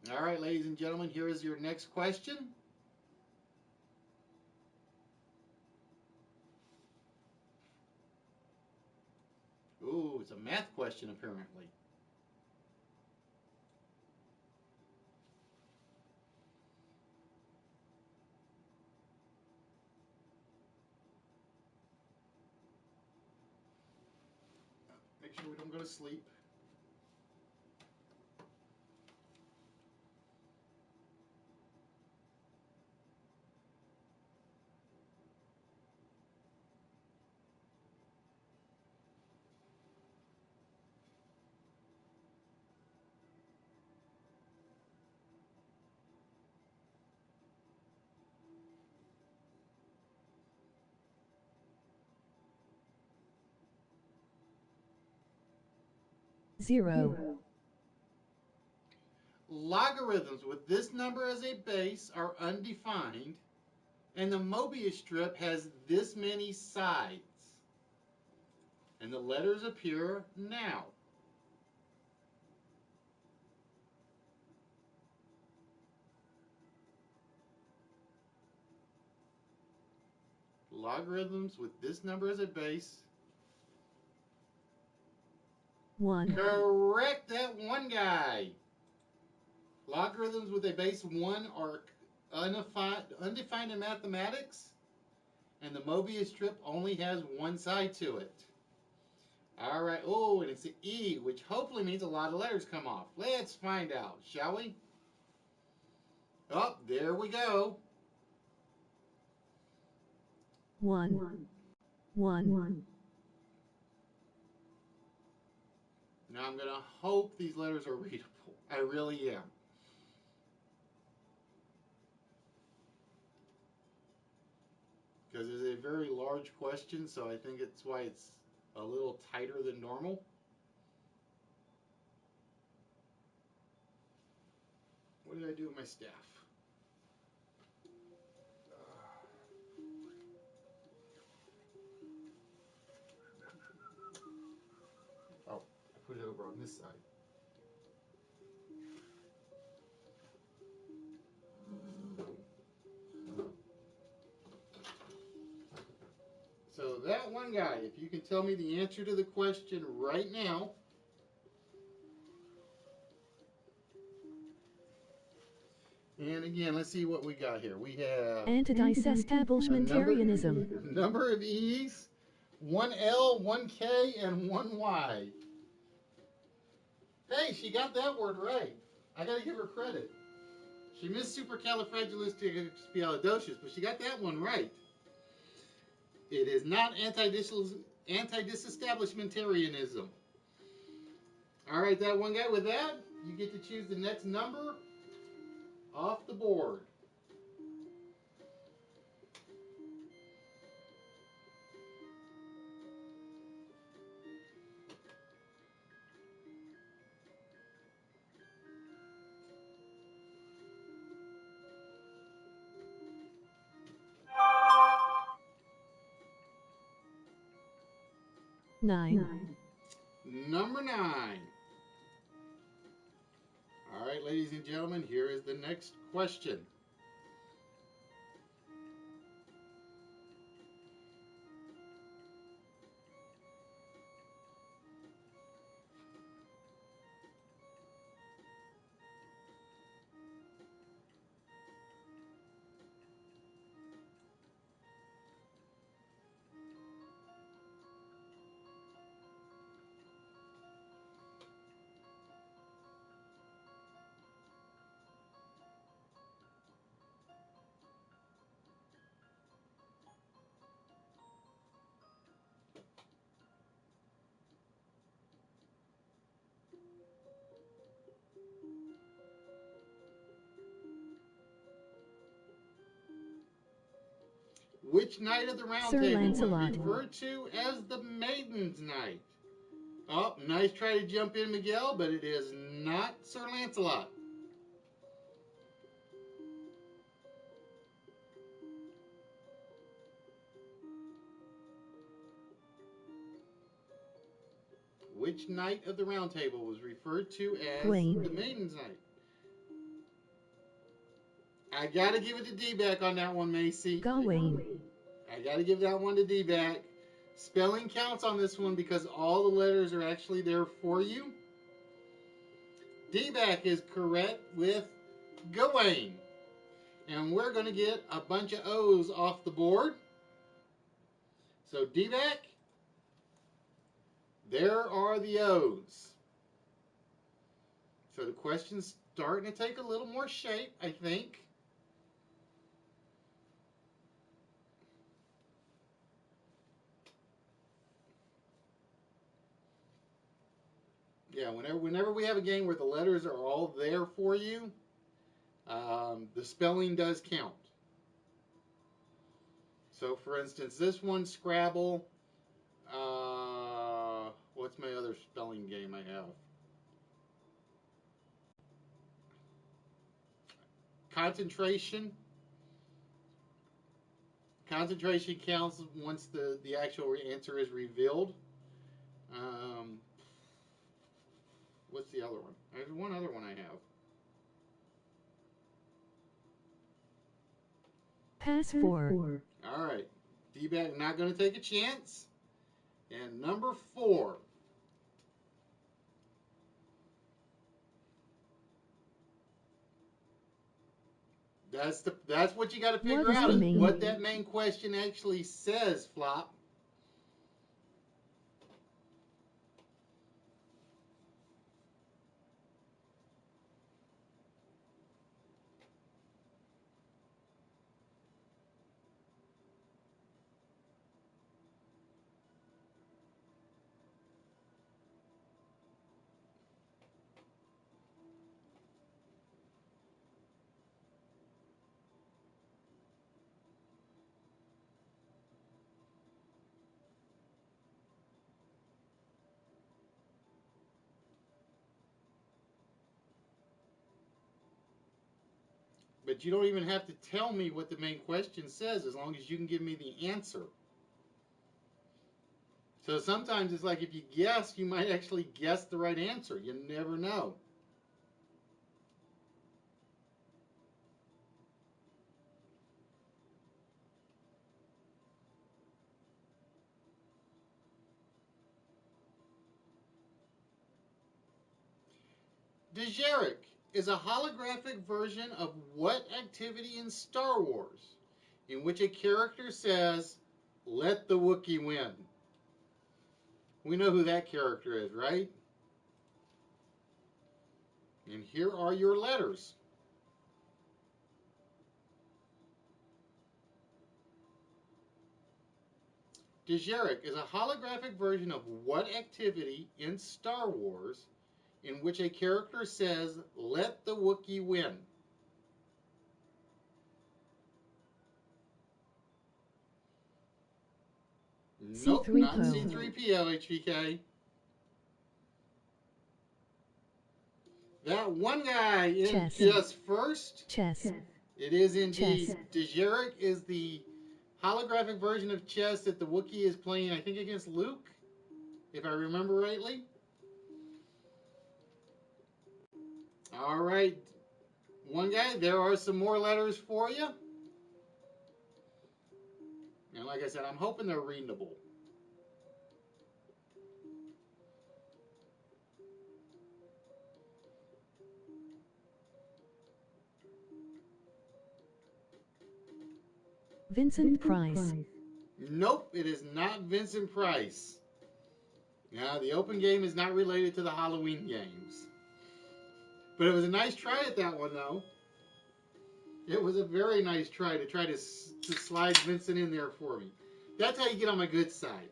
All right, ladies and gentlemen, here is your next question. Ooh, it's a math question, apparently. Make sure we don't go to sleep. Zero. Logarithms with this number as a base are undefined, and the Mobius strip has this many sides. And the letters appear now. Logarithms with this number as a base. 1. Correct, that one guy. Logarithms with a base 1 are undefined in mathematics, and the Mobius strip only has one side to it. All right. Oh, and it's an E, which hopefully means a lot of letters come off. Let's find out, shall we? Oh, there we go. 1. 1. Now I'm going to hope these letters are readable. I really am. Because it's a very large question, so I think it's why it's a little tighter than normal. What did I do with my staff? Oh, I put it over on this side. So that one guy, if you can tell me the answer to the question right now, And again, let's see what we got here. We have Anti-disestablishmentarianism. number of E's, one L, one K, and one Y. Hey, she got that word right. I gotta give her credit. She missed supercalifragilisticexpialidocious, but she got that one right. It is not anti-disestablishmentarianism. All right, that one guy. With that, you get to choose the next number off the board. Nine. Number 9. All right, ladies and gentlemen, here is the next question. Which night of the round Sir table Lancelot. was referred to as the Maiden's Night? Oh, nice try to jump in, Miguel, but it is not Sir Lancelot. Which night of the round table was referred to as Gawain. the Maiden's Night? I gotta give it to D-back on that one, Macy. Gawain. I gotta give that one to D-back. Spelling counts on this one because all the letters are actually there for you. D-back is correct with Gawain. And we're going to get a bunch of O's off the board. So D-back, there are the O's. So the question's starting to take a little more shape, I think. Yeah, whenever we have a game where the letters are all there for you, the spelling does count. So, for instance, this one, Scrabble. What's my other spelling game I have? Concentration. Concentration counts once the actual answer is revealed. What's the other one? There's one other one I have. Pass 4. All right. D-back not going to take a chance. And number 4. That's what you got to figure out is what that main question actually says, Flop. But you don't even have to tell me what the main question says as long as you can give me the answer. So sometimes it's like if you guess, you might actually guess the right answer. You never know. Dejeric, is a holographic version of what activity in Star Wars in which a character says, "Let the Wookiee win"? We know who that character is, right? And here are your letters. Dejarik is a holographic version of what activity in Star Wars in which a character says, "Let the Wookiee win"? Nope, C3PO. not C3PO, HVK. That one guy in Chess. just first. Chess. It is indeed. Chess. Dejarik is the holographic version of chess that the Wookiee is playing, I think, against Luke, if I remember rightly. All right. One guy, there are some more letters for you. And like I said, I'm hoping they're readable. Vincent Price. Nope, it is not Vincent Price. Now, the open game is not related to the Halloween games. But it was a nice try at that one, though. It was a very nice try to slide Vincent in there for me. That's how you get on my good side.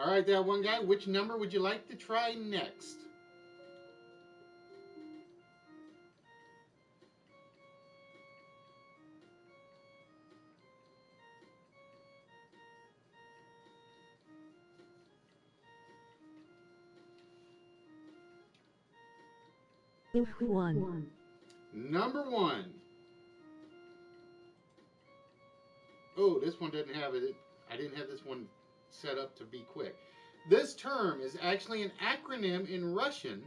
All right, that one guy, which number would you like to try next? One. Number 1. Oh, this one doesn't have it. I didn't have this one set up to be quick. This term is actually an acronym in Russian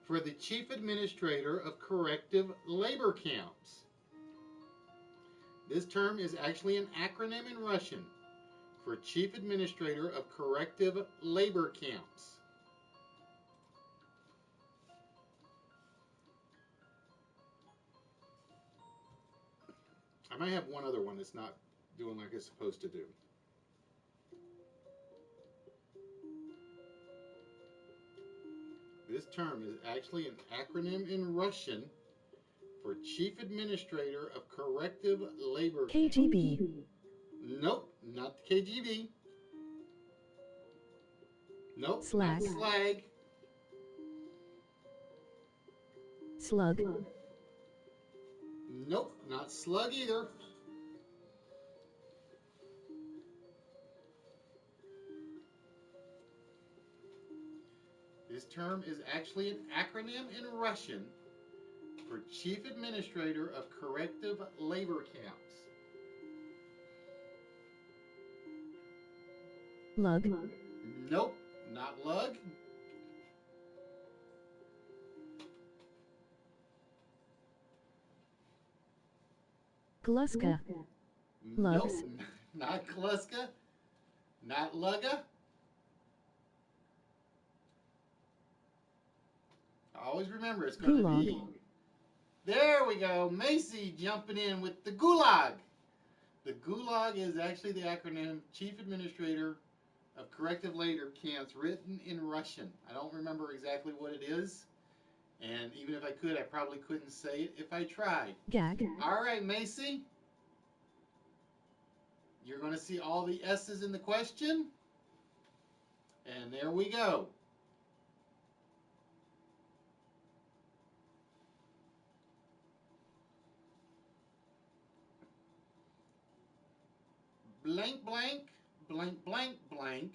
for the Chief Administrator of Corrective Labor Camps. This term is actually an acronym in Russian for Chief Administrator of Corrective Labor Camps. I might have one other one that's not doing like it's supposed to do. This term is actually an acronym in Russian for Chief Administrator of Corrective Labor Camps. KGB. Nope, not the KGB. Nope, Slag. not slag. Slug. Nope, not slug either. This term is actually an acronym in Russian for Chief Administrator of Corrective Labor Camps. Lug. Nope, not lug. Gluska. Lugs. Nope, not Kluska. Not Lugga. Always remember it's going to Gulag. be. There we go. Macy jumping in with the Gulag. The Gulag is actually the acronym Chief Administrator of Corrective Labor Camps, written in Russian. I don't remember exactly what it is. And even if I could, I probably couldn't say it if I tried. Gag. All right, Macy. You're going to see all the S's in the question. And there we go. Blank, blank, blank, blank, blank,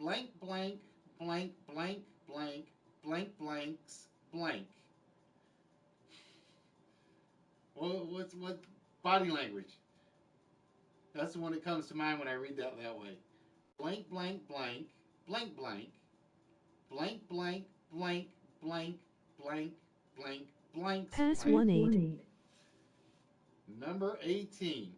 blank, blank, blank, blank, blank, blank, blanks, blank. Well, what body language? That's the one that comes to mind when I read that way. Blank, blank, blank, blank, blank, blank, blank, blank, blank, blank, blank blanks. Pass blank. 1-8. Number 18.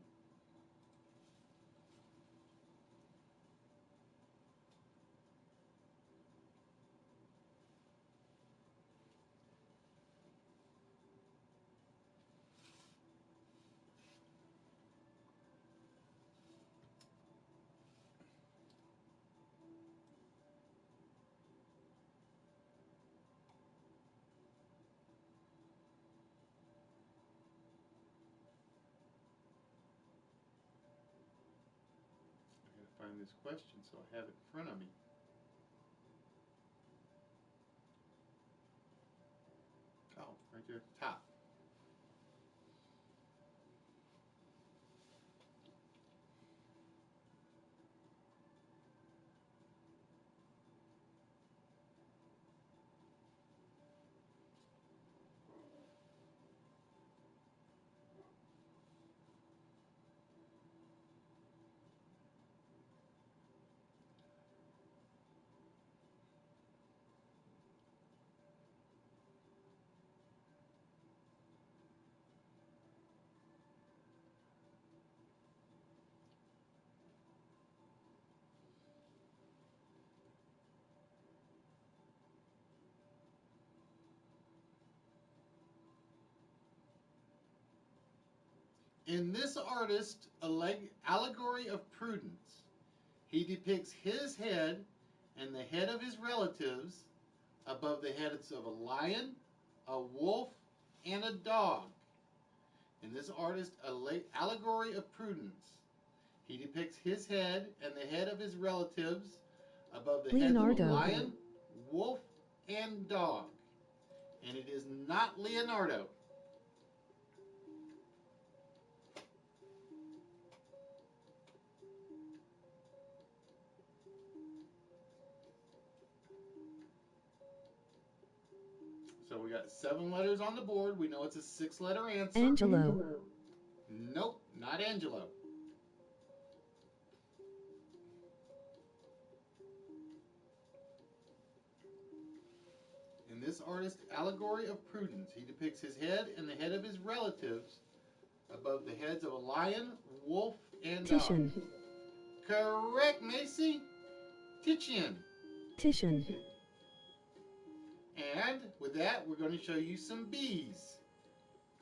Find this question so I have it in front of me. Oh, right there at the top. In this artist allegory of prudence, he depicts his head and the head of his relatives above the heads of a lion, a wolf, and a dog. In this artist allegory of prudence, he depicts his head and the head of his relatives above the heads of a lion, wolf, and dog. And it is not Leonardo. So we got 7 letters on the board. We know it's a 6-letter answer. Angelo. Nope, not Angelo. In this artist allegory of prudence, he depicts his head and the head of his relatives above the heads of a lion, wolf, and Titian. dog. Correct, Macy. Titian. Titian. And with that, we're going to show you some bees.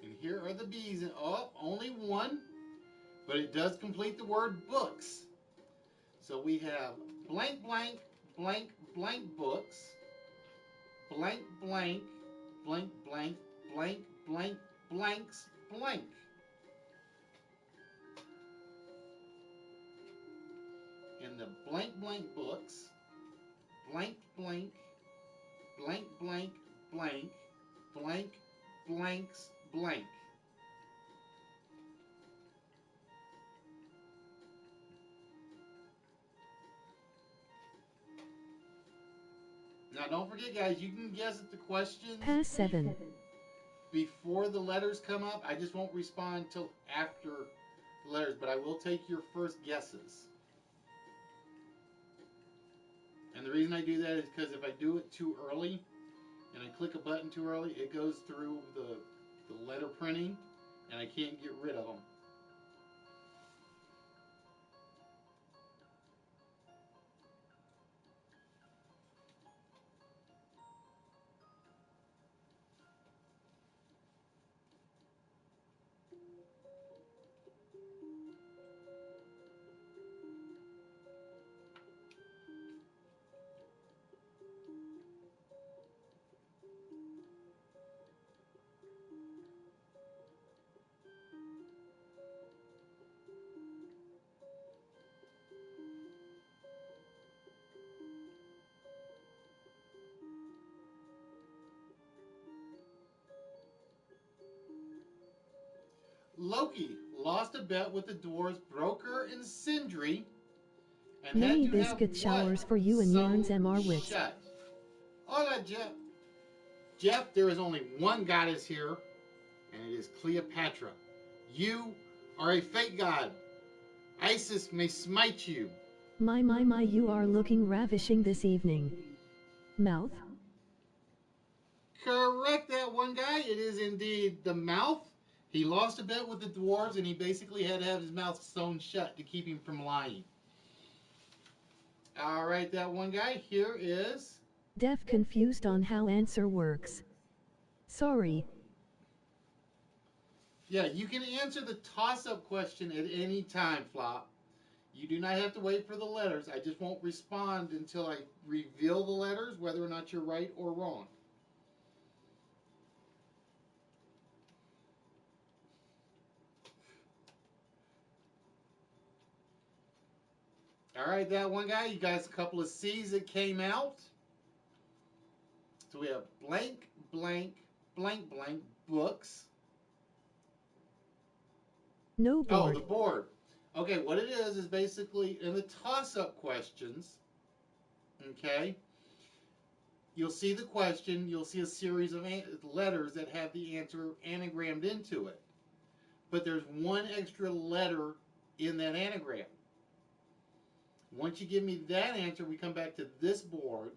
And here are the bees. Oh, only one, but it does complete the word books. So we have blank, blank, blank, blank books, blank, blank, blank, blank, blank, blank, blanks, blank. In the blank, blank books, blank, blank, blank, blank, blank, blank, blanks, blank. Now don't forget, guys, you can guess at the questions Pass 7. before the letters come up. I just won't respond till after the letters, but I will take your first guesses. And the reason I do that is because if I do it too early and I click a button too early, it goes through the letter printing and I can't get rid of them. Loki lost a bet with the dwarves Broker and Sindri and Many had to biscuit have showers what for you and sewn yarns MR Wits. shut. Hola, Jeff. Jeff, there is only one goddess here, and it is Cleopatra. You are a fake god. Isis may smite you. My, you are looking ravishing this evening. Mouth? Correct that one guy. It is indeed the mouth. He lost a bet with the dwarves, and he basically had to have his mouth sewn shut to keep him from lying. All right, that one guy. Here is... Deaf confused on how answer works. Sorry. Yeah, you can answer the toss-up question at any time, Flop. You do not have to wait for the letters. I just won't respond until I reveal the letters, whether or not you're right or wrong. All right, that one guy. You guys, a couple of C's that came out. So we have blank, blank, blank, blank, books. No board. Oh, the board. Okay, what it is basically in the toss-up questions, okay, you'll see the question, you'll see a series of letters that have the answer anagrammed into it. But there's one extra letter in that anagram. Once you give me that answer, we come back to this board.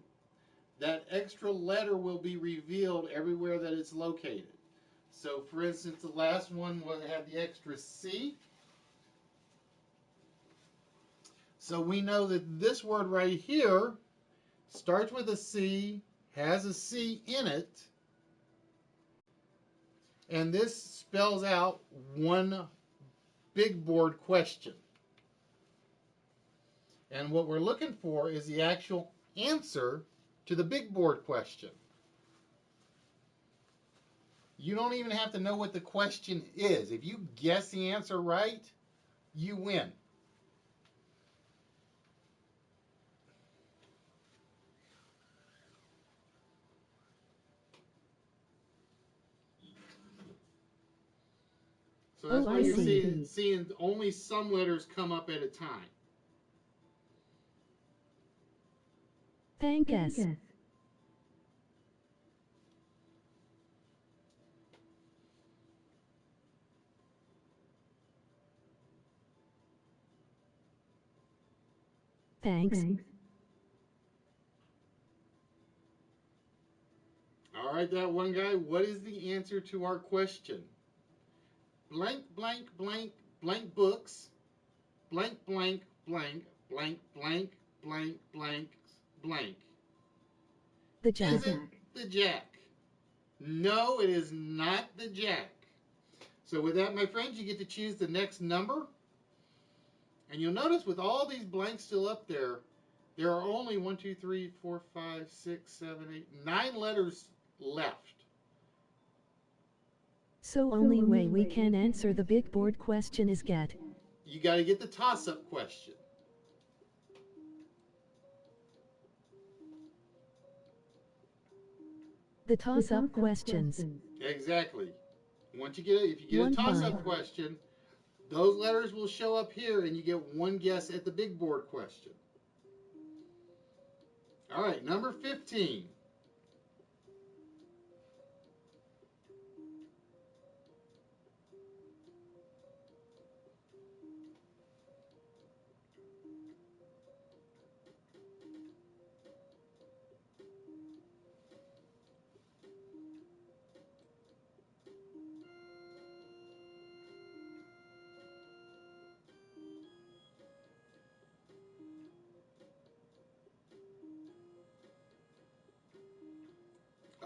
That extra letter will be revealed everywhere that it's located. So, for instance, the last one had the extra C. So we know that this word right here starts with a C, has a C in it, and this spells out one big board question. And what we're looking for is the actual answer to the big board question. You don't even have to know what the question is. If you guess the answer right, you win. So that's why you're seeing only some letters come up at a time. Thank us. Thanks. All right, that one guy, what is the answer to our question? Blank, blank, blank, blank books, blank, blank, blank, blank, blank, blank, blank, blank. The jack. Is it the jack? No, it is not the jack. So with that, my friends, you get to choose the next number. And you'll notice with all these blanks still up there, there are only 1, 2, 3, 4, 5, 6, 7, 8, 9 letters left. So only way we can answer the big board question is get. You got to get the toss-up question. The toss-up questions. Exactly. Once you get it, if you get a toss-up question, those letters will show up here, and you get one guess at the big board question. All right, number 15.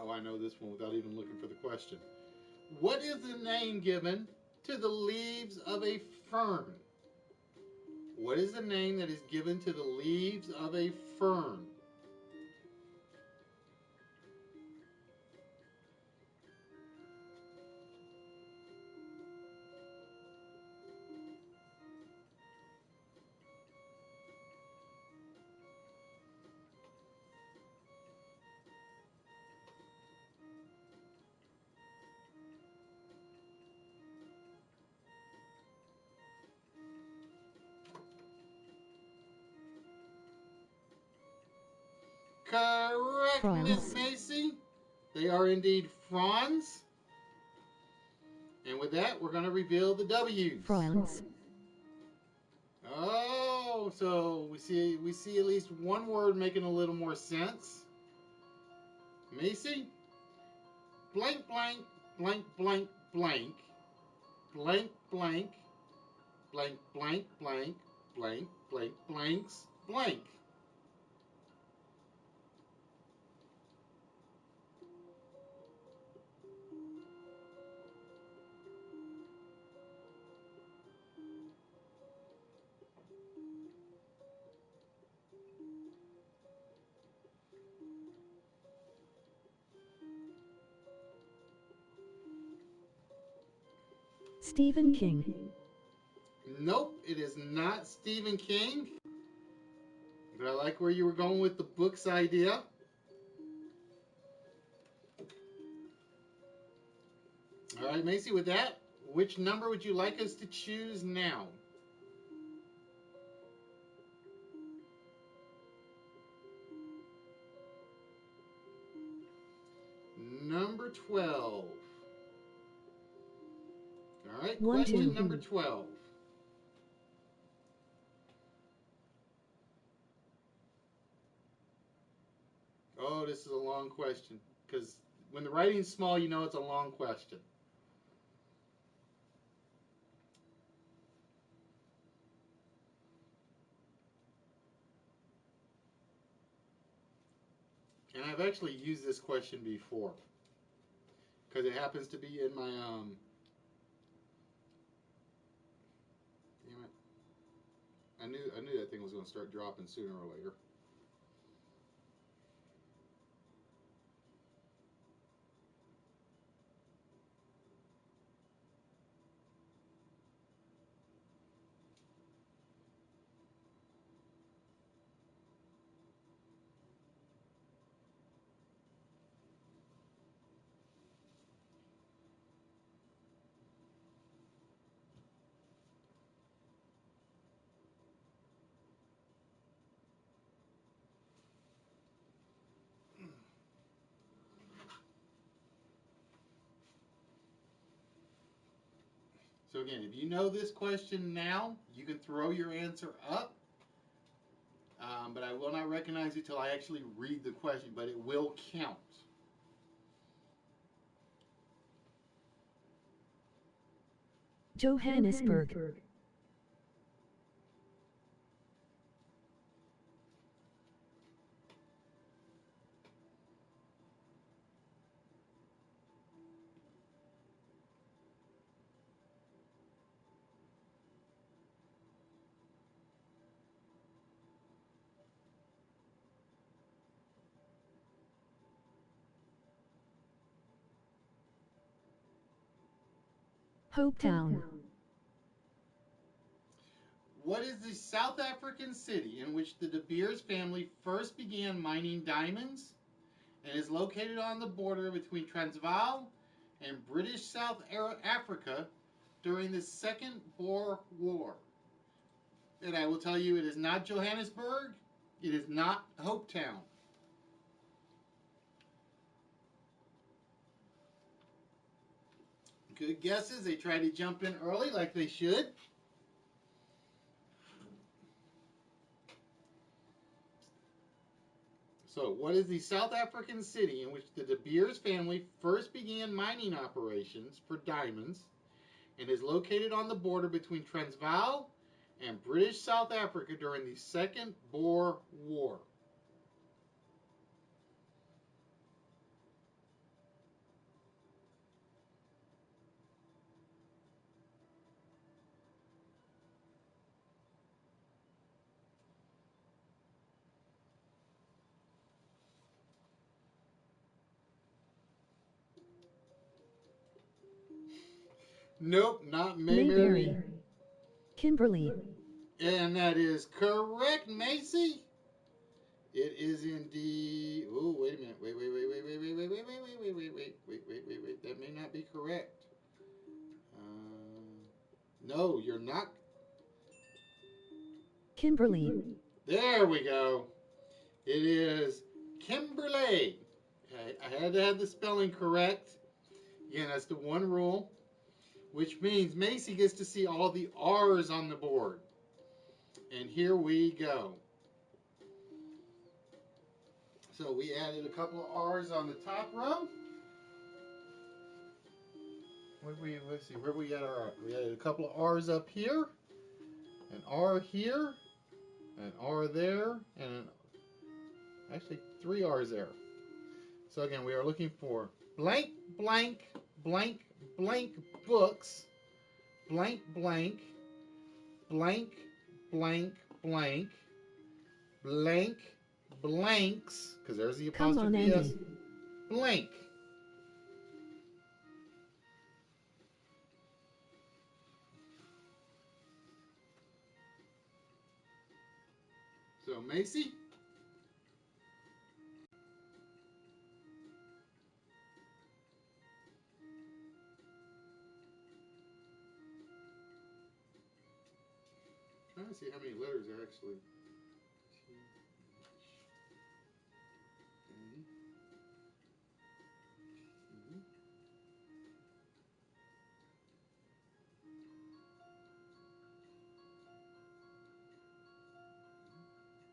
Oh, I know this one without even looking for the question. What is the name given to the leaves of a fern? What is the name that is given to the leaves of a fern? Correct, Miss Macy. They are indeed fronds. And with that, we're going to reveal the W's. Fronds. Oh, so we see at least one word making a little more sense. Macy, blank, blank, blank, blank, blank, blank, blank, blank, blank, blank, blank, blank, blanks, blank. Stephen King. Nope, it is not Stephen King. But I like where you were going with the books idea. All right, Macy, with that, which number would you like us to choose now? Number 12. All right, One, question two. number 12. Oh, this is a long question. Because when the writing's small, you know it's a long question. And I've actually used this question before. Because it happens to be in my, damn it. I knew that thing was going to start dropping sooner or later. So again, if you know this question now, you can throw your answer up. But I will not recognize it till I actually read the question, but it will count. Johannesburg. Hopetown. What is the South African city in which the De Beers family first began mining diamonds and is located on the border between Transvaal and British South Africa during the Second Boer War? And I will tell you, it is not Johannesburg. It is not Hopetown. Good guesses. They tried to jump in early like they should. So, what is the South African city in which the De Beers family first began mining operations for diamonds and is located on the border between Transvaal and British South Africa during the Second Boer War? Nope, not Mayberry. Kimberly. And that is correct, Macy. It is indeed. Oh, wait a minute. Wait. That may not be correct. No, you're not. Kimberly. There we go. It is Kimberley. I had to have the spelling correct. Again, that's the one rule, which means Macy gets to see all the R's on the board. And here we go. So we added a couple of R's on the top row. Let's see, where we had our, we had a couple of R's up here, an R here, an R there, and actually 3 R's there. So again, we are looking for blank, blank, blank, blank books, blank, blank, blank, blank, blank, blank, blanks, because there's the Come on, apostrophe S, Andy. blank. So Macy, trying to see how many letters are actually.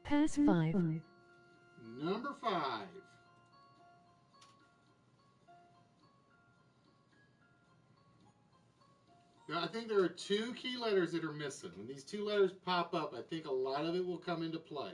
Pass 5. Number 5. Now, I think there are 2 key letters that are missing. When these 2 letters pop up, I think a lot of it will come into play.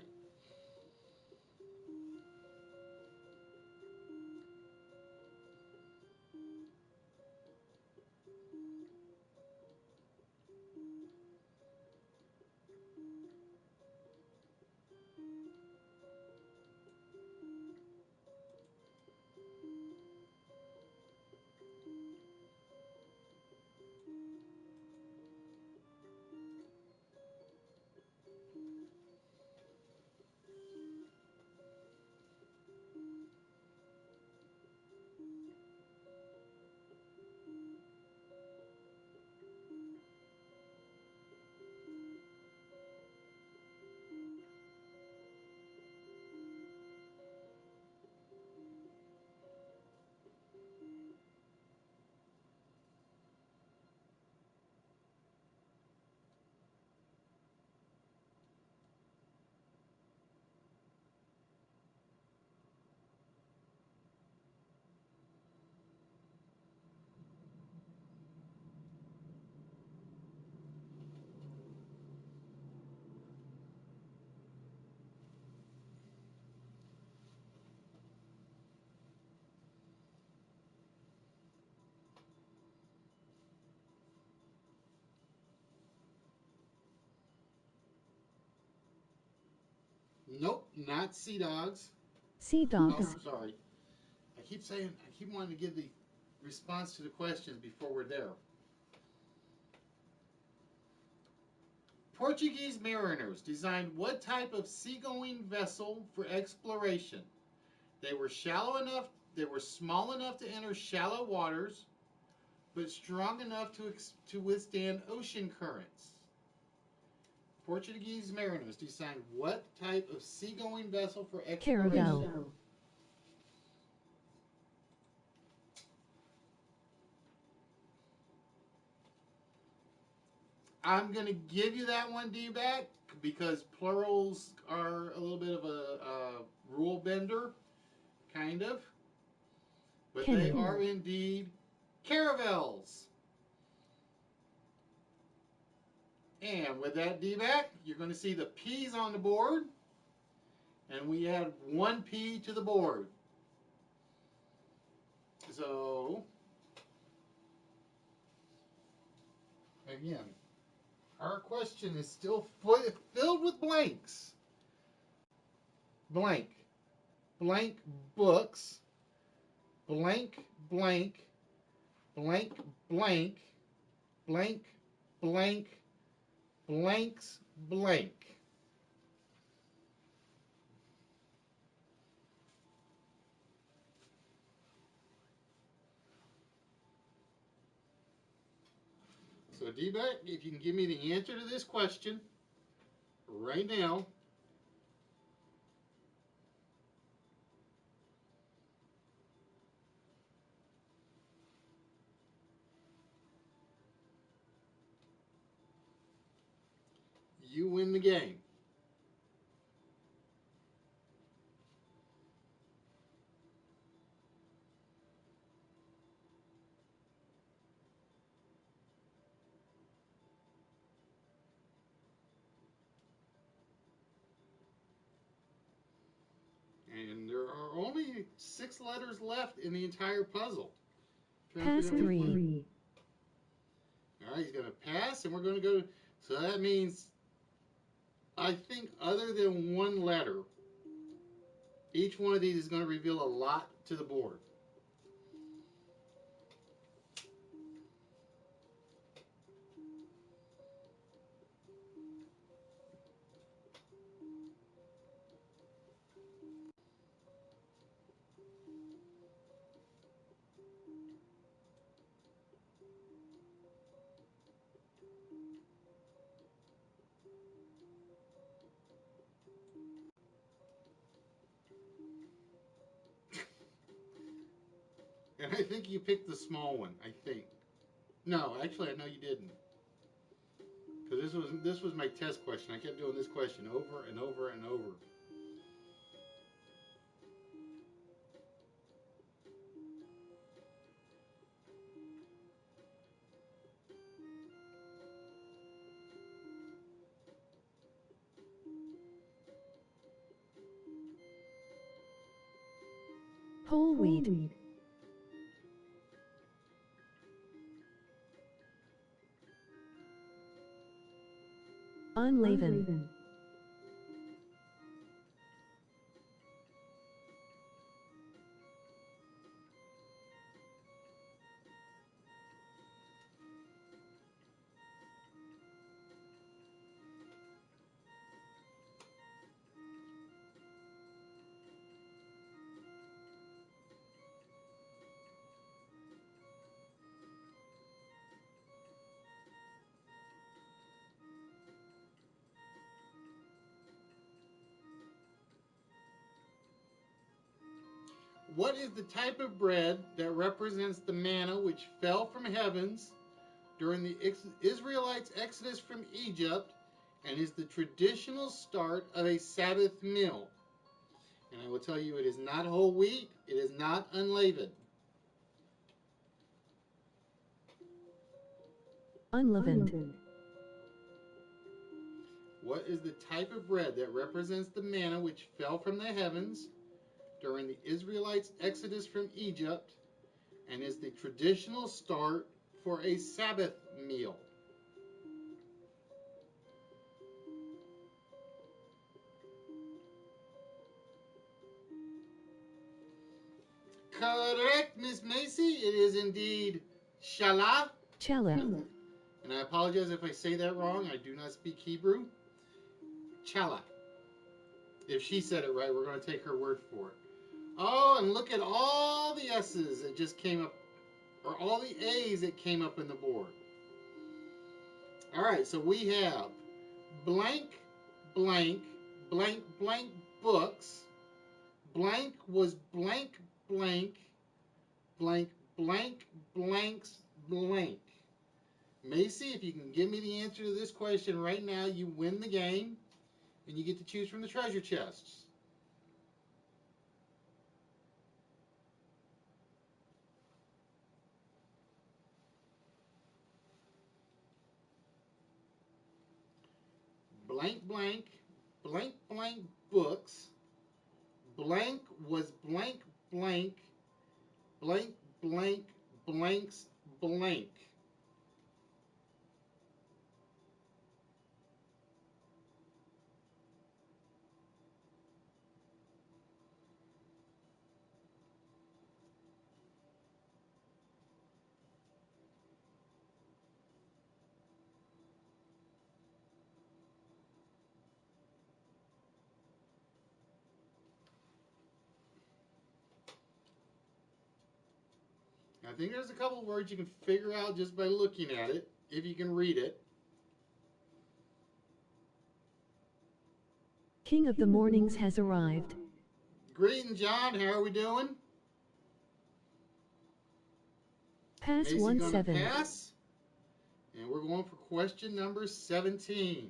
Nope, not Sea Dogs. Sea Oh, dogs. sorry. I keep wanting to give the response to the questions before we're there. Portuguese mariners designed what type of seagoing vessel for exploration? They were small enough to enter shallow waters, but strong enough to withstand ocean currents. Portuguese mariners designed what type of seagoing vessel for exploration? Caravel. I'm going to give you that one, D-back, because plurals are a little bit of a rule bender, kind of. But they Canoe. are indeed caravels. And with that, D-back, you're going to see the P's on the board. And we add 1 P to the board. So, again, our question is still filled with blanks. Blank. Blank books. Blank, blank, blank, blank, blank, blank, blanks, blank. So, D-back, if you can give me the answer to this question right now. You win the game. are only 6 letters left in the entire puzzle. Pass 3. All right, he's going to pass, and we're going to go. So that means, I think, other than one letter, each one of these is going to reveal a lot to the board. And I think you picked the small one, I think. No, actually, I know you didn't. Because this was my test question. I kept doing this question over and over and over. Whole wheat. Unleavened. What is the type of bread that represents the manna which fell from heavens during the Israelites' exodus from Egypt and is the traditional start of a Sabbath meal? And I will tell you, it is not whole wheat, it is not unleavened. Unleavened. What is the type of bread that represents the manna which fell from the heavens during the Israelites' exodus from Egypt and is the traditional start for a Sabbath meal? Correct, Miss Macy. It is indeed challah. Challah. And I apologize if I say that wrong. I do not speak Hebrew. Challah. If she said it right, we're going to take her word for it. Oh, and look at all the S's that just came up, or all the A's that came up in the board. All right, so we have blank, blank, blank, blank books. Blank was blank, blank, blank, blank, blanks, blank. Macy, if you can give me the answer to this question right now, you win the game, and you get to choose from the treasure chests. Blank, blank, blank, blank books. Blank was blank, blank, blank, blank, blanks, blank. I think there's a couple of words you can figure out just by looking at it, if you can read it. King of the Mornings has arrived. Greeting, John. How are we doing? Pass Macy's 1 gonna 7. pass. And we're going for question number 17.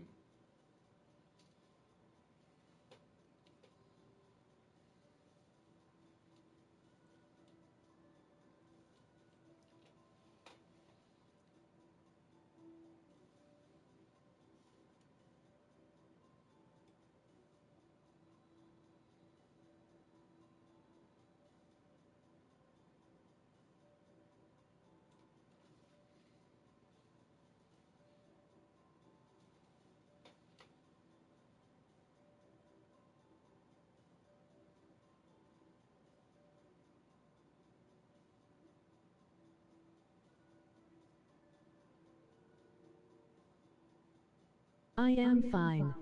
I am fine.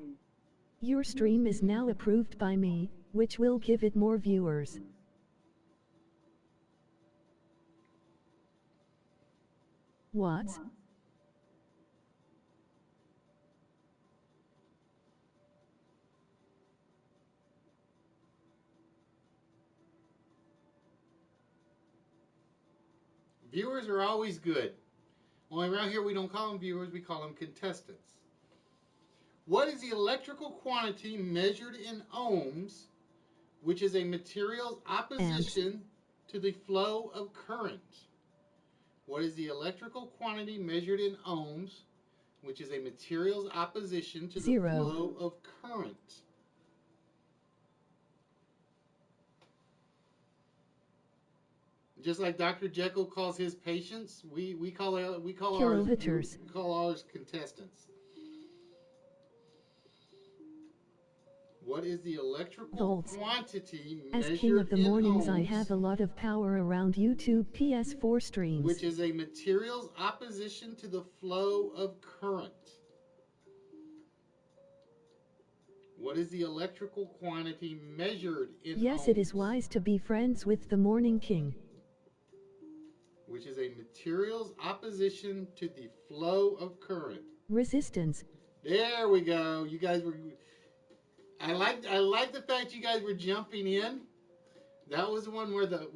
Your stream is now approved by me, which will give it more viewers. What? Viewers are always good. Only around here we don't call them viewers, we call them contestants. What is the electrical quantity measured in ohms, which is a material's opposition to the flow of current? What is the electrical quantity measured in ohms, which is a material's opposition to the flow of current? Just like Dr. Jekyll calls his patients, we call ours contestants. What is the electrical quantity measured in ohms? As king of the mornings, I have a lot of power around YouTube PS4 streams. Which is a material's opposition to the flow of current. What is the electrical quantity measured in ohms? Yes, it is wise to be friends with the Morning King. Which is a material's opposition to the flow of current. Resistance. There we go. You guys were... I like the fact you guys were jumping in. That was the one where the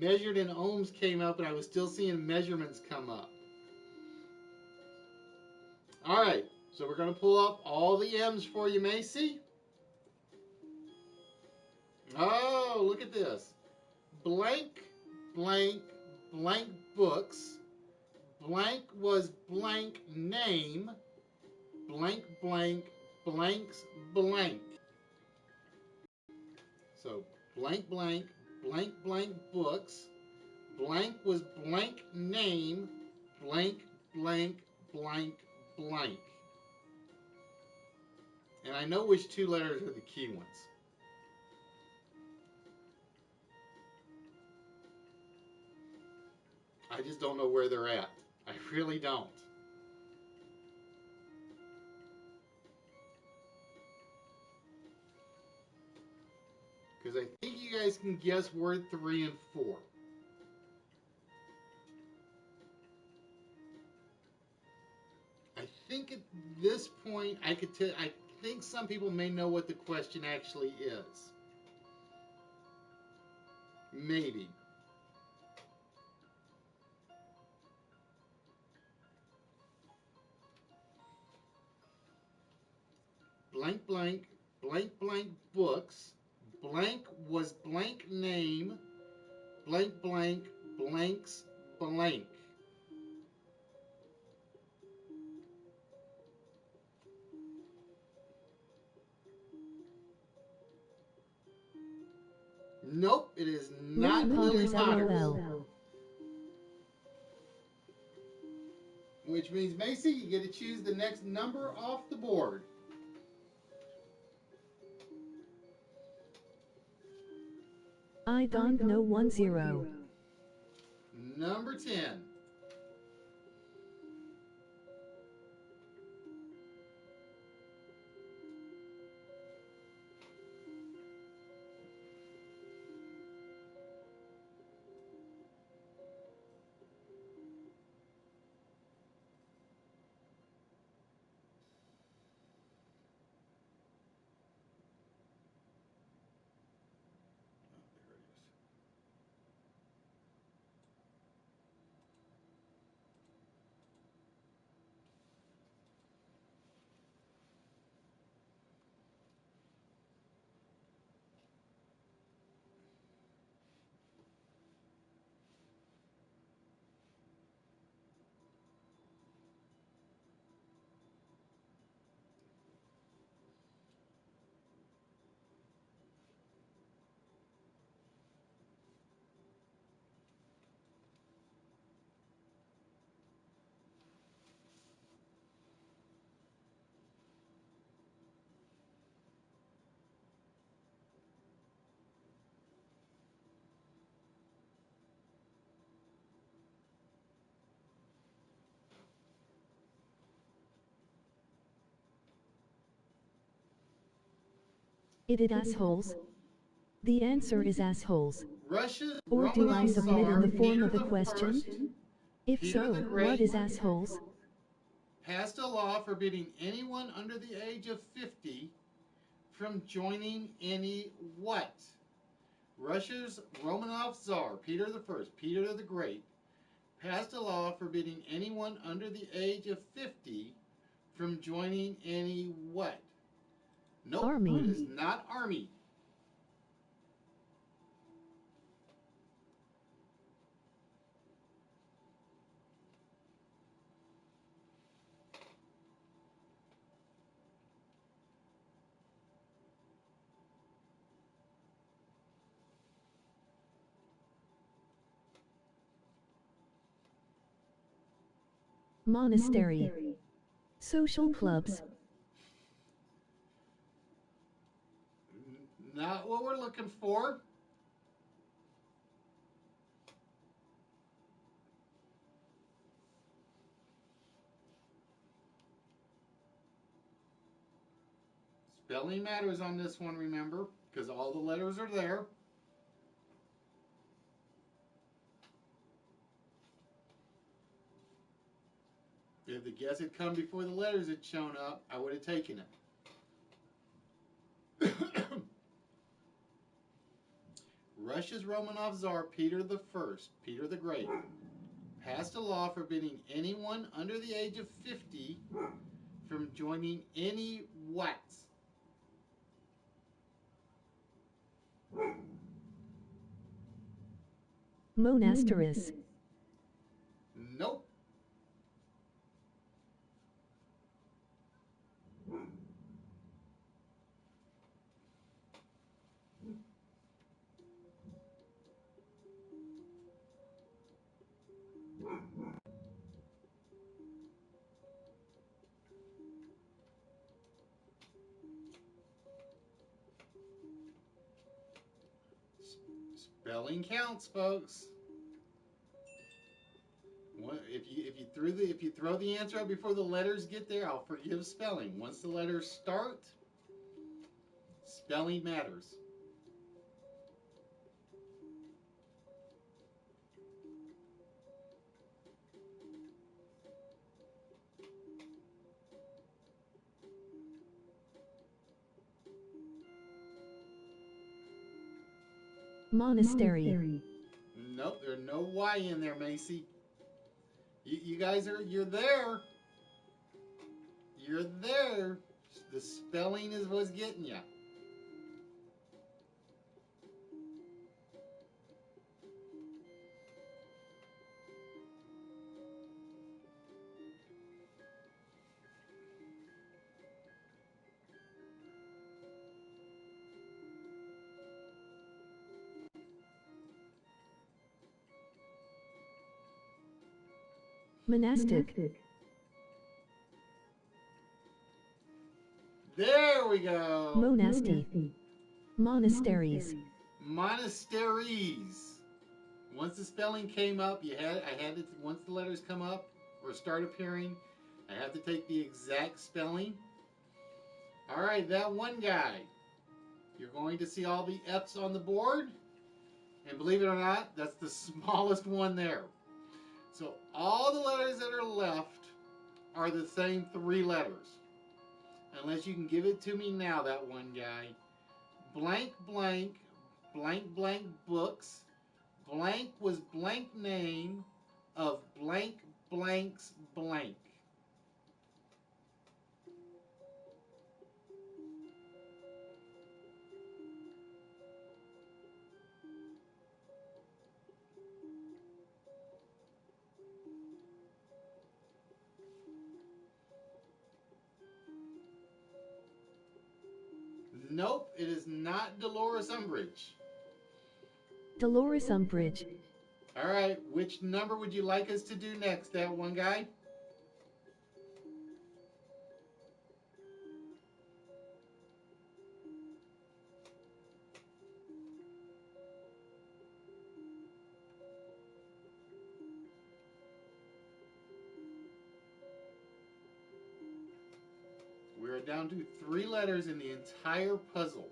measured in ohms came up, and I was still seeing measurements come up. All right, so we're going to pull up all the M's for you, Macy. Oh, look at this. Blank, blank, blank books. Blank was blank name. Blank, blank, blanks blank. So blank, blank, blank, blank books. Blank was blank name. Blank, blank, blank, blank. And I know which two letters are the key ones. I just don't know where they're at. I really don't. Because I think you guys can guess word 3 and 4. I think at this point, I think some people may know what the question actually is. Maybe. Blank, blank, blank, blank books. Blank was blank name. Blank, blank, blanks blank. Nope, it is not Lily Potter's. Which means, Macy, you get to choose the next number off the board. I don't know 10. Number 10. It assholes? The answer is assholes. Russia's Or do I Romanov submit Tsar in the form Peter of a the question? First, If Peter so, the Great, what is assholes? passed a law forbidding anyone under the age of 50 from joining any what? Russia's Romanov Tsar Peter the First, Peter the Great, passed a law forbidding anyone under the age of 50 from joining any what? Nope, Army. it is not army. Monastery. Social clubs. Not what we're looking for. Spelling matters on this one, remember, because all the letters are there. If the guess had come before the letters had shown up, I would have taken it. Russia's Romanov Tsar Peter the First, Peter the Great, passed a law forbidding anyone under the age of 50 from joining any what? Monasteries. Nope. Spelling counts, folks. If you throw the answer out before the letters get there, I'll forgive spelling. Once the letters start, spelling matters. Monastery. Nope, there's no Y in there, Macy. You guys you're there. You're there. The spelling is what's getting you. Monastic. There we go. Monasty. Monasteries. Monasteries. Once the spelling came up, I had to, once the letters come up or start appearing, I have to take the exact spelling. All right, that one guy. You're going to see all the F's on the board. And believe it or not, that's the smallest one there. So all the letters that are left are the same 3 letters. Unless you can give it to me now, that one guy. Blank, blank, blank, blank books. Blank was blank name of blank, blanks, blank. Nope, it is not Dolores Umbridge. Dolores Umbridge. All right, which number would you like us to do next, that one guy? We're down to 3 letters in the entire puzzle.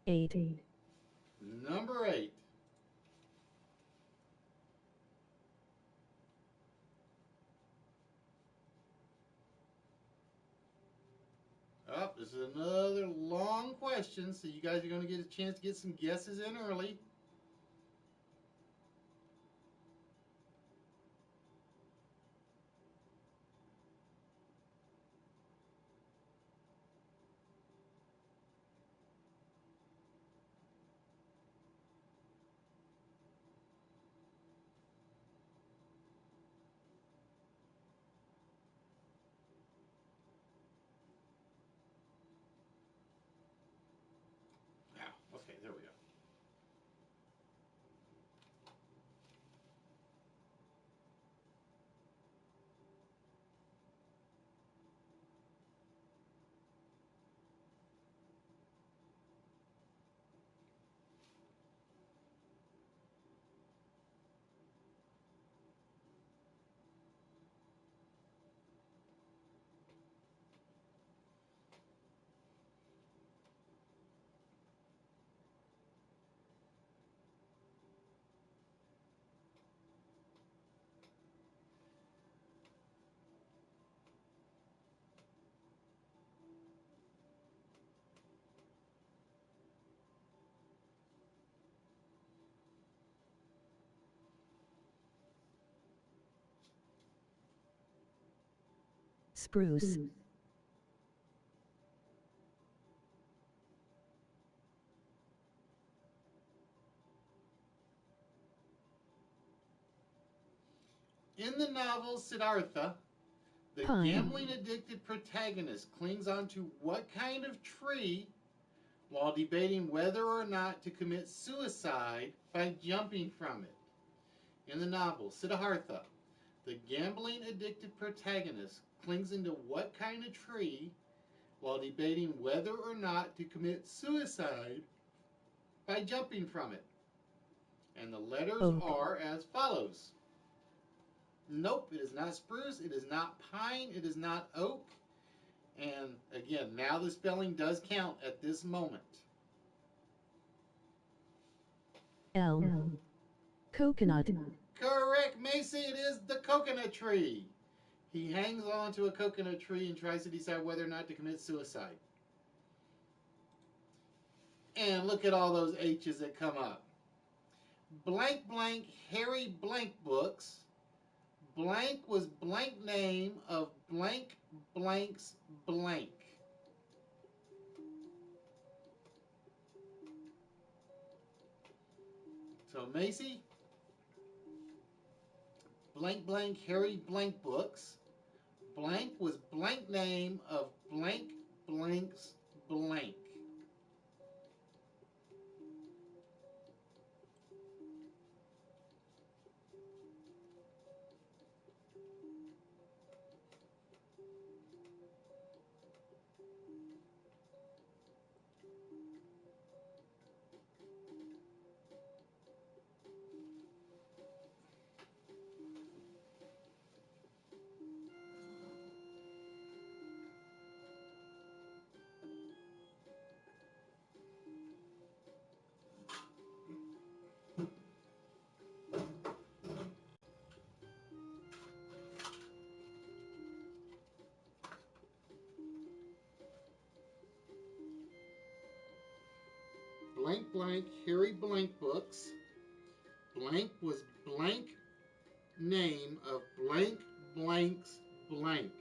8. Number 8. Oh, this is another long question, so you guys are going to get a chance to get some guesses in early. Now, okay, there we go. Spruce. In the novel Siddhartha, the Pine. gambling-addicted protagonist clings onto what kind of tree while debating whether or not to commit suicide by jumping from it? In the novel Siddhartha, the gambling-addicted protagonist clings into what kind of tree while debating whether or not to commit suicide by jumping from it? And the letters Oak. are as follows. Nope, it is not spruce, it is not pine, it is not oak. And again, now the spelling does count at this moment. Elm. Coconut. Correct, Macy, it is the coconut tree. He hangs on to a coconut tree and tries to decide whether or not to commit suicide. And look at all those H's that come up. Blank blank Harry blank books. Blank was blank name of blank blanks blank. So Macy, blank blank Harry blank books. Blank was blank name of blank blanks blank. Blank blank Harry blank books. Blank was blank name of blank blanks blank.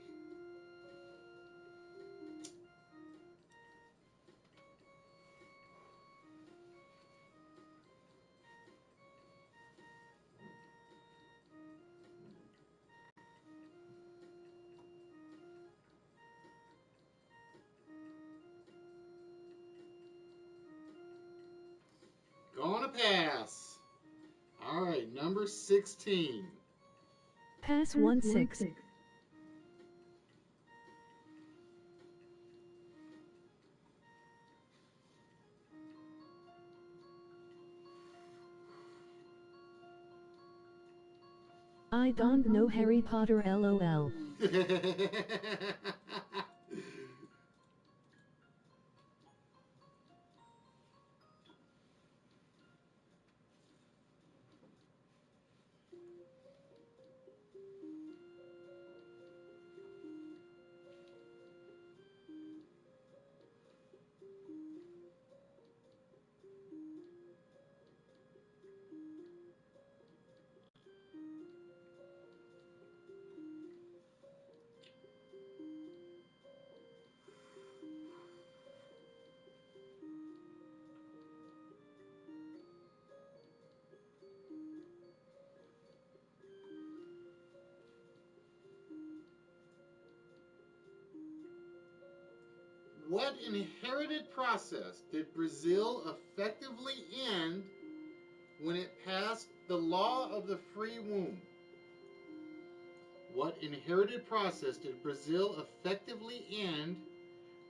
Gonna pass. All right, number 16. Pass 1-6. I don't know Harry Potter LOL. What inherited process did Brazil effectively end when it passed the law of the free womb? What inherited process did Brazil effectively end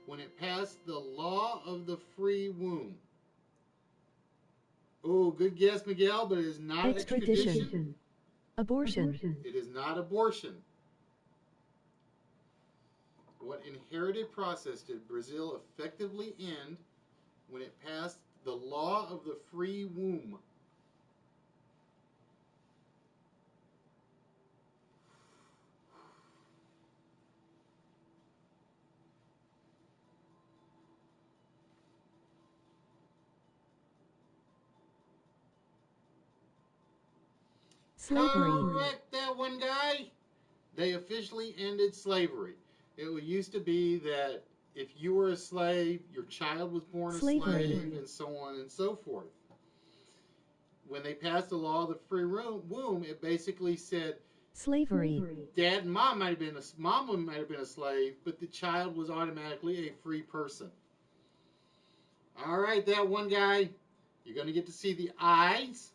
when it passed the law of the free womb? Oh, good guess, Miguel, but it is not extradition. Abortion. It is not abortion. What inherited process did Brazil effectively end when it passed the law of the free womb? Slavery. Correct, that one guy. They officially ended slavery. It used to be that if you were a slave, your child was born a slave, and so on and so forth. When they passed the law of the free womb, it basically said Slavery. dad and mom might have been a slave, but the child was automatically a free person. All right, that one guy, you're going to get to see the eyes.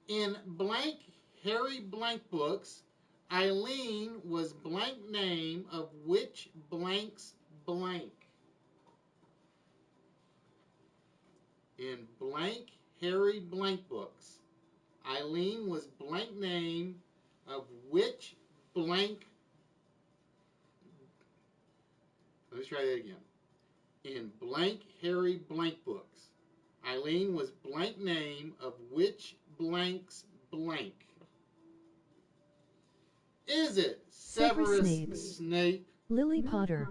In blank Harry Blank books, Eileen was blank name of which blanks blank? In blank Harry Blank books, Eileen was blank name of which blank? Let's try that again. In blank Harry Blank books, Eileen was blank name of which blanks blank? Is it Severus Snape? Lily Potter.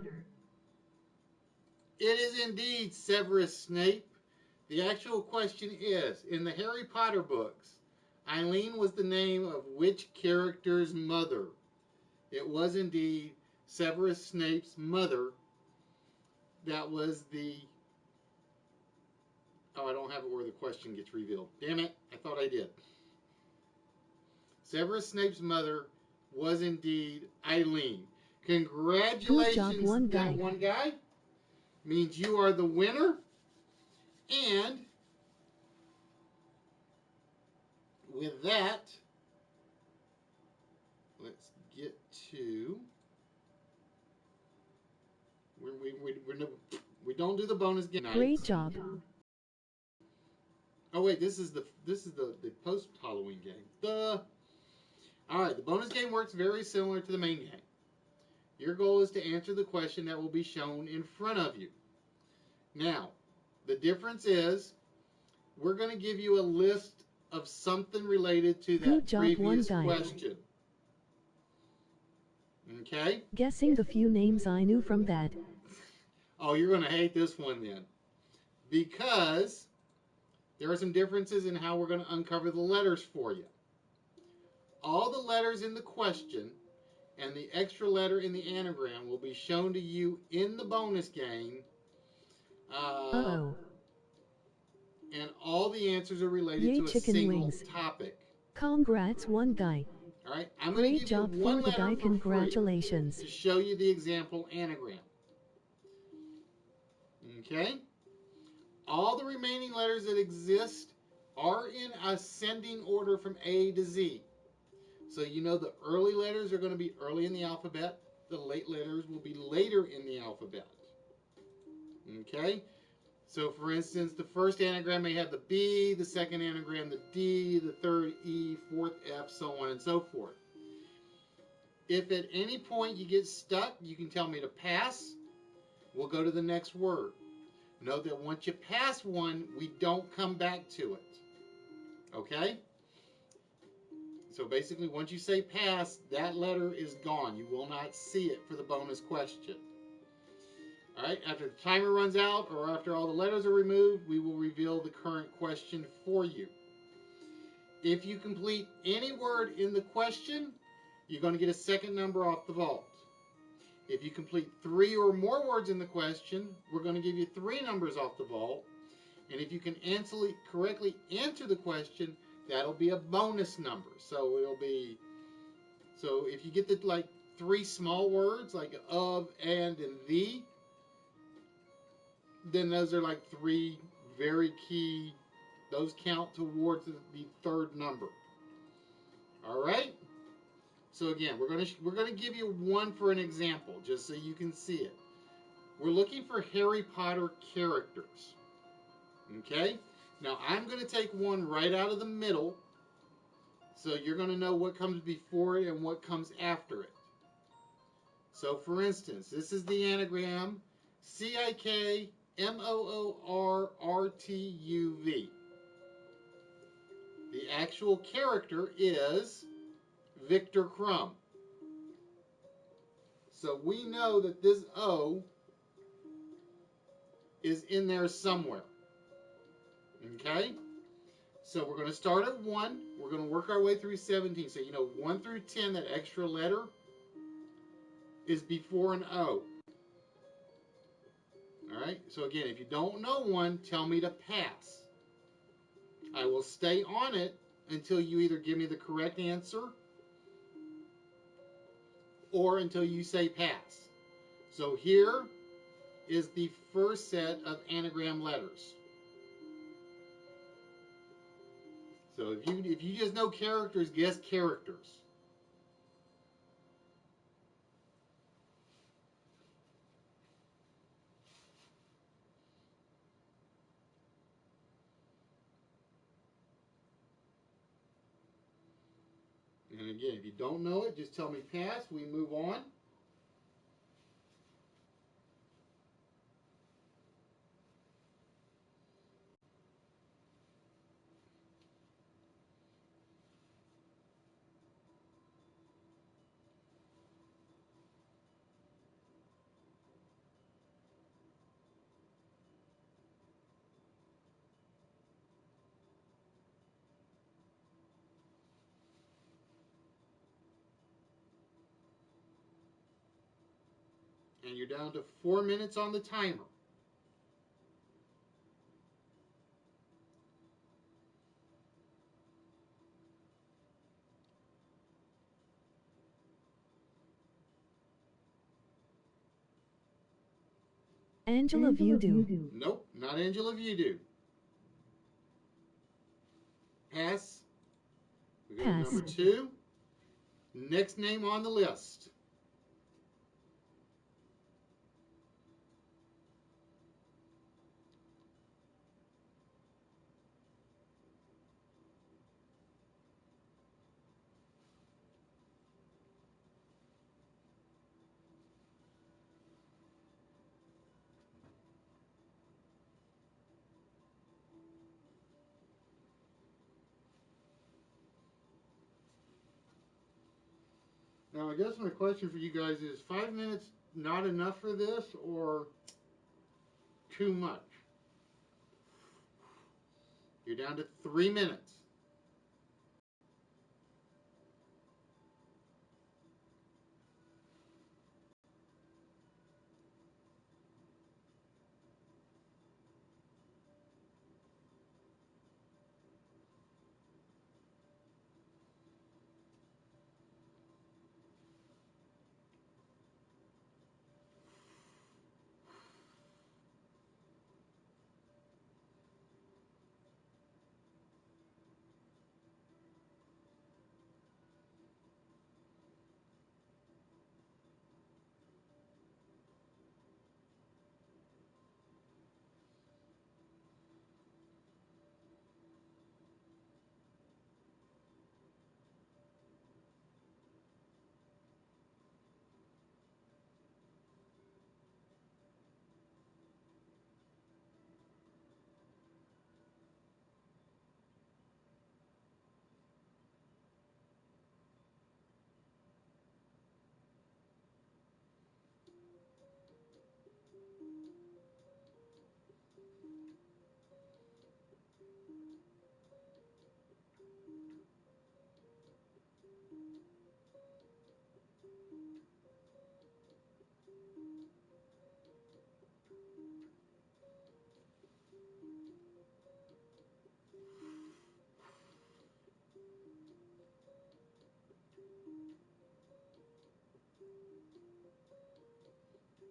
It is indeed Severus Snape. The actual question is, in the Harry Potter books, Eileen was the name of which character's mother? It was indeed Severus Snape's mother. That was the... Oh, I don't have it where the question gets revealed. Damn it, I thought I did. Severus Snape's mother was indeed Eileen. Congratulations, one guy. that one guy. Means you are the winner. And with that, let's get to... We don't do the bonus game. Great job. Oh wait, this is the post Halloween game. All right, the bonus game works very similar to the main game. Your goal is to answer the question that will be shown in front of you. Now, the difference is we're going to give you a list of something related to that previous question. Okay? Guessing the few names I knew from that. Oh, you're going to hate this one then. Because there are some differences in how we're going to uncover the letters for you. All the letters in the question and the extra letter in the anagram will be shown to you in the bonus game. And all the answers are related to a single topic. Congrats, one guy. All right, I'm going to give you one letter for free Congratulations. to show you the example anagram. Okay? All the remaining letters that exist are in ascending order from A to Z. So you know the early letters are going to be early in the alphabet. The late letters will be later in the alphabet. Okay? So for instance, the first anagram may have the B, the second anagram the D, the third E, fourth F, so on and so forth. If at any point you get stuck, you can tell me to pass. We'll go to the next word. Note that once you pass one, we don't come back to it. Okay? So basically, once you say pass, that letter is gone. You will not see it for the bonus question. All right, after the timer runs out or after all the letters are removed, we will reveal the current question for you. If you complete any word in the question, you're going to get a second number off the vault. If you complete 3 or more words in the question, we're going to give you 3 numbers off the vault. And if you can correctly answer the question, that'll be a bonus number. So it'll be, so if you get the three small words like of, and the, then those are like three very key. Those count towards the third number. All right. So again, we're gonna give you one for an example, just so you can see it. We're looking for Harry Potter characters. Okay. Now I'm gonna take one right out of the middle, so you're gonna know what comes before it and what comes after it. So for instance, this is the anagram CIKMOORRTUV. The actual character is Victor Crumb. So we know that this O is in there somewhere. Okay? So we're going to start at 1. We're going to work our way through 17. So 1 through 10, that extra letter is before an O. Alright? So again, if you don't know one, tell me to pass. I will stay on it until you either give me the correct answer or until you say pass. So here is the first set of anagram letters. So if you just know characters, guess characters. And again, if you don't know it, just tell me pass. We move on. And you're down to 4 minutes on the timer. Angela Voodoo. Nope, not Angela Voodoo. Pass. We go to Pass. number 2. Next name on the list. Now, I guess my question for you guys is 5 minutes not enough for this or too much? You're down to 3 minutes.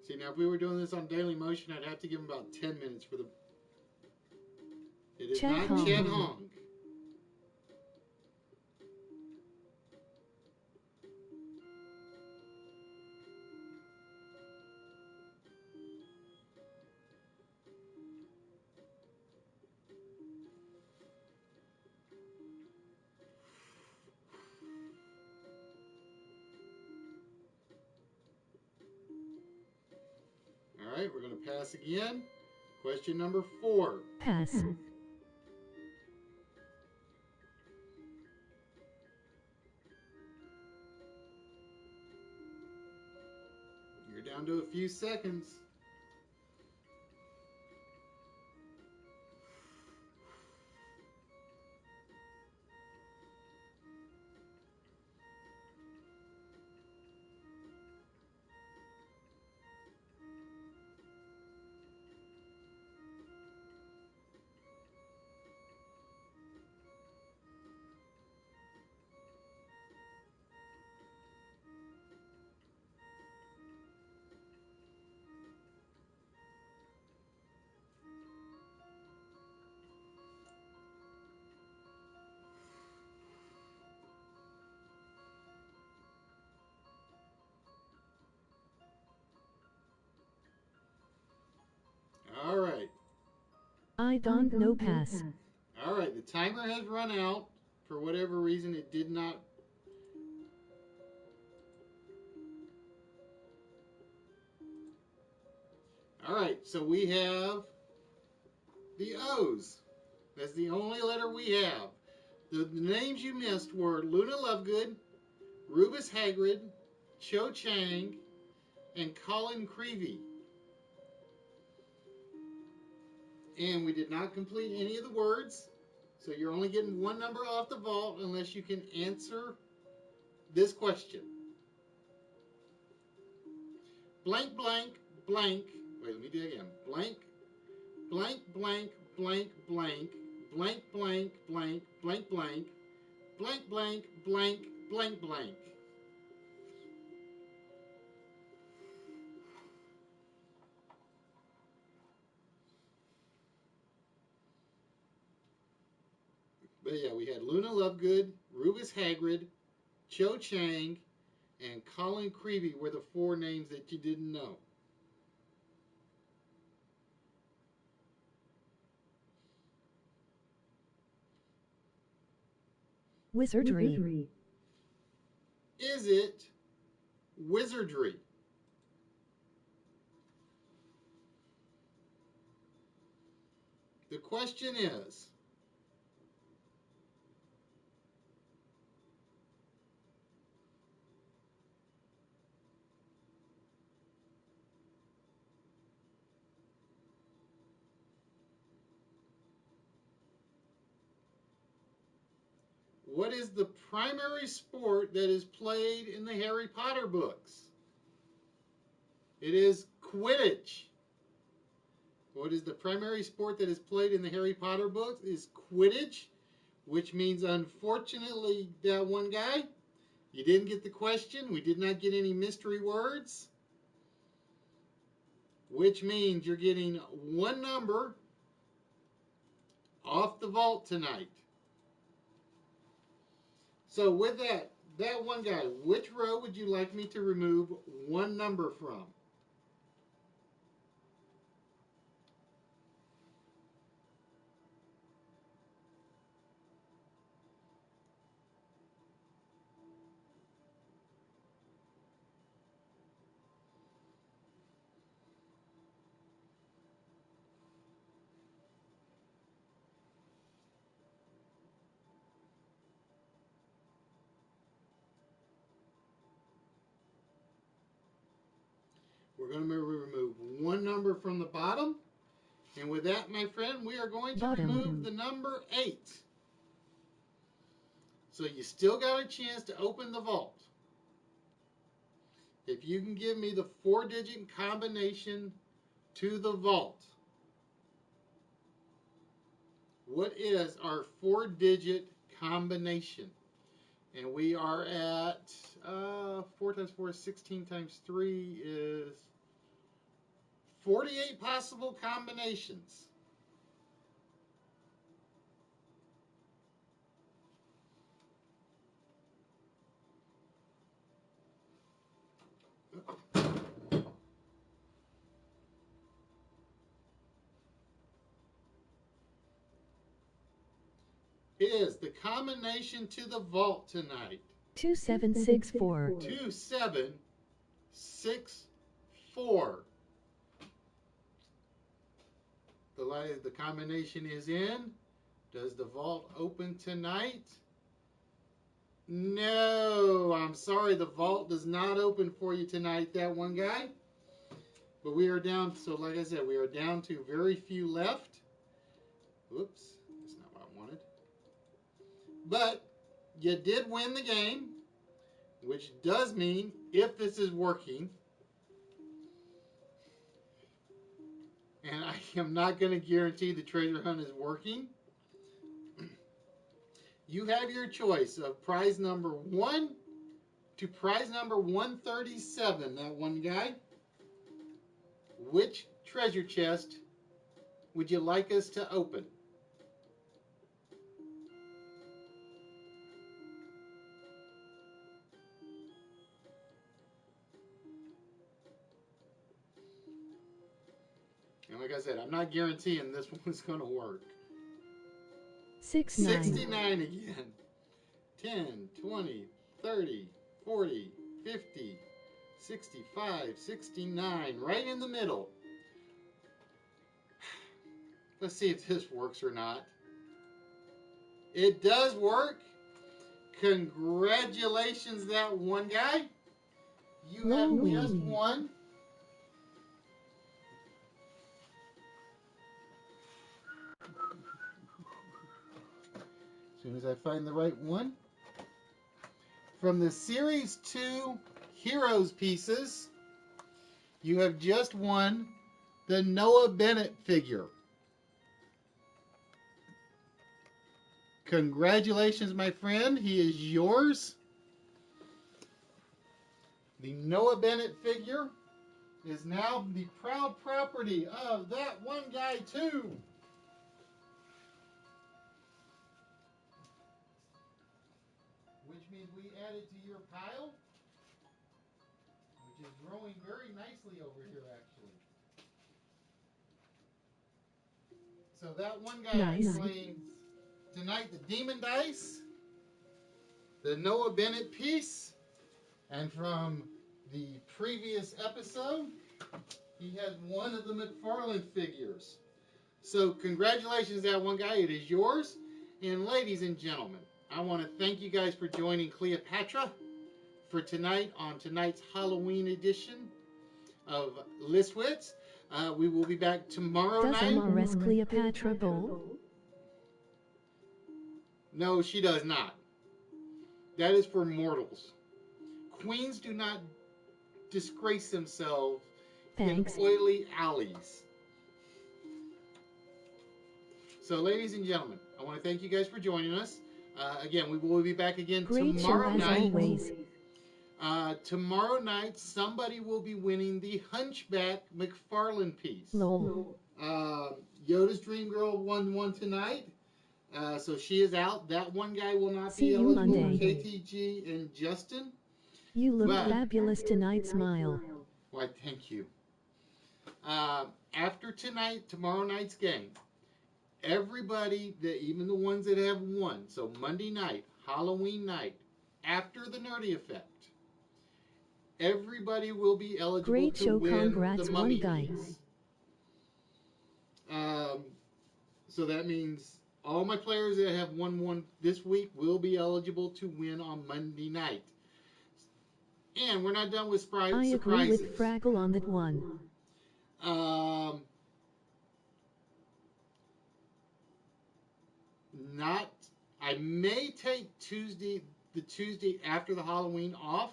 See, now if we were doing this on Daily Motion, I'd have to give him about 10 minutes for the... It is Chet not Hong. Chet Hong. All right, we're going to pass again. Question number 4. Pass. You're down to a few seconds. All right. I don't know. Pass. All right, the timer has run out. For whatever reason, it did not. All right, so we have the O's. That's the only letter we have. The names you missed were Luna Lovegood, Rubus Hagrid, Cho Chang, and Colin Creevy. And we did not complete any of the words, so you're only getting one number off the vault unless you can answer this question. Blank, blank, blank. Wait, let me do it again. Blank, blank, blank, blank, blank, blank, blank, blank, blank, blank, blank, blank, blank, blank, blank. But yeah, we had Luna Lovegood, Rubus Hagrid, Cho Chang, and Colin Creevy were the 4 names that you didn't know. Wizardry. Is it wizardry? The question is, what is the primary sport that is played in the Harry Potter books? It is Quidditch. What is the primary sport that is played in the Harry Potter books? Is Quidditch, which means, unfortunately, that one guy, you didn't get the question. We did not get any mystery words, which means you're getting one number off the vault tonight. So with that one guy, which row would you like me to remove one number from? We're going to remove one number from the bottom. And with that, my friend, we are going to remove the number 8. So you still got a chance to open the vault. If you can give me the 4-digit combination to the vault. What is our 4-digit combination? And we are at 4 times 4 is 16 times 3 is 48 possible combinations. Is the combination to the vault tonight? 2764. 2764. The combination is in. Does the vault open tonight? No, I'm sorry, the vault does not open for you tonight, that one guy. But we are down, so like I said, we are down to very few left. Whoops, that's not what I wanted. But you did win the game, which does mean, if this is working, and I am not going to guarantee the treasure hunt is working, you have your choice of prize number 1 to prize number 137, that one guy. Which treasure chest would you like us to open? And like I said, I'm not guaranteeing this one's going to work. 69 again. 10, 20, 30, 40, 50, 65, 69. Right in the middle. Let's see if this works or not. It does work. Congratulations, that one guy. You have just won. As soon as I find the right one. From the Series 2 Heroes pieces, you have just won the Noah Bennett figure. Congratulations, my friend. He is yours. The Noah Bennett figure is now the proud property of that one guy, too. Which means we add it to your pile, which is growing very nicely over here, actually. So that one guy is playing tonight the Demon Dice, the Noah Bennett piece, and from the previous episode, he had one of the McFarlane figures. So congratulations, that one guy. It is yours. And ladies and gentlemen, I want to thank you guys for joining Cleopatra for tonight on tonight's Halloween edition of Wits. We will be back tomorrow night. Does MRS Cleopatra bowl? No, she does not. That is for mortals. Queens do not disgrace themselves in oily alleys. So, ladies and gentlemen, I want to thank you guys for joining us. Again, we will be back again tomorrow night. Always. Tomorrow night, somebody will be winning the Hunchback McFarlane piece. Lol. Yoda's Dream Girl won one tonight. So she is out. That one guy will not See be you eligible. Monday. KTG and Justin. You look fabulous tonight, smile. Why, thank you. After tomorrow night's game, everybody, even the ones that have won, so Monday night, Halloween night, after the Nerdy Effect, everybody will be eligible Great to show, win congrats, the Mummy one guy. piece. So that means all my players that have won one this week will be eligible to win on Monday night. And we're not done with surprises. I agree with Fraggle on that one. I may take the Tuesday after the Halloween off.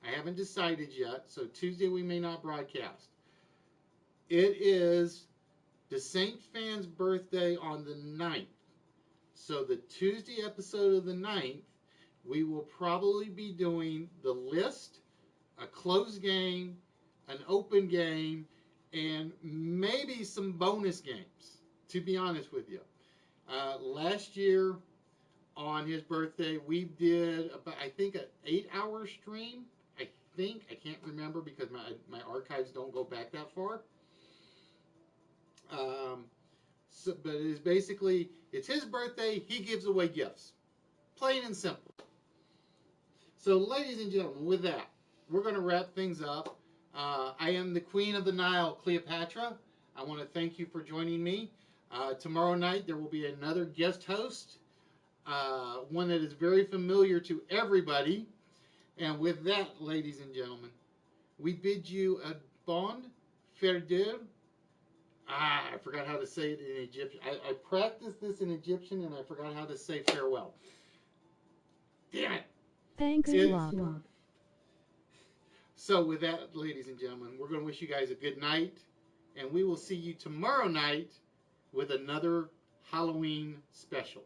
I haven't decided yet, so Tuesday we may not broadcast. It is the Saint Fan's birthday on the 9th. So the Tuesday episode of the 9th, we will probably be doing the list, a closed game, an open game, and maybe some bonus games, to be honest with you. Last year on his birthday, we did about, I think, an 8-hour stream. I can't remember because my archives don't go back that far. But it is basically, it's his birthday, he gives away gifts. Plain and simple. So, ladies and gentlemen, with that, we're going to wrap things up. I am the Queen of the Nile, Cleopatra. I want to thank you for joining me. Tomorrow night, there will be another guest host, one that is very familiar to everybody. And with that, ladies and gentlemen, we bid you a bon farewell. I forgot how to say it in Egyptian. I practiced this in Egyptian, and I forgot how to say farewell. Damn it. Thanks, Flop. So with that, ladies and gentlemen, we're going to wish you guys a good night, and we will see you tomorrow night with another Halloween special.